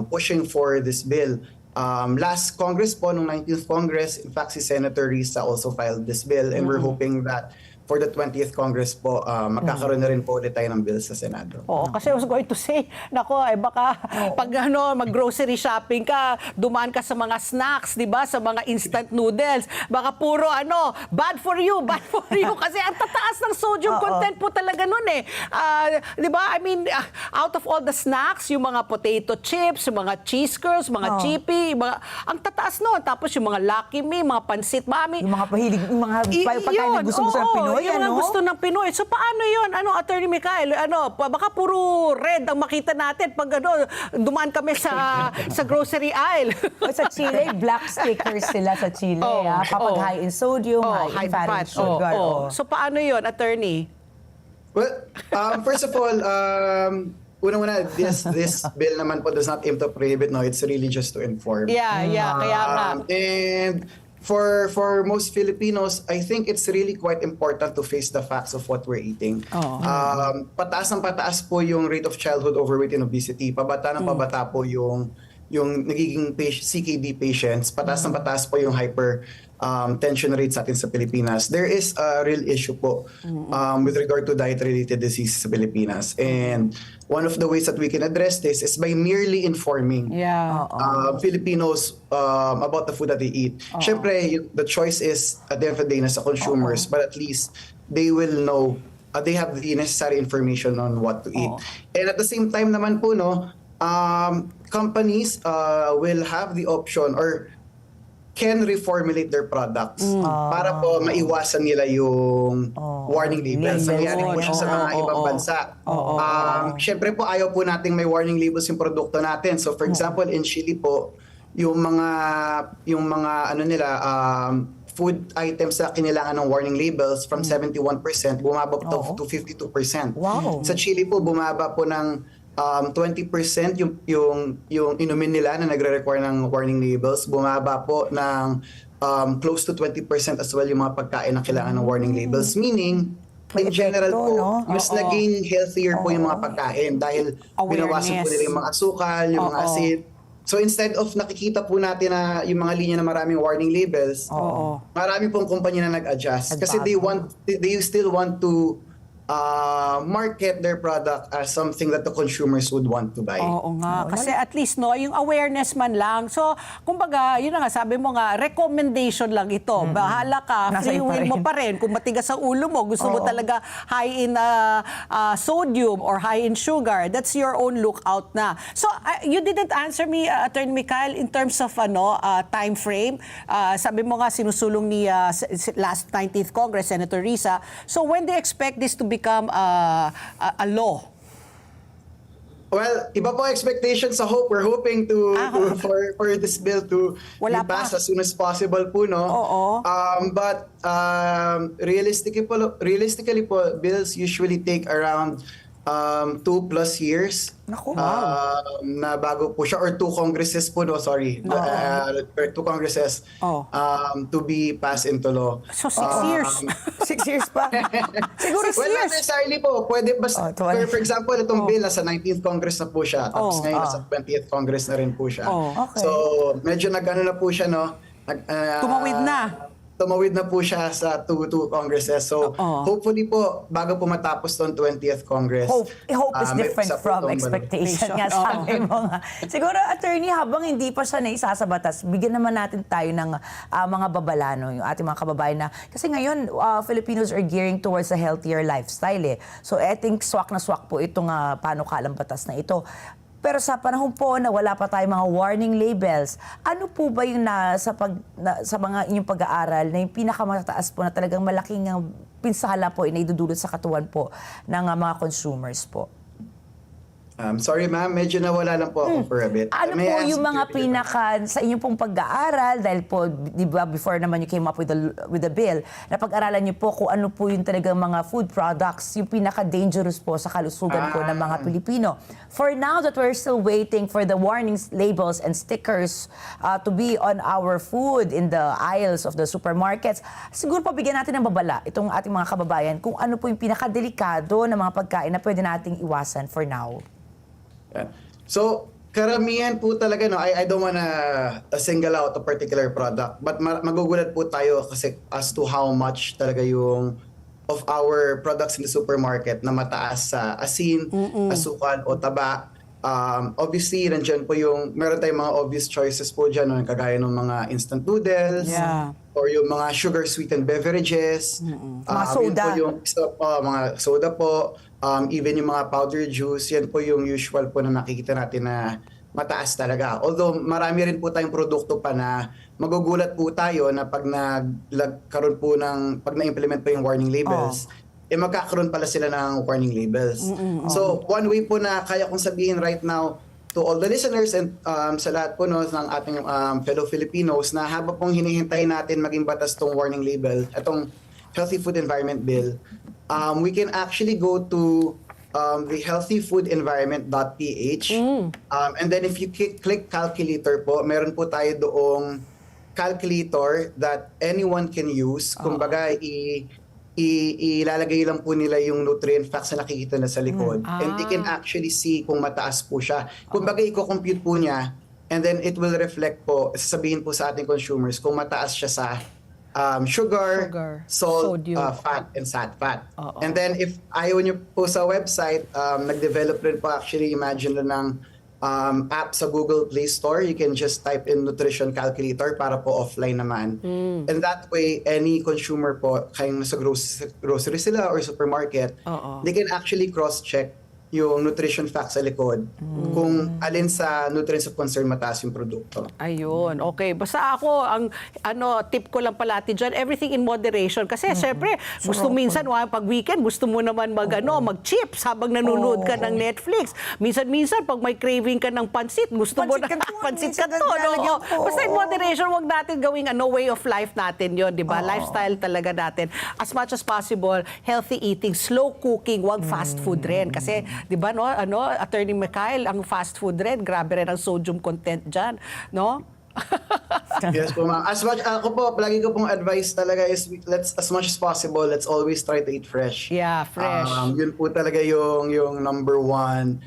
pushing for this bill. Last Congress po, nung 19th Congress, in fact, si Senator Risa also filed this bill and we're hoping that for the 20th Congress po, magkakaroon na rin po ulit tayo ng bills sa Senado. Oo, kasi I was going to say, nako, baka pag mag-grocery shopping ka, dumaan ka sa mga snacks, di ba? Sa mga instant noodles. Baka puro bad for you, bad for you. Kasi ang tataas ng sodium content po talaga nun eh. Di ba? I mean, out of all the snacks, yung mga potato chips, yung mga cheese curls, mga chippy, ang tataas nun. Tapos yung mga Lucky Me, mga pansit mami. Yung mga pahilig, yung mga pagkain na gusto ng Pinoy, yung mga gusto ng Pinoy. So paano yun? Attorney Michael, baka puro red ang makita natin pag dumaan kami sa grocery aisle. Sa Chile, black stickers sila sa Chile. Kapag high in sodium, high in fat and sugar. So paano yun, attorney? Well, first of all, una-una, this bill naman po does not aim to prohibit, no? It's really just to inform. Yeah, kaya nga. And for most Filipinos, I think it's really quite important to face the facts of what we're eating. Pataas ng pataas po yung rate of childhood overweight and obesity. Pabata ng pabata po yung nagiging CKD patients. Pataas ng pataas po yung tension rate sa atin sa Pilipinas. There is a real issue po with regard to diet-related diseases sa Pilipinas. And one of the ways that we can address this is by merely informing Filipinos about the food that they eat. Siyempre, the choice is at the end of the day nasa consumers, but at least they will know, they have the necessary information on what to eat. And at the same time naman po, companies will have the option or can reformulate their products para po maiwasan nila yung warning labels. Nangyari po siya sa mga ibang bansa. Siyempre po, ayaw po nating may warning labels yung produkto natin. So for example, in Chile po, yung mga food items na kinilangan ng warning labels from 71% bumaba po to 52%. Wow. Sa Chile po, bumaba po ng 20% yung inumin nila na nagre-require ng warning labels. Bumaba po ng close to 20% as well yung mga pagkain na kailangan ng warning labels. Meaning, in general po, mas naging healthier po yung mga pagkain dahil binawasan po nila yung mga asukal, yung mga acid. So instead of nakikita po natin na yung mga linya na maraming warning labels, marami pong kumpanya na nag-adjust. Kasi they still want to market their product as something that the consumers would want to buy. Oo nga. Kasi at least, yung awareness man lang. So, kumbaga, yun na nga, sabi mo nga, recommendation lang ito. Bahala ka, Nasa free iyo pa will mo rin. pa rin. Kung matigas ang ulo mo, gusto mo talaga high in sodium or high in sugar, that's your own lookout na. So, you didn't answer me, Attorney Michael, in terms of time frame. Sabi mo nga, sinusulong ni last 19th Congress, Senator Risa. So, when do you expect this to become a law? Well, iba po expectations sa hope. We're hoping for this bill to Wala be passed pa. as soon as possible po, no? But realistically po, bills usually take around 2+ years Naku, na bago po siya, or 2 congresses po, no, sorry. 2 congresses to be passed into law. So, 6 years. 6 years pa. Siguro 6 Well, not years. necessarily po. Pwede basta, for example, itong bill, nasa 19th Congress na po siya. Tapos ngayon, nasa 20th Congress na rin po siya. Okay. So, medyo nag-ano na po siya, no? Tumawid na. Tumawid na po siya sa 2 Congresses. So, hopefully po, bago po matapos tong 20th Congress. Hope is may different isa po from tong expectation nga sabi mo nga. Siguro, attorney, habang hindi pa siya naisa sa batas, bigyan naman natin tayo ng mga babalano, yung ating mga kababayan na, kasi ngayon, Filipinos are gearing towards a healthier lifestyle eh. So, I think swak na swak po itong panukalang batas na ito. Pero sa panahon po na wala pa tayong mga warning labels, ano po ba yung sa mga inyong pag-aaral na yung pinakamataas po na talagang malaking pinsala po na idudulot sa katawan po ng mga consumers po? Sorry ma'am, medyo nawala lang po ako for a bit. Ano May po I yung ask mga you- sa inyong pong pag-aaral, dahil po, di ba, before naman you came up with the bill, na pag-aralan niyo po kung ano po yung talagang mga food products, yung pinaka-dangerous po sa kalusugan po ng mga Pilipino. For now that we're still waiting for the warnings, labels, and stickers to be on our food in the aisles of the supermarkets, siguro pa bigyan natin ng babala itong ating mga kababayan kung ano po yung pinaka-delikado na mga pagkain na pwede nating iwasan for now. Yeah. So, karamihan po talaga, no, I don't wanna single out a particular product, but magugulat po tayo kasi as to how much talaga yung of our products in the supermarket na mataas sa asin, asukal o taba. Obviously, nandiyan po meron tayong mga obvious choices po dyan, no, kagaya ng mga instant noodles, Yeah. or yung mga sugar-sweetened beverages. Mga soda. Yun po mga soda po, even yung mga powdered juice, yan po yung usual po na nakikita natin na mataas talaga. Although marami rin po tayong produkto pa na magugulat po tayo na pag nagkaroon po pag na-implement po yung warning labels, magkakaroon pala sila ng warning labels. So, one way po na kaya kong sabihin right now to all the listeners and sa lahat po no, ng ating fellow Filipinos na habang pong hinihintay natin maging batas tong warning label, itong Healthy Food Environment Bill, we can actually go to the healthyfoodenvironment.ph and then if you click calculator po, meron po tayo doong calculator that anyone can use. Kumbaga, ilalagay lang po nila yung nutrient facts na nakikita na sa likod. And they can actually see kung mataas po siya. Kumbaga, i-compute po niya and then it will reflect po, sasabihin po sa ating consumers kung mataas siya sa sugar, salt, sodium, fat, and sat fat. And then if ayaw nyo po sa website, nag-develop rin po actually, imagine lang ng app sa Google Play Store. You can just type in nutrition calculator para po offline naman. And that way, any consumer po, kayong nasa grocery sila or supermarket, they can actually cross-check yung nutrition facts sa likod kung alin sa nutrients of concern mataas yung produkto. Ayun, okay. Basta ako, ang tip ko lang palati dyan, everything in moderation. Kasi syempre, gusto minsan, pag weekend, gusto mo naman mag-chips habang nanonood ka ng Netflix. Minsan, pag may craving ka ng pansit, gusto mo na pansit ka to. No? Basta in moderation, wag natin gawing way of life natin yon, di ba? Lifestyle talaga natin. As much as possible, healthy eating, slow cooking, wag fast food rin. Kasi, di ba, Attorney Mikhail, ang fast food rin, grabe rin ang sodium content dyan, no? Yes po, ma'am. Ako po, palagi ko pong advice talaga is as much as possible, let's always try to eat fresh. Yeah, fresh. Yun po talaga yung number one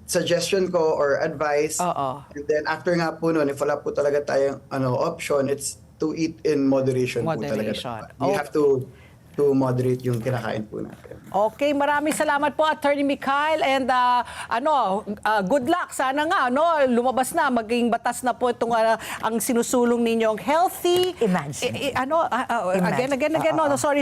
suggestion ko or advice. And then after nga po nun, if wala po talaga tayong option, it's to eat in moderation. Moderation. Po talaga. We have to moderate yung kinakain po natin. Okay, maraming salamat po, Attorney Mikhail, and good luck. Sana nga lumabas na, maging batas na po itong ang sinusulong ninyong healthy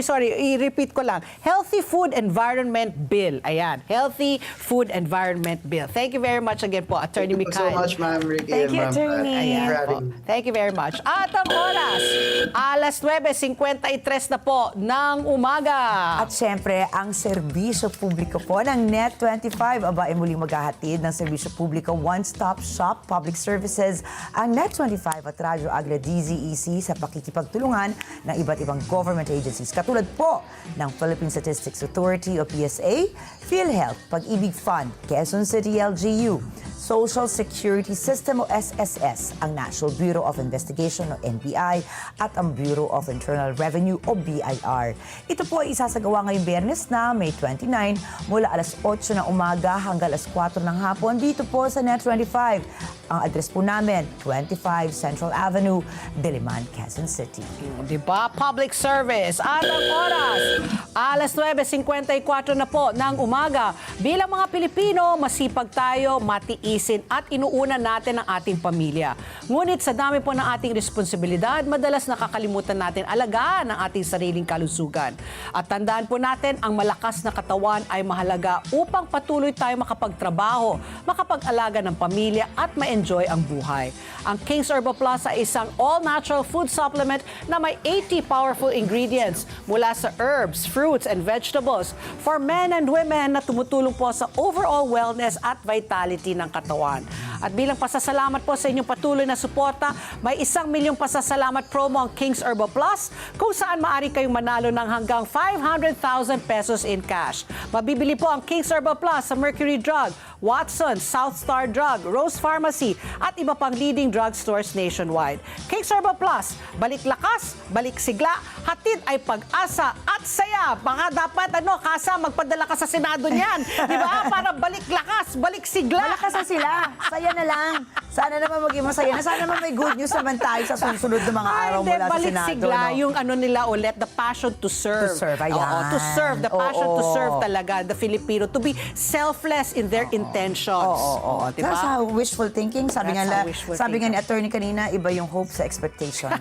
sorry, i-repeat ko lang. Healthy Food Environment Bill. Ayan, Healthy Food Environment Bill. Thank you very much again po, Attorney Thank you Mikhail. so much, Ma'am Ricky. Thank you, and Ma'am Attorney. Pat. Ayan for po. having me. Thank you very much. At ang oras, alas 9:53 na po ng umaga. At syempre, ang serbisyo publiko po ng Net25. Aba, muling maghahatid ng serbisyo publiko one-stop shop public services ang Net25 at Radyo Agla DZEC sa pakikipagtulungan ng iba't ibang government agencies. Katulad po ng Philippine Statistics Authority o PSA, PhilHealth, Pag-ibig Fund, Quezon City LGU, Social Security System o SSS, ang National Bureau of Investigation o NBI at ang Bureau of Internal Revenue o BIR. Ito po ay isasagawa ngayong Biyernes na May 29 mula alas 8 ng umaga hanggang alas 4 ng hapon dito po sa Net25. Ang address po namin, 25 Central Avenue, Diliman, Quezon City. Diba? Public service. At ang oras, alas 9:54 na po ng umaga. Bilang mga Pilipino, masipag tayo, matiisin at inuuna natin ang ating pamilya. Ngunit sa dami po ng ating responsibilidad, madalas nakakalimutan natin alagaan ang ating sariling kalusugan. At tandaan po natin, ang malakas na katawan ay mahalaga upang patuloy tayo makapagtrabaho, makapag-alaga ng pamilya at ma-enjoy ang buhay. Ang King's Herbal Plus ay isang all-natural food supplement na may 80 powerful ingredients mula sa herbs, fruits, and vegetables for men and women na tumutulong po sa overall wellness at vitality ng katawan. At bilang pasasalamat po sa inyong patuloy na suporta, may 1 milyong pasasalamat promo ang King's Herbal Plus kung saan maaari kayong manalo ng hanggang 500,000 pesos in cash. Mabibili po ang King's Herbal Plus sa Mercury Drug, Watson, South Star Drug, Rose Pharmacy, at iba pang leading drugstores nationwide. Cake Sorba Plus, balik lakas, balik sigla, hatid ay pag-asa at saya. Baka dapat, Kasa, magpadala ka sa Senado niyan. Di ba? Para balik lakas, balik sigla. Malakas na sila. Saya na lang. Sana naman maging masaya na. Sana naman may good news naman tayo sa susunod na mga araw Hindi, mula sa balik Senado. sigla, no? yung nila ulit, the passion to serve. To serve, ayan. Oo, to serve, the passion to Oo. serve talaga, the Filipino, to be selfless in their intentions. Oo. Diba? That's how wishful thinking. Sabi That's nga, how wishful sabi nga ni thinking. attorney kanina, iba yung hope sa expectation.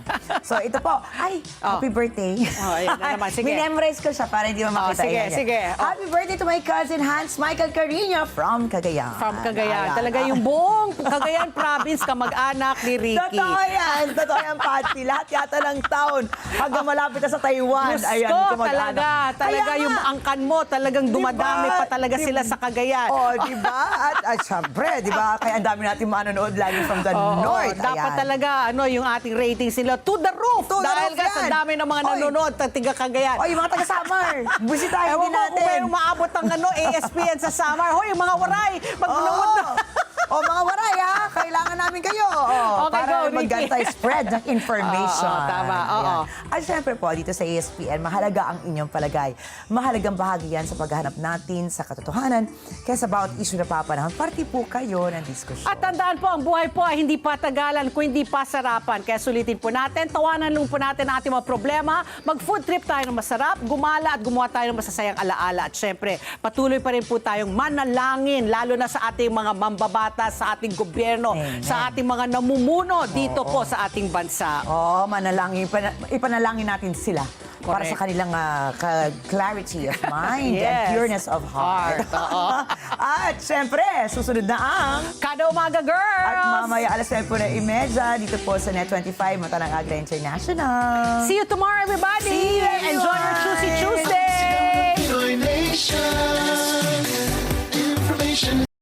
So ito po, happy birthday. Oh, ayan na naman. Sige. Minemorize ko siya para hindi mo makita. sige, Ayan, yan. sige. Oh. Happy birthday to my cousin Hans Michael Carino from Cagayan. From Cagayan. Ayan. Talaga yung buong Cagayan province, kamag-anak ni Ricky. Totoo yan. Totoo yan, Patsy. Lahat yata ng town hanggang malapit na sa Taiwan. Diyos Ayan, ko, kamag-anak. talaga Kaya yung nga. angkan mo, talagang dumadami Diba? pa talaga sila sa Cagayan. Oh, di ba? At syempre, di ba? Kaya ang dami natin manonood lagi from the Oo, north. dapat Ayan. talaga yung ating ratings nila to the roof. To the dahil roof nga sa yan. dami ng mga Oy. nanonood sa tiga Cagayan. O, yung mga taga-Samar. Busitahin Ewan din ko kung natin. may umaabot ng ASPN sa Samar. Hoy, yung mga waray, magmanood na. O mga waray ha, kailangan namin kayo. Okay, para go, Ricky. mag-anti-spread ng information. Oo, tama, oo. Ayan. At syempre po, dito sa ESPN, mahalaga ang inyong palagay. Mahalagang bahagi yan sa paghahanap natin sa katotohanan. Kaya sa bawat issue na papanahon, parte po kayo ng diskusyon. At tandaan po, ang buhay po ay hindi patagalan kung hindi pasarapan. Kaya sulitin po natin, tawanan lang po natin ang ating mga problema, mag-food trip tayo ng masarap, gumala at gumawa tayo ng masasayang alaala. At syempre, patuloy pa rin po tayong manalangin, lalo na sa ating mga mambabata, sa ating gobyerno, Amen. sa ating mga namumuno dito po sa ating bansa. Manalangin, ipanalangin natin sila para Correct. sa kanilang clarity of mind and Yes. pureness of heart. Oo. At syempre, susunod na ang Kada umaga, girls! at mamaya alas 9:30 dito po sa Net25 Matanang Agra International. See you tomorrow, everybody! See you, Enjoy your everyone! Tuesday Tuesday! Pinoy Nation. Information